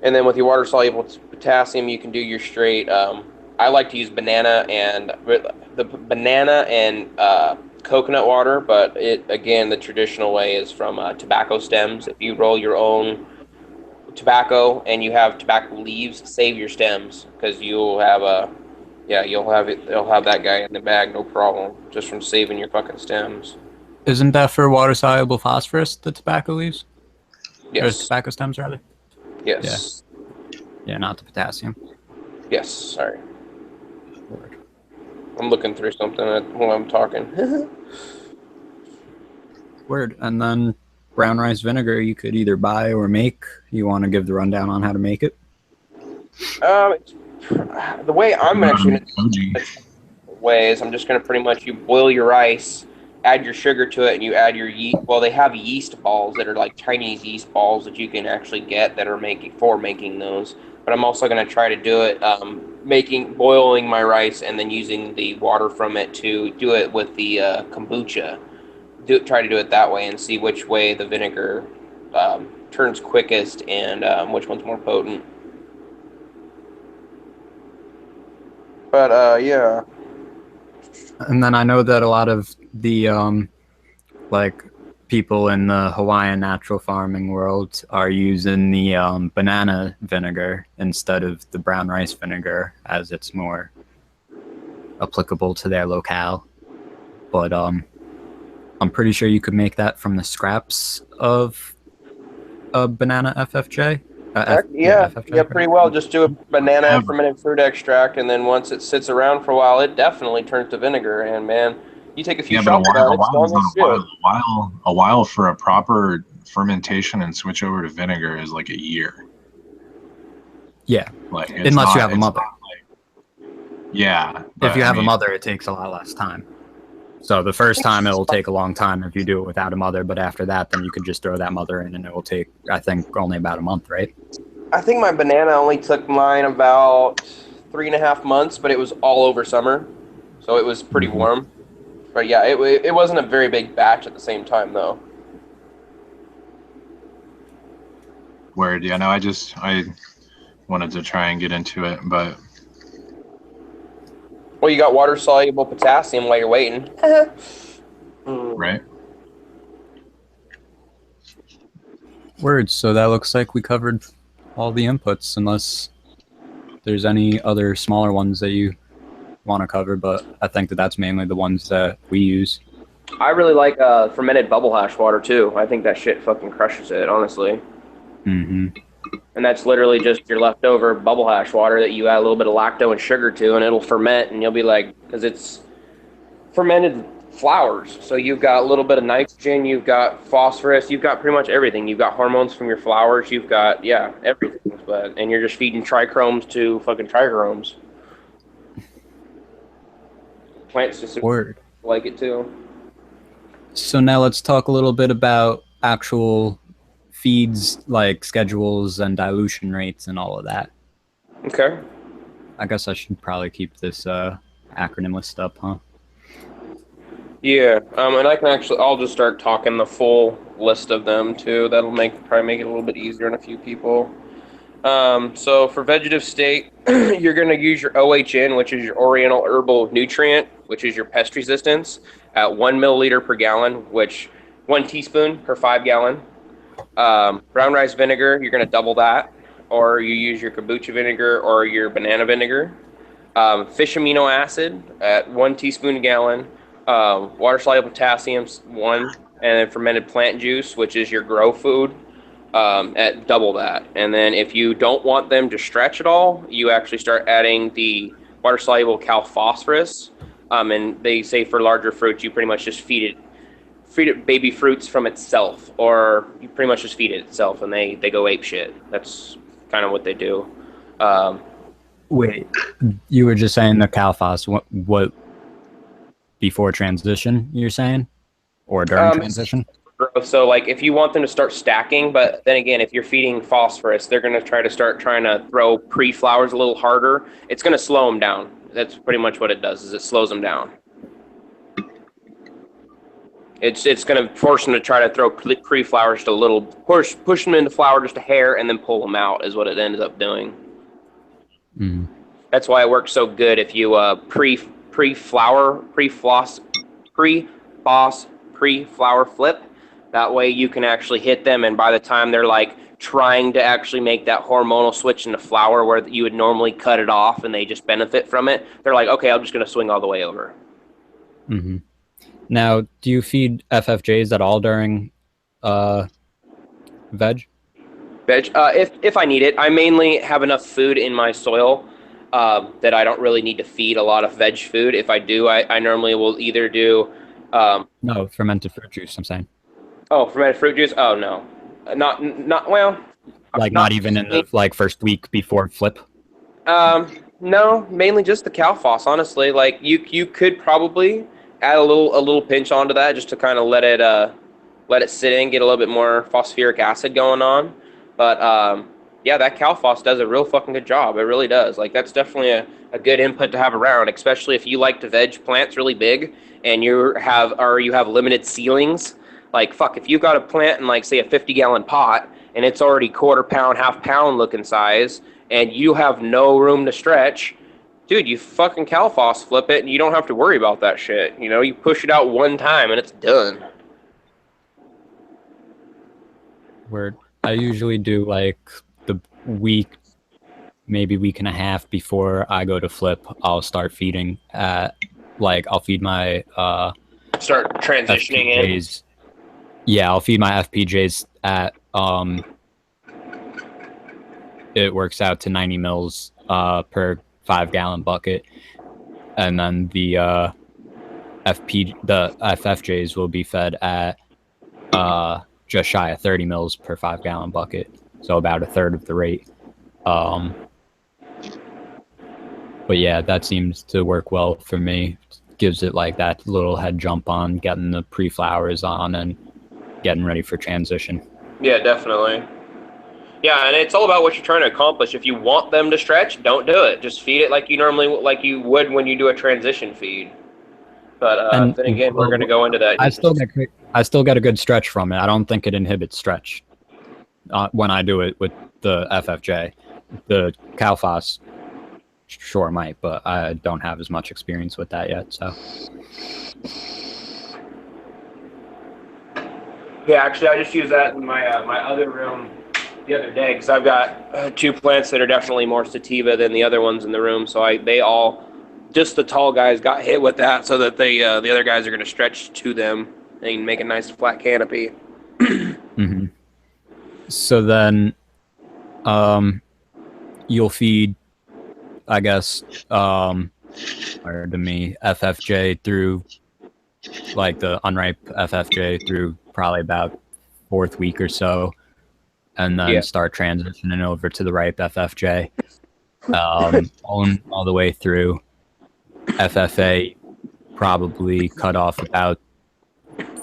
and then with your water soluble potassium, you can do your straight. I like to use banana and coconut water, but the traditional way is from tobacco stems. If you roll your own tobacco and you have tobacco leaves, save your stems, because you'll have that guy in the bag, no problem, just from saving your fucking stems. Isn't that for water-soluble phosphorus, the tobacco leaves? Yes. Or tobacco stems, rather? Yes. Yeah, not the potassium. Yes, sorry. I'm looking through something while I'm talking. Word. And then brown rice vinegar you could either buy or make. You want to give the rundown on how to make it? The way I'm actually ways, I'm just going to pretty much, you boil your rice, add your sugar to it, and you add your yeast. Well, they have yeast balls that are like Chinese yeast balls that you can actually get that are making those. But I'm also going to try to do it, boiling my rice and then using the water from it to do it with the kombucha. Try to do it that way and see which way the vinegar turns quickest and which one's more potent. But yeah. And then I know that a lot of the like people in the Hawaiian natural farming world are using the banana vinegar instead of the brown rice vinegar, as it's more applicable to their locale. But I'm pretty sure you could make that from the scraps of a banana FFJ. FFJ, Pretty well. Just do a banana fermented fruit extract, and then once it sits around for a while, it definitely turns to vinegar. And man, you take a few shots of that, it's strong as shit. A while for a proper fermentation and switch over to vinegar is like a year. Yeah, like unless you have a mother. Yeah, if you have a mother, it takes a lot less time. So the first time it'll take a long time if you do it without a mother, but after that, then you could just throw that mother in, and it will take, I think, only about a month, right? I think my banana only took mine about 3.5 months, but it was all over summer, so it was pretty warm. But yeah, it wasn't a very big batch at the same time, though. Word, yeah, no, I wanted to try and get into it, but... Well, you got water-soluble potassium while you're waiting. Right. Word, so that looks like we covered all the inputs, unless there's any other smaller ones that you want to cover, but I think that's mainly the ones that we use. I really like fermented bubble hash water, too. I think that shit fucking crushes it, honestly. Mm-hmm. And that's literally just your leftover bubble hash water that you add a little bit of lacto and sugar to, and it'll ferment, and you'll be like, because it's fermented flowers. So you've got a little bit of nitrogen, you've got phosphorus, you've got pretty much everything. You've got hormones from your flowers, you've got, yeah, everything. And you're just feeding trichromes to fucking trichromes. Plants just like it too. So now let's talk a little bit about actual feeds, like schedules and dilution rates and all of that. Okay. I guess I should probably keep this acronym list up, huh? Yeah, and I can actually, I'll just start talking the full list of them too. That'll probably make it a little bit easier on a few people. So for vegetative state, you're going to use your OHN, which is your Oriental Herbal Nutrient, which is your pest resistance, at 1 milliliter per gallon, which 1 teaspoon per 5 gallon. Brown rice vinegar, you're going to double that, or you use your kombucha vinegar or your banana vinegar. Fish amino acid at 1 teaspoon a gallon. Water-soluble potassium, 1, and then fermented plant juice, which is your grow food, at double that. And then if you don't want them to stretch at all, you actually start adding the water-soluble calphosphorus. And they say for larger fruits, you pretty much just feed it baby fruits from itself, or you pretty much just feed it itself, and they go ape shit. That's kind of what they do. Wait, you were just saying the calphos, what before transition, you're saying? Or during transition? So, like, if you want them to start stacking, but then again, if you're feeding phosphorus, they're going to try to throw pre-flowers a little harder. It's going to slow them down. That's pretty much what it does, is it slows them down. It's going to force them to try to throw pre-flowers just a little, push them into flower just a hair, and then pull them out, is what it ends up doing. Mm-hmm. That's why it works so good if you pre-flower flip. That way you can actually hit them, and by the time they're like trying to actually make that hormonal switch into flower where you would normally cut it off and they just benefit from it, they're like, okay, I'm just going to swing all the way over. Mm-hmm. Now, do you feed FFJs at all during veg? If I need it. I mainly have enough food in my soil that I don't really need to feed a lot of veg food. If I do, I normally will either do... no, fermented fruit juice, I'm saying. Oh, fermented fruit juice? Oh, no. Not well... Like, not even in the first week before flip? No, mainly just the calphos, honestly. Like, you could probably add a little pinch onto that just to kind of let it sit in, get a little bit more phosphoric acid going on. But yeah, that calphos does a real fucking good job. It really does. Like, that's definitely a good input to have around, especially if you like to veg plants really big and you have limited ceilings. Like, fuck, if you've got a plant in, like, say, a 50-gallon pot and it's already quarter pound, half pound looking size, and you have no room to stretch, dude, you fucking calphos flip it and you don't have to worry about that shit. You know, you push it out one time and it's done. Where I usually do like the week, maybe week and a half before I go to flip, I'll start feeding at, like, I'll feed my Start transitioning in. FPJs. Yeah, I'll feed my FPJs at it works out to 90 mils per 5-gallon bucket, and then the FFJs will be fed at just shy of 30 mils per 5-gallon bucket, so about a third of the rate. But yeah, that seems to work well for me. Gives it like that little head jump on getting the pre-flowers on and getting ready for transition. Yeah, definitely. Yeah, and it's all about what you're trying to accomplish. If you want them to stretch, don't do it. Just feed it like you would when you do a transition feed. But then again, we're going to go into that. I still get a good stretch from it. I don't think it inhibits stretch when I do it with the FFJ. The Calphos sure might, but I don't have as much experience with that yet. So yeah, actually, I just used that in my my other room the other day because I've got 2 plants that are definitely more sativa than the other ones in the room. So they all, just the tall guys, got hit with that so that they the other guys are going to stretch to them and make a nice flat canopy. mm-hmm. So then you'll feed, I guess, pardon me, FFJ through, like the unripe FFJ through probably about 4th week or so, and then start transitioning over to the ripe FFJ, all the way through. FFA probably cut off about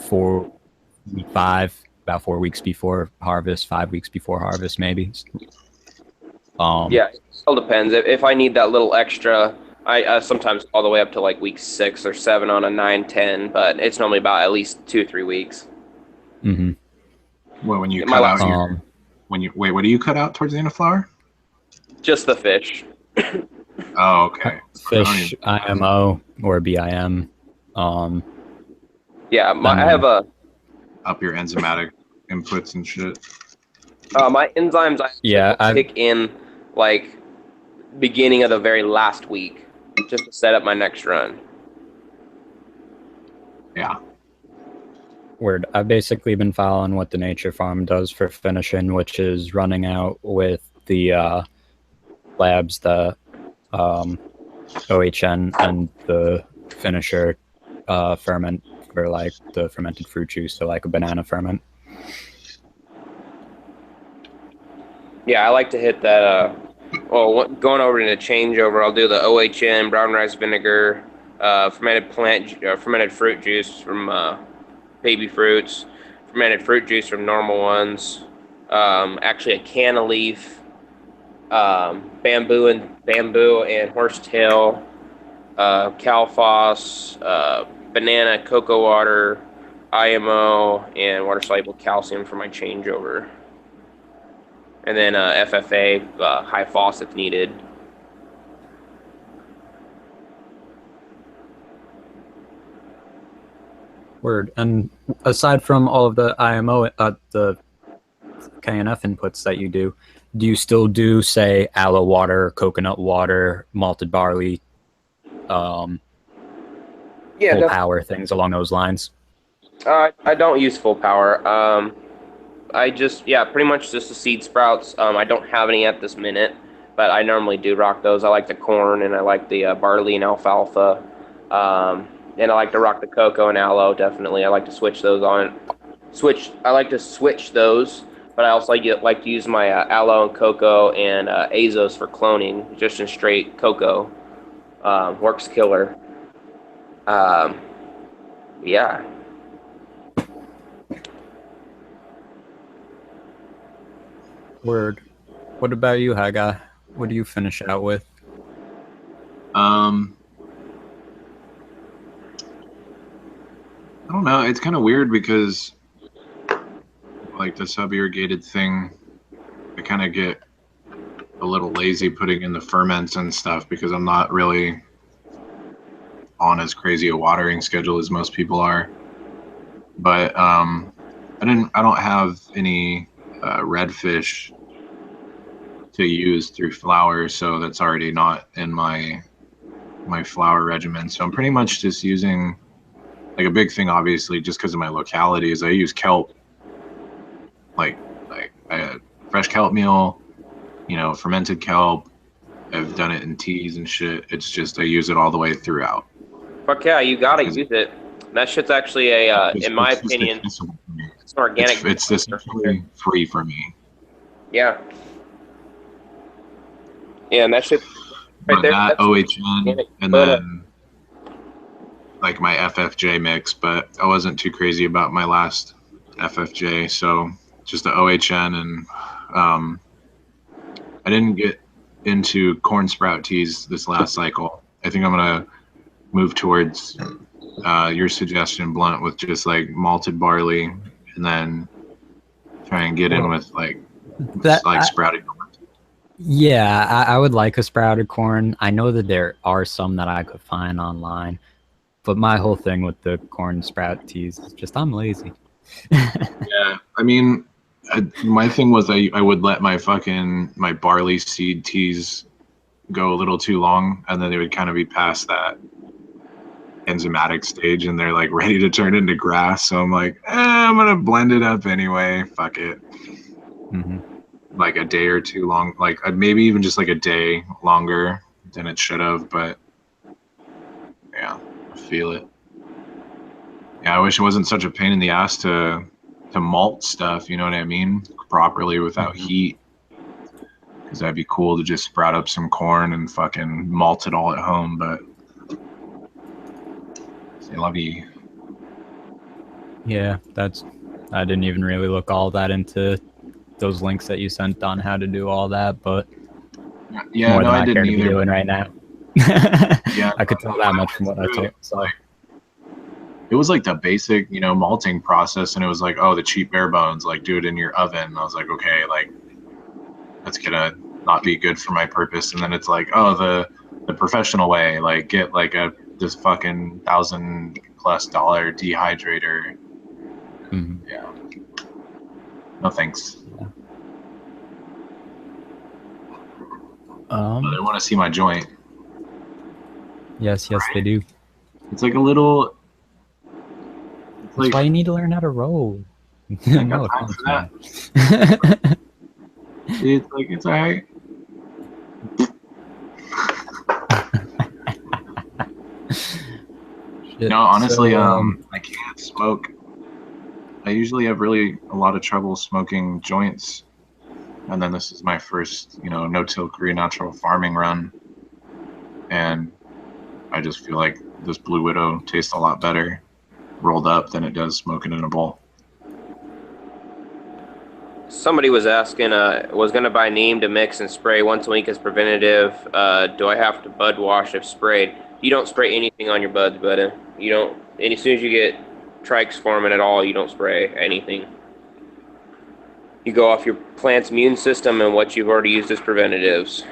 4 weeks before harvest, 5 weeks before harvest, maybe. Yeah, it all depends. If I need that little extra, I sometimes all the way up to like week 6 or 7 on a 9-10, but it's normally about at least 2 or 3 weeks. Mm-hmm. Well, when you cut out what do you cut out towards the end of flower? Just the fish. Oh, okay. Fish, IMO or BIM. Yeah, I have a up your enzymatic inputs and shit. my enzymes I kick in like beginning of the very last week just to set up my next run. Yeah. Word. I've basically been following what the Nature Farm does for finishing, which is running out with the labs, the OHN and the finisher ferment for like the fermented fruit juice, so like a banana ferment. Yeah, I like to hit that. Going over to the changeover, I'll do the OHN, brown rice vinegar, fermented fruit juice from baby fruits, fermented fruit juice from normal ones, actually a canna leaf, bamboo and horsetail, Calphos, banana, cocoa water, IMO, and water-soluble calcium for my changeover. And then FFA, high phos if needed. Word. And aside from all of the IMO, the KNF inputs that you do you still do, say, aloe water, coconut water, malted barley, full power, things along those lines? I don't use full power. I just, pretty much just the seed sprouts. I don't have any at this minute, but I normally do rock those. I like the corn and I like the barley and alfalfa. And I like to rock the cocoa and aloe, definitely. I like to switch those on. I like to switch those, but I also like to use my aloe and cocoa and azos for cloning, just in straight cocoa. Works killer. Yeah. Word. What about you, Haga? What do you finish out with? I don't know. It's kind of weird because, like, the sub-irrigated thing, I kind of get a little lazy putting in the ferments and stuff because I'm not really on as crazy a watering schedule as most people are. But I don't have any redfish to use through flour, so that's already not in my flour regimen. So I'm pretty much just using, like, a big thing, obviously, just because of my locality, is I use kelp, like fresh kelp meal, fermented kelp. I've done it in teas and shit. It's just I use it all the way throughout. Fuck yeah, you gotta use it. That shit's actually in my opinion, it's an organic. It's essentially free for me. Yeah. Yeah, and that shit right But there. that That's OHN organic. and then like my FFJ mix, but I wasn't too crazy about my last FFJ, so just the OHN, and I didn't get into corn sprout teas this last cycle. I think I'm gonna move towards your suggestion, Blunt, with just like malted barley, and then try and get in with like sprouted corn. Yeah, I would like a sprouted corn. I know that there are some that I could find online, but my whole thing with the corn sprout teas is just I'm lazy. Yeah, I mean, my thing was I would let my barley seed teas go a little too long, and then they would kind of be past that enzymatic stage, and they're like ready to turn into grass. So I'm like, I'm gonna blend it up anyway. Fuck it. Mm-hmm. Like a day or two long, like maybe even just like a day longer than it should have. But yeah, I feel it. Yeah, I wish it wasn't such a pain in the ass to malt stuff, you know what I mean, properly without heat. Because that'd be cool to just sprout up some corn and fucking malt it all at home. But c'est la vie. Yeah, I didn't even really look all that into those links that you sent on how to do all that, but yeah, more no, than I didn't care to either. Be doing right now. Yeah, I could tell that much from what I told. So it was like the basic, malting process, and it was like, oh, the cheap bare bones, like do it in your oven. And I was like, okay, like that's gonna not be good for my purpose. And then it's like, oh, the professional way, like get like this fucking $1,000+ dehydrator. mm-hmm. Yeah. No thanks. Yeah. They want to see my joint. Yes, right? They do. It's like a little. That's why you need to learn how to roll. No, time for that. It's like, it's all right. Shit. No, honestly, So, I can't smoke. I usually have a lot of trouble smoking joints, and then this is my first, no-till Korean natural farming run, and I just feel like this Blue Widow tastes a lot better rolled up than it does smoking in a bowl. Somebody was asking, was going to buy neem to mix and spray once a week as preventative. Do I have to bud wash if sprayed? You don't spray anything on your buds, buddy. You don't. And as soon as you get trikes forming at all, you don't spray anything. You go off your plant's immune system and what you've already used as preventatives.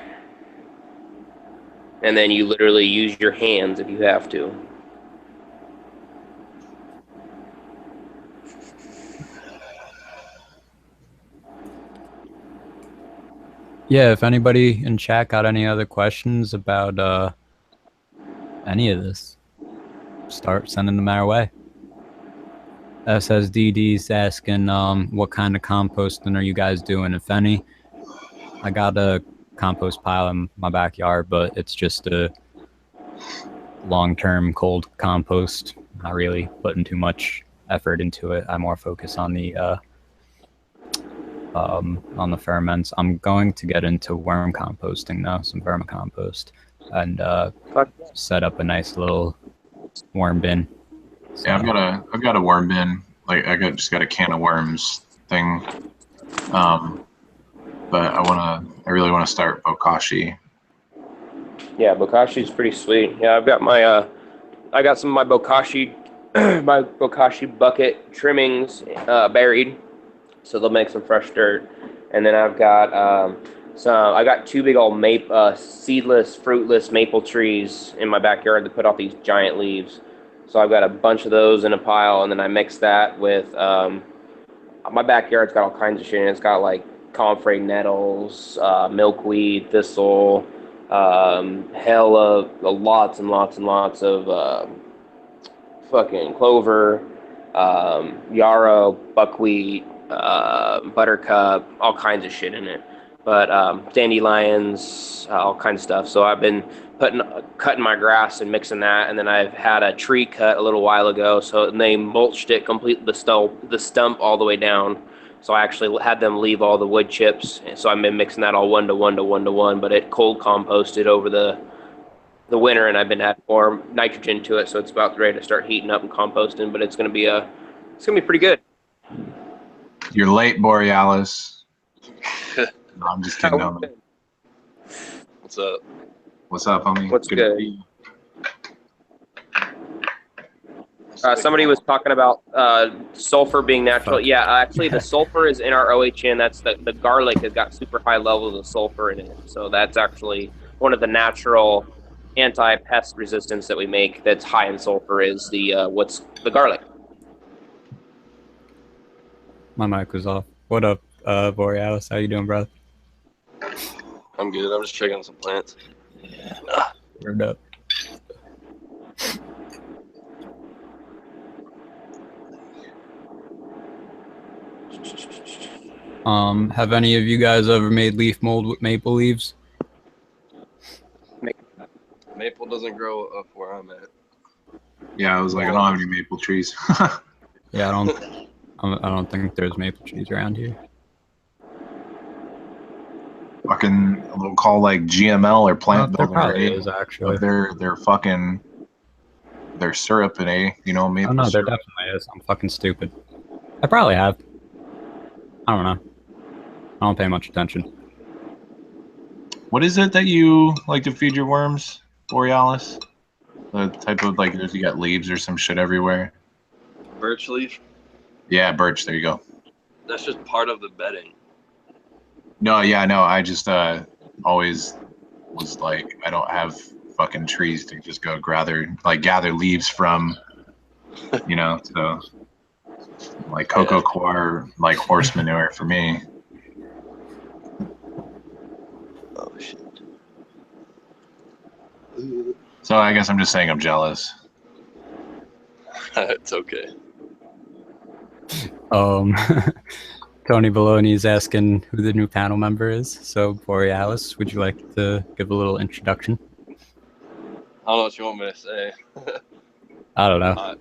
And then you literally use your hands if you have to. yeah, if anybody in chat got any other questions about any of this, start sending them our way. SSDD's asking, what kind of composting are you guys doing, if any? I got a compost pile in my backyard, but it's just a long-term cold compost. Not really putting too much effort into it. I more focus on the ferments. I'm going to get into worm composting now, some vermicompost, and set up a nice little worm bin. So, yeah, I've got a worm bin. Like just got a can of worms thing. But I really want to start bokashi. Yeah, bokashi's pretty sweet. Yeah, I've got I got some of my bokashi, my bokashi bucket trimmings buried, so they'll make some fresh dirt. And then I've got I got two big old seedless, fruitless maple trees in my backyard that put off these giant leaves. So I've got a bunch of those in a pile, and then I mix that with my backyard's got all kinds of shit in it. It's got like comfrey nettles, milkweed, thistle, lots and lots and lots of fucking clover, yarrow, buckwheat, buttercup, all kinds of shit in it. But dandelions, all kinds of stuff. So I've been cutting my grass and mixing that, and then I've had a tree cut a little while ago. So they mulched it completely, the stump all the way down. So I actually had them leave all the wood chips. And so I've been mixing that all 1 to 1 to 1 to 1. But it cold composted over the winter, and I've been adding more nitrogen to it. So it's about ready to start heating up and composting. But it's gonna be pretty good. You're late, Borealis. No, I'm just kidding. What's up? What's up, homie? What's good? Somebody was talking about sulfur being natural. Yeah, actually, the sulfur is in our OHN. That's the garlic has got super high levels of sulfur in it. So that's actually one of the natural anti-pest resistance that we make that's high in sulfur is the garlic. My mic was off. What up, Borealis? How you doing, brother? I'm good. I'm just checking on some plants. Word up. Have any of you guys ever made leaf mold with maple leaves? Maple doesn't grow up where I'm at. Yeah, I was like, I don't have any maple trees. Yeah, I don't think there's maple trees around here. Fucking a little call like GML or plant There builder. probably is, actually. They're fucking they're syrup and maple. Oh no, there syrup. definitely is. I'm fucking stupid. I probably have. I don't know. I don't pay much attention. What is it that you like to feed your worms, Borealis? The type of like you got leaves or some shit everywhere. Birch leaf? Yeah, birch. There you go. That's just part of the bedding. No, yeah, no. I just always was like, I don't have fucking trees to just go gather leaves from, so like cocoa coir, like horse manure for me. Oh shit. So I guess I'm just saying I'm jealous. It's okay. Tony Baloney is asking who the new panel member is. So Borealis, would you like to give a little introduction? I don't know what you want me to say. I don't know.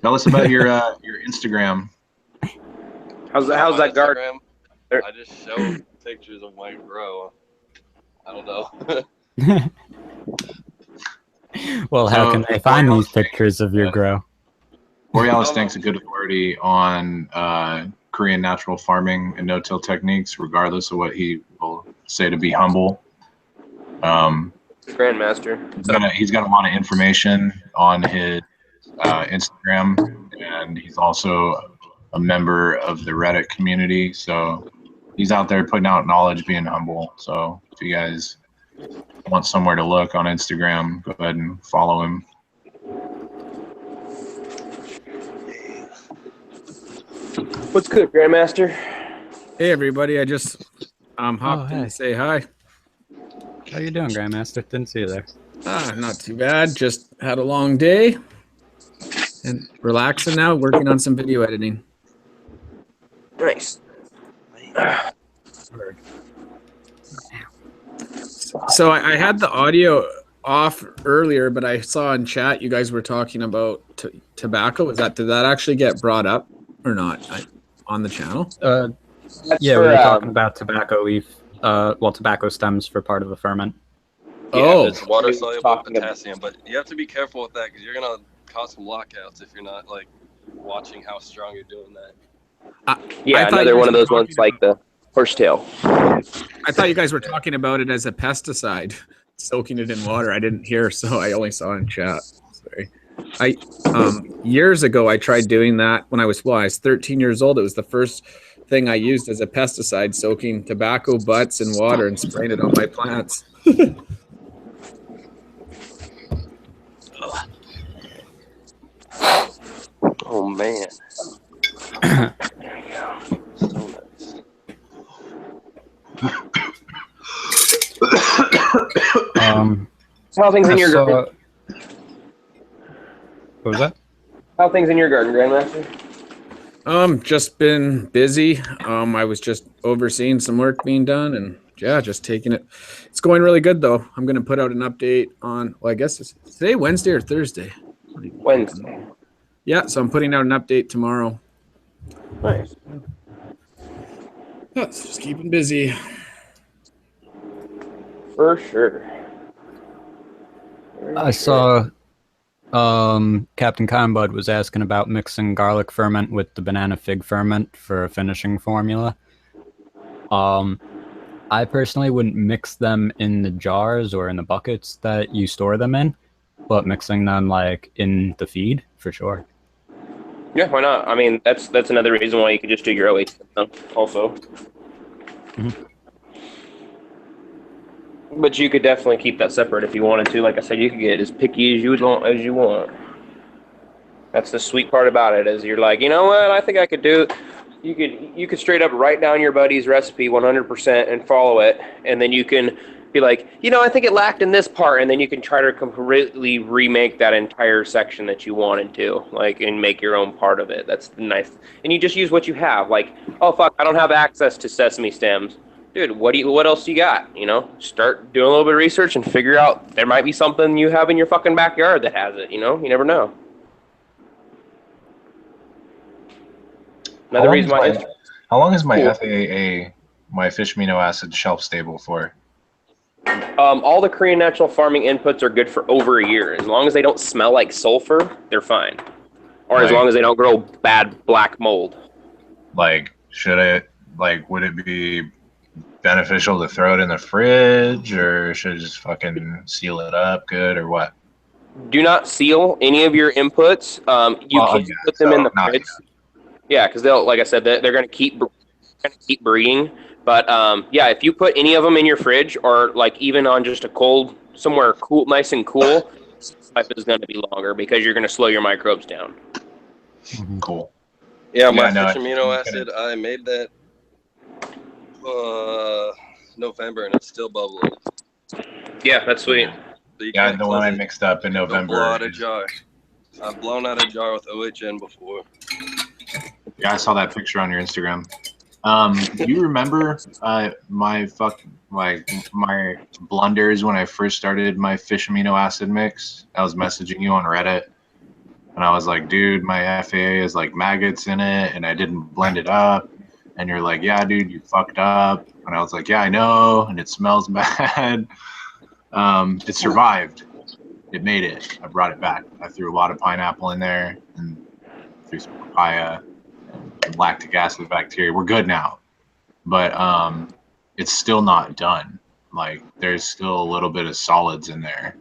Tell us about your Instagram. How's that guard? I just show pictures of my grow. I don't know. Well, how can they find these pictures of your grow? Borealis Tank's a good authority on Korean natural farming and no-till techniques, regardless of what he will say to be humble. Grandmaster. He's got a lot of information on his Instagram, and he's also a member of the Reddit community. So he's out there putting out knowledge, being humble. So if you guys want somewhere to look on Instagram, go ahead and follow him. What's good, Grandmaster? Hey everybody, I just hopped in to say hi. How you doing, Grandmaster? Didn't see you there. Not too bad. Just had a long day and relaxing now, working on some video editing. Nice. So I had the audio off earlier, but I saw in chat you guys were talking about tobacco. Did that actually get brought up or not on the channel? Yeah, we were talking about tobacco leaf. Tobacco stems for part of the ferment. Yeah, it's water soluble potassium, but you have to be careful with that because you're gonna cause some lockouts if you're not like watching how strong you're doing that. Another one of those ones like the horsetail. I thought you guys were talking about it as a pesticide, soaking it in water. I didn't hear, so I only saw in chat. Sorry. Years ago, I tried doing that when I was 13 years old. It was the first thing I used as a pesticide, soaking tobacco butts in water and spraying it on my plants. Oh man. How are things in your garden? What was that? How are things in your garden, Grandmaster? Just been busy. I was just overseeing some work being done, and yeah, just taking it. It's going really good though. I'm gonna put out an update on. Well, I guess it's today, Wednesday or Thursday. Wednesday. Yeah, so I'm putting out an update tomorrow. Nice. Yeah, it's just keeping busy. For sure. I saw Captain Conbud was asking about mixing garlic ferment with the banana fig ferment for a finishing formula. I personally wouldn't mix them in the jars or in the buckets that you store them in, but mixing them like in the feed for sure. Yeah, why not? I mean, that's another reason why you could just do your OH also. Mm-hmm. But you could definitely keep that separate if you wanted to. Like I said, you could get as picky as you want. That's the sweet part about it, is you're like, you know what? I think I could do. You could straight up write down your buddy's recipe 100% and follow it, and then you can be like, you know, I think it lacked in this part, and then you can try to completely remake that entire section that you wanted to, like, and make your own part of it. That's nice. And you just use what you have. Like, oh fuck, I don't have access to sesame stems. Dude, what else you got? You know, start doing a little bit of research and figure out there might be something you have in your fucking backyard that has it. You know, you never know. Another reason why. How long is my FAA, my fish amino acid, shelf stable for? All the Korean natural farming inputs are good for over a year. As long as they don't smell like sulfur, they're fine. Or as long as they don't grow bad black mold. Like, would it be beneficial to throw it in the fridge, or should I just fucking seal it up good, or what? Do not seal any of your inputs. You can put them in the fridge. Yeah, because they'll, like I said, they're going to keep breeding. But yeah, if you put any of them in your fridge, or like even on just a cold, somewhere cool, nice and cool, life is going to be longer because you're going to slow your microbes down. Cool. Yeah, my fish amino acid, I made that November, and it's still bubbling. Yeah, that's sweet. So yeah, the one I mixed up in November. Blow out a jar. I've blown out a jar with OHN before. Yeah, I saw that picture on your Instagram. Do you remember my blunders when I first started my fish amino acid mix? I was messaging you on Reddit, and I was like, dude, my FAA is like maggots in it, and I didn't blend it up. And you're like, yeah, dude, you fucked up. And I was like, yeah, I know, and it smells bad. It survived. It made it. I brought it back. I threw a lot of pineapple in there and threw some papaya and lactic acid bacteria. We're good now. But it's still not done. Like, there's still a little bit of solids in there.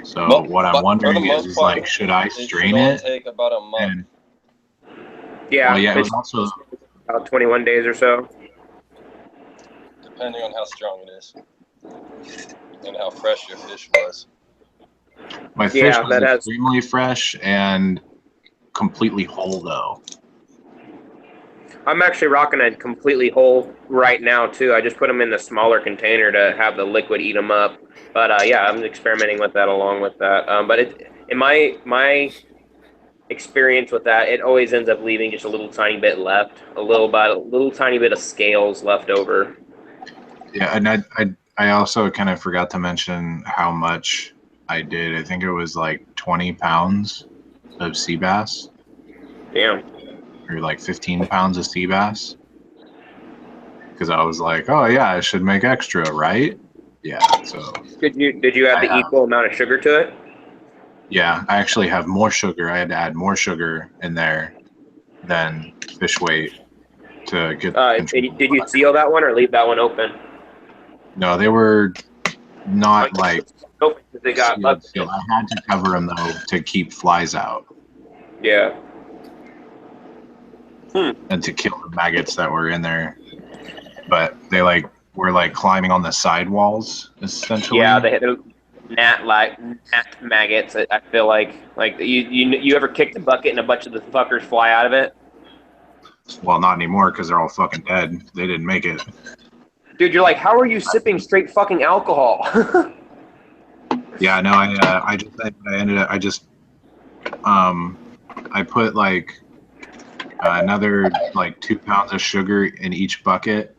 So what I'm wondering is like, should I strain it? Take about a month. Yeah, it was also about 21 days or so. Depending on how strong it is and how fresh your fish was. My fish was extremely fresh and completely whole, though. I'm actually rocking a completely whole right now, too. I just put them in the smaller container to have the liquid eat them up. But, yeah, I'm experimenting with that along with that. But in my experience with that, it always ends up leaving just a little tiny bit left, a little tiny bit of scales left over. Yeah, and I also kind of forgot to mention how much I did. I think it was like 20 pounds of sea bass. Damn. Or like 15 pounds of sea bass. Because I was like, oh yeah, I should make extra, right? Yeah. So did you add the equal amount of sugar to it? Yeah, I actually have more sugar. I had to add more sugar in there than fish weight to get. Did you seal that one or leave that one open? No, they were not like. Nope, they got. Sealed. I had to cover them though to keep flies out. Yeah. And to kill the maggots that were in there, but they were climbing on the sidewalls essentially. Yeah, they had gnat maggots. I feel like you ever kick the bucket and a bunch of the fuckers fly out of it? Well, not anymore because they're all fucking dead. They didn't make it. Dude, you're like, how are you sipping straight fucking alcohol? Yeah, no, I put like another like 2 pounds of sugar in each bucket,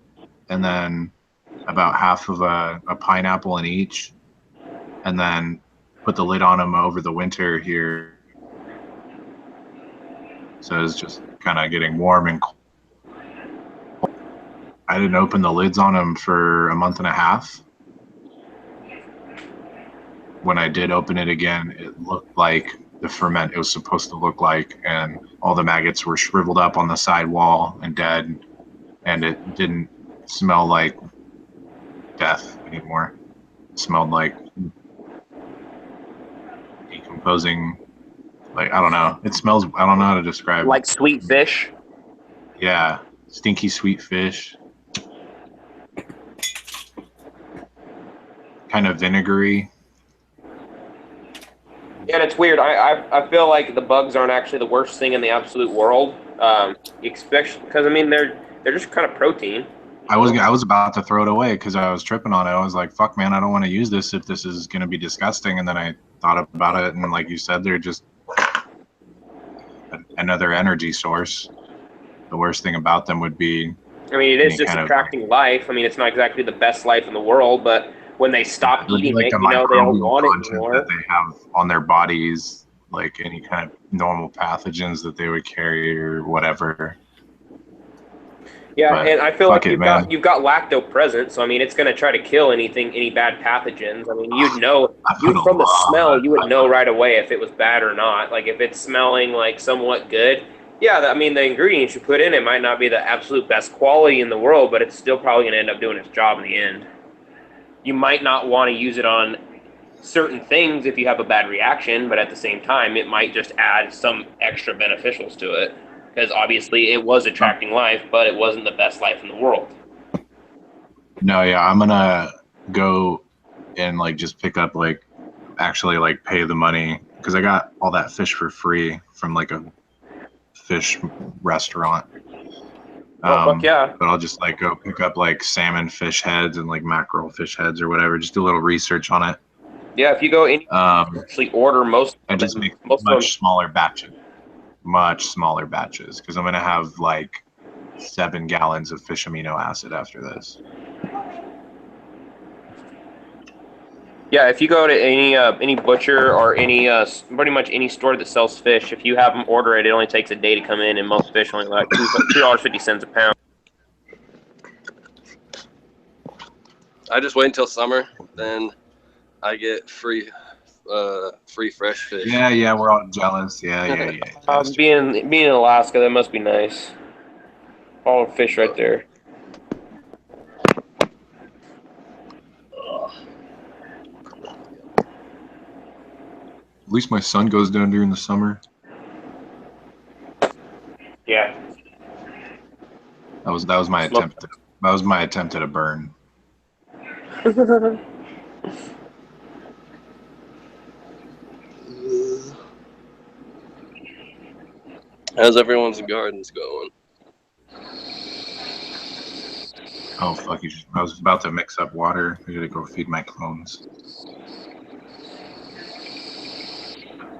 and then about half of a pineapple in each, and then put the lid on them over the winter here. So it's just kind of getting warm and cold. I didn't open the lids on them for a month and a half. When I did open it again, it looked like the ferment it was supposed to look like, and all the maggots were shriveled up on the side wall and dead, and it didn't smell like death anymore. It smelled like decomposing, like, I don't know. It smells, I don't know how to describe it. Like sweet fish? Yeah, stinky sweet fish. Kind of vinegary. Yeah, and it's weird. I feel like the bugs aren't actually the worst thing in the absolute world, especially because I mean they're just kind of protein. I was about to throw it away because I was tripping on it. I was like, "Fuck, man, I don't want to use this if this is going to be disgusting." And then I thought about it, and like you said, they're just another energy source. The worst thing about them would be, I mean, it is just attracting life. I mean, it's not exactly the best life in the world, but when they stop eating like it, the you know, they don't want it content anymore. that they have on their bodies, like any kind of normal pathogens that they would carry or whatever. Yeah, But and I feel like it, you've got lacto present, so I mean, it's going to try to kill any bad pathogens. I mean, you'd know, from the smell, you would know right away if it was bad or not. Like if it's smelling like somewhat good, yeah, I mean, the ingredients you put in it might not be the absolute best quality in the world, but it's still probably going to end up doing its job in the end. You might not want to use it on certain things if you have a bad reaction, but at the same time, it might just add some extra beneficials to it. Because obviously it was attracting life, but it wasn't the best life in the world. No, yeah, I'm gonna go and like just pick up like actually like pay the money because I got all that fish for free from like a fish restaurant. Fuck yeah. But I'll just like go pick up like salmon fish heads and like mackerel fish heads or whatever. Just do a little research on it. Yeah, if you go in, actually order most. And just make much smaller batches because I'm gonna have like 7 gallons of fish amino acid after this. Yeah, if you go to any butcher or any pretty much any store that sells fish, if you have them order it, it only takes a day to come in, and most fish only like $2.50 a pound. I just wait until summer, then I get free fresh fish. Yeah, we're all jealous. Yeah. Being in Alaska, that must be nice. All the fish right there. At least my son goes down during the summer. Yeah. That was my attempt. That was my attempt at a burn. How's everyone's gardens going? Oh fuck! I was about to mix up water. I gotta go feed my clones.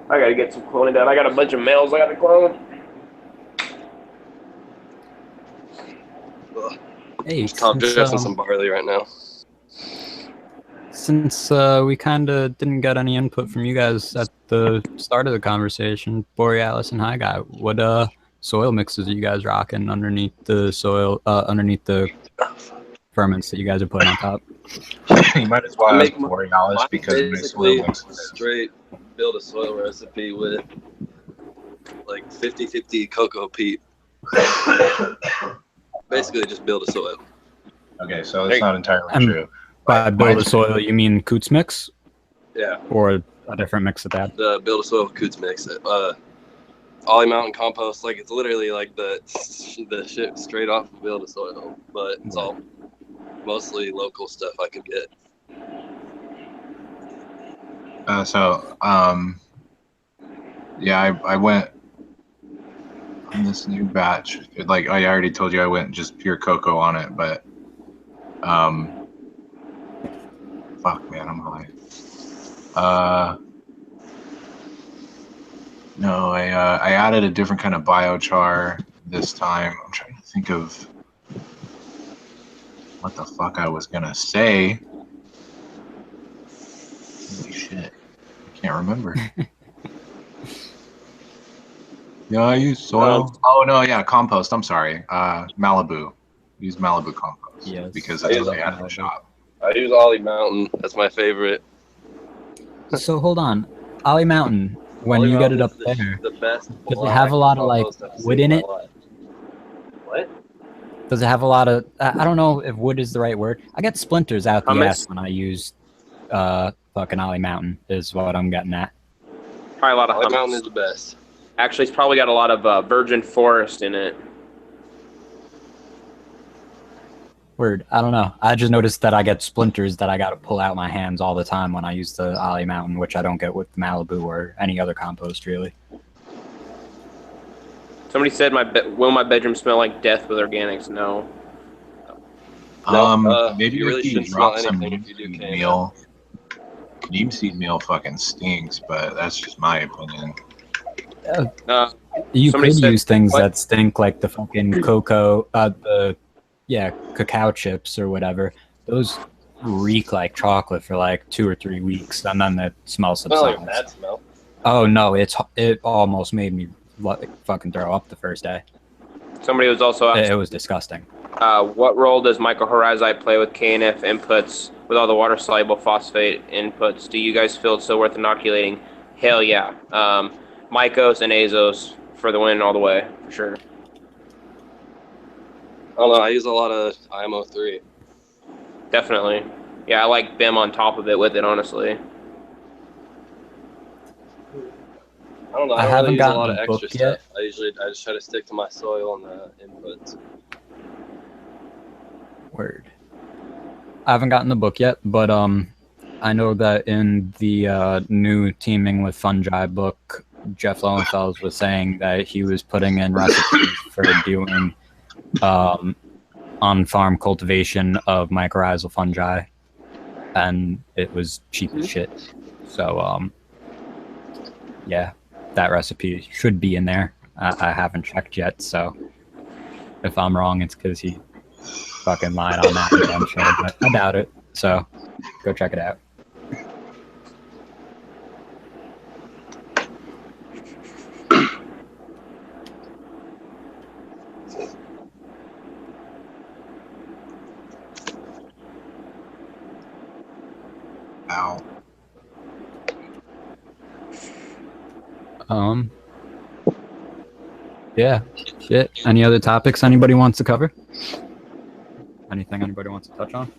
I gotta get some cloning done. I got a bunch of males I gotta clone. Hey, Top dressing some barley right now. Since we kind of didn't get any input from you guys at the start of the conversation, Borealis and High Guy, what soil mixes are you guys rocking underneath the soil, underneath the ferments that you guys are putting on top? You might as well ask Borealis because basically straight build a soil recipe with like 50-50 cocoa peat. Basically, just build a soil. Okay, so that's not entirely true. By build a soil, you mean Coots mix? Yeah. Or a different mix of that? The build a soil Coots mix. Ollie Mountain compost, like it's literally like the shit straight off of build a soil, but it's all mostly local stuff I could get. Yeah, I went on this new batch. Like I already told you, I went just pure cocoa on it, but Fuck, man, I'm high. No, I added a different kind of biochar this time. I'm trying to think of what the fuck I was gonna say. Holy shit, I can't remember. Yeah, I use soil. Oh no, yeah, compost. I'm sorry, Malibu. Use Malibu compost. Yes, because I that's use what I had in the Malibu. shop. I use Ollie Mountain. That's my favorite. So hold on, Ollie Mountain. When Ollie you get it Mountain up is there, the best. does it have a lot of like compost I've wood seen in my it? life. What? Does it have a lot of? I don't know if wood is the right word. I get splinters out the Hummus? ass when I use fucking Ollie Mountain. Is what I'm getting at. Probably a lot of Ollie Mountain hummus. is the best. Actually, it's probably got a lot of virgin forest in it. Word. I don't know. I just noticed that I get splinters that I got to pull out my hands all the time when I use the Ollie Mountain, which I don't get with Malibu or any other compost really. Somebody said, will my bedroom smell like death with organics? No. Maybe you really if you shouldn't drop smell some anything neem if you do seed KNF. meal. Neem seed meal fucking stinks, but that's just my opinion. You Somebody could said- use things what? that stink like the fucking cocoa, cacao chips or whatever. Those reek like chocolate for like 2 or 3 weeks, and then the smell Smell like a subsides. bad smell. Oh no, it almost made me like fucking throw up the first day. Somebody was also It asking, was disgusting. what role does mycorrhizite play with KNF inputs with all the water-soluble phosphate inputs? Do you guys feel it's still worth inoculating? Hell yeah. Mycos and Azos for the win all the way, for sure. I don't know. I use a lot of IMO3. Definitely. Yeah, I like BIM on top of it with it, honestly. I don't know. I I don't haven't really use a gotten lot the of extra book stuff. yet. I just try to stick to my soil and the inputs. Word. I haven't gotten the book yet, but I know that in the new Teaming with Fungi book, Jeff Lowenfels was saying that he was putting in recipes for doing on-farm cultivation of mycorrhizal fungi, and it was cheap as shit. So yeah, that recipe should be in there. I haven't checked yet, so if I'm wrong, it's because he fucking lied on that intentionally, but I doubt it. So go check it out. Ow. Yeah, shit. Any other topics anybody wants to cover? Anything anybody wants to touch on?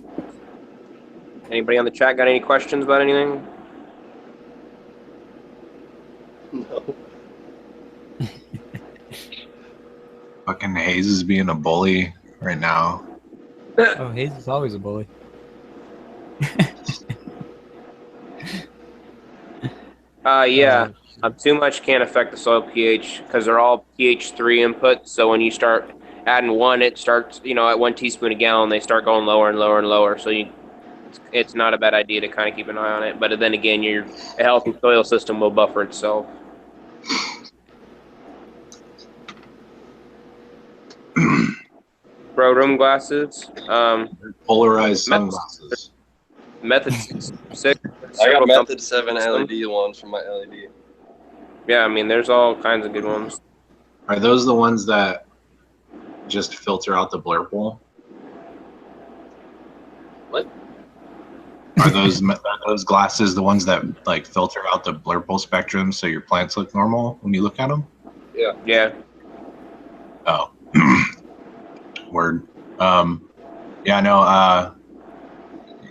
Anybody on the chat got any questions about anything? No. Fucking Hayes is being a bully right now. Oh, Hayes is always a bully. Yeah. Too much can't affect the soil pH because they're all pH 3 inputs. So when you start adding one, it starts, at 1 teaspoon a gallon, they start going lower and lower and lower. So it's not a bad idea to kind of keep an eye on it. But then again, a healthy soil system will buffer itself. Bro, room glasses. Polarized sunglasses. Method 6. I got Method 7 LED ones from my LED. Yeah, I mean, there's all kinds of good ones. Are those the ones that just filter out the blurple? What? Are those glasses the ones that like filter out the blurple spectrum so your plants look normal when you look at them? Yeah. Yeah. Oh. Word. Yeah, no,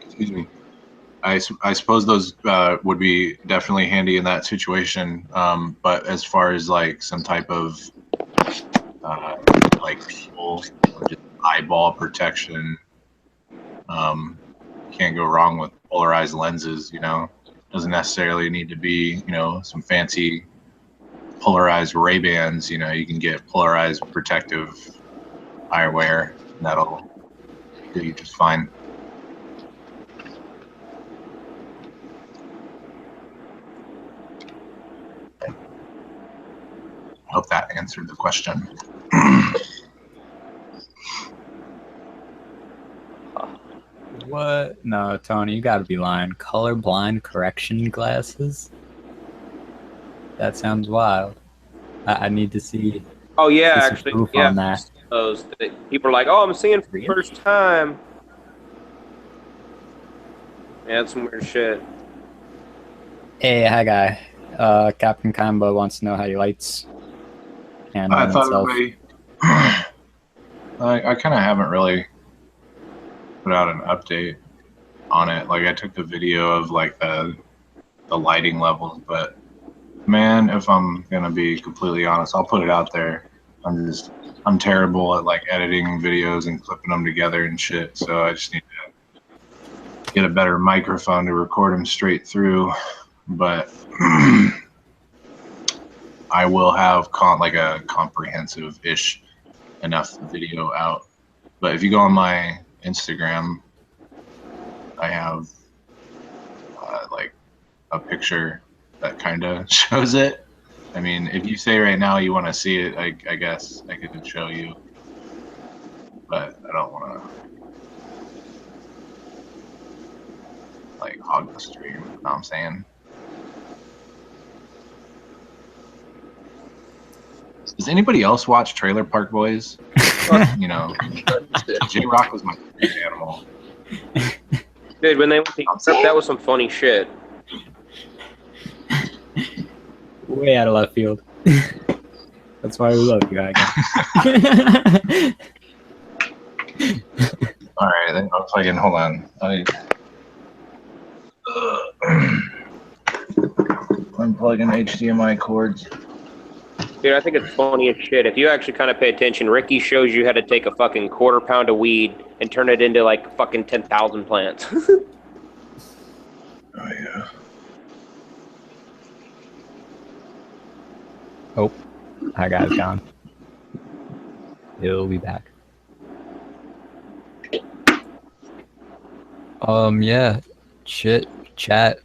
excuse me. I suppose those would be definitely handy in that situation. But as far as like some type of like people or just eyeball protection, can't go wrong with polarized lenses. Doesn't necessarily need to be some fancy polarized Ray-Bans. You can get polarized protective eyewear, and that'll do you just fine. Hope that answered the question. What? No, Tony, you gotta be lying. Colorblind correction glasses? That sounds wild. I need to see. Oh yeah, some actually, proof yeah. on that. Those that people are like, oh, I'm seeing for the Really? first time. Yeah, that's some weird shit. Hey, hi guy. Captain Combo wants to know how your lights handle I thought itself. I kind of haven't really put out an update on it. Like I took the video of like the lighting levels, but man, if I'm gonna be completely honest, I'll put it out there. I'm terrible at like editing videos and clipping them together and shit. So I just need to get a better microphone to record them straight through. But I will have like a comprehensive-ish enough video out. But if you go on my Instagram, I have like a picture that kind of shows it. I mean, if you say right now you want to see it, I guess I could show you. But I don't want to like hog the stream. You know what I'm saying? Does anybody else watch Trailer Park Boys? You know, J-Rock was my favorite animal. Dude, when they went to Europe, that was some funny shit. Way out of left field. That's why we love you, guy. All right, then I'll fucking hold on. I'm plugging HDMI cords. Dude, I think it's funny as shit. If you actually kind of pay attention, Ricky shows you how to take a fucking quarter-pound of weed and turn it into like fucking 10,000 plants. Oh yeah. Oh, that guy's gone. He'll be back. Yeah. Chat.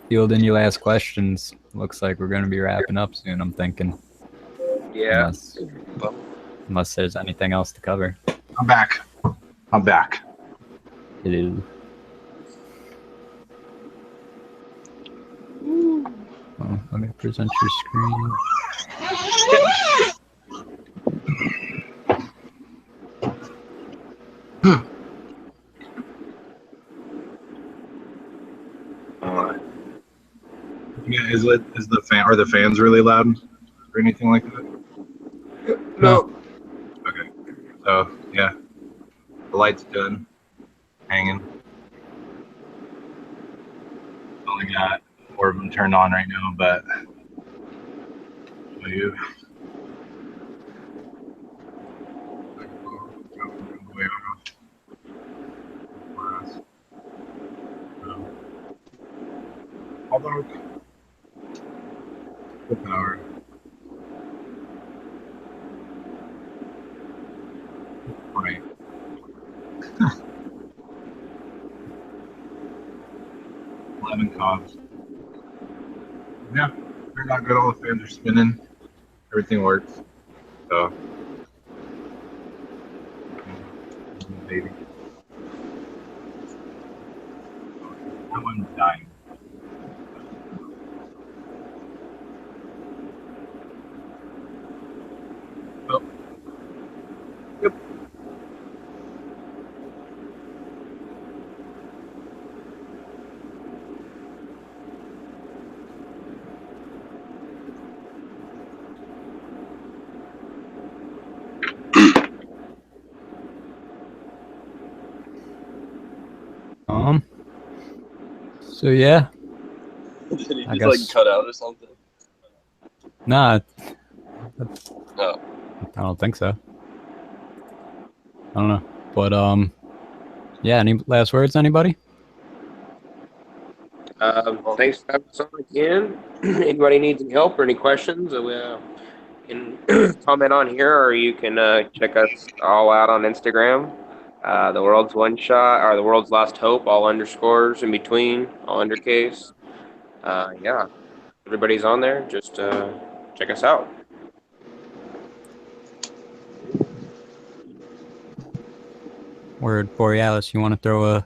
Fielding your last questions. Looks like we're gonna be wrapping up soon, I'm thinking. Yeah. Unless there's anything else to cover. I'm back. Hello. Oh, let me present your screen. Yeah, is the fan, are the fans really loud or anything like that? No. Okay. So yeah, the light's done, hanging. Only got 4 of them turned on right now, but show you. Although the power. Right. 11 cogs. Yeah, they're not good. All the fans are spinning. Everything works. So, baby. That one's dying. Oh. Yep. So yeah. Did he I just like guess- cut out or something? Nah, No. I don't think so. I don't know. But yeah, any last words, anybody? Thanks for having us on again. Anybody needs any help or any questions, can comment on here, or you can check us all out on Instagram. The World's One Shot, or The World's Last Hope, all underscores in between, all undercase. Yeah, everybody's on there. Just check us out. Word, Borealis, you want to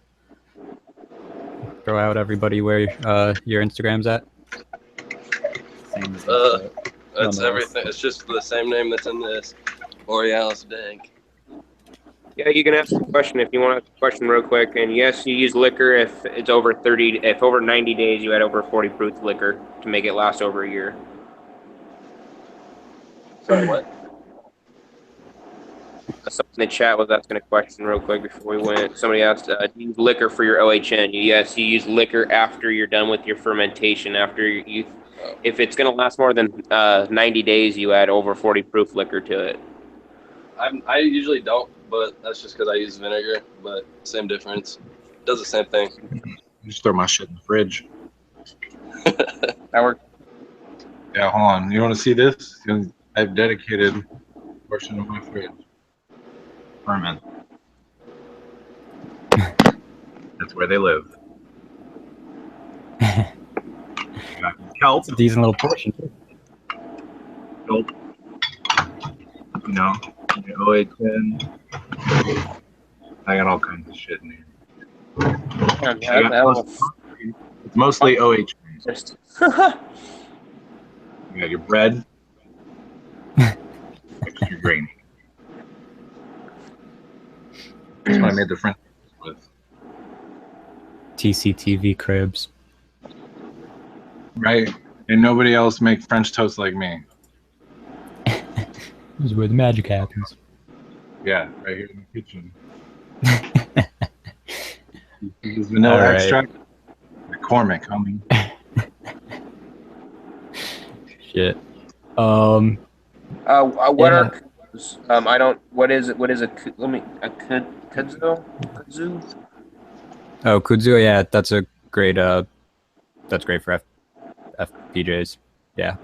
throw out everybody where your Instagram's at? Same as That's everything. It's just the same name that's in this Borealis Bank. Yeah, you can ask a question if you want to ask a question real quick. And yes, you use liquor if it's over 30. If over 90 days you had over 40 proof liquor to make it last over a year. Sorry, what? Someone in the chat was asking a question real quick before we went. Somebody asked, do you use liquor for your OHN? Yes, you use liquor after you're done with your fermentation. After you, if it's going to last more than 90 days, you add over 40 proof liquor to it. I usually don't, but that's just because I use vinegar. But same difference. Does the same thing. Just throw my shit in the fridge. That works. Yeah, hold on. You want to see this? I've dedicated a portion of my fridge. Ferment. That's where they live. Kelp. It's a decent little portion. Kelp. You know, your OHN. I got all kinds of shit in here. It's mostly OHN. You got your bread. Extra grainy. That's what I made the French with. TCTV cribs. Right. And nobody else make French toast like me. This is where the magic happens. Yeah, right here in the kitchen. This vanilla extract. McCormick, homie. Shit. What Yeah. are I don't. What is it? What is a? Let me. A kudzu? Kudzu? Oh, kudzu. Yeah, that's a great. That's great for FPJs. Yeah.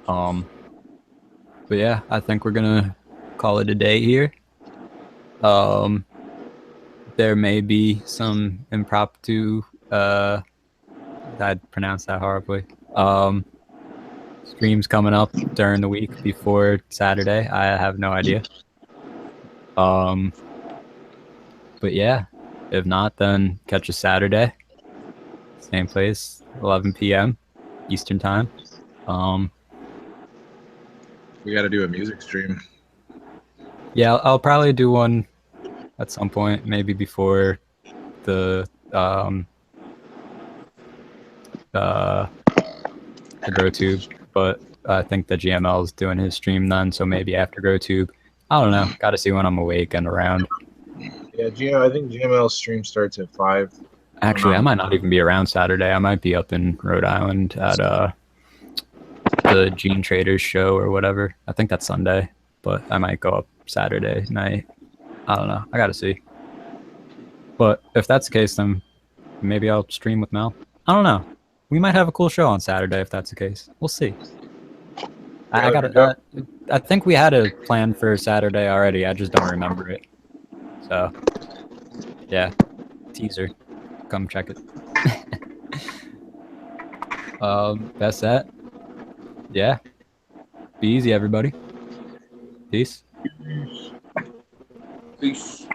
But yeah, I think we're gonna call it a day here. There may be some impromptu. I pronounced that horribly. Streams coming up during the week before Saturday. I have no idea. But yeah, if not, then catch us Saturday. Same place, 11 p.m. Eastern time. We got to do a music stream. Yeah, I'll probably do one at some point, maybe before the GrowTube, but I think the GML is doing his stream then, so maybe after GrowTube. I don't know. Got to see when I'm awake and around. Yeah, I think GML's stream starts at 5. Actually, I might not even be around Saturday. I might be up in Rhode Island at the Gene Traders show or whatever. I think that's Sunday, but I might go up Saturday night. I don't know. I got to see. But if that's the case, then maybe I'll stream with Mel. I don't know. We might have a cool show on Saturday if that's the case. We'll see. I got I think we had a plan for Saturday already. I just don't remember it. So, yeah, teaser. Come check it. That's that. Yeah. Be easy, everybody. Peace. Peace.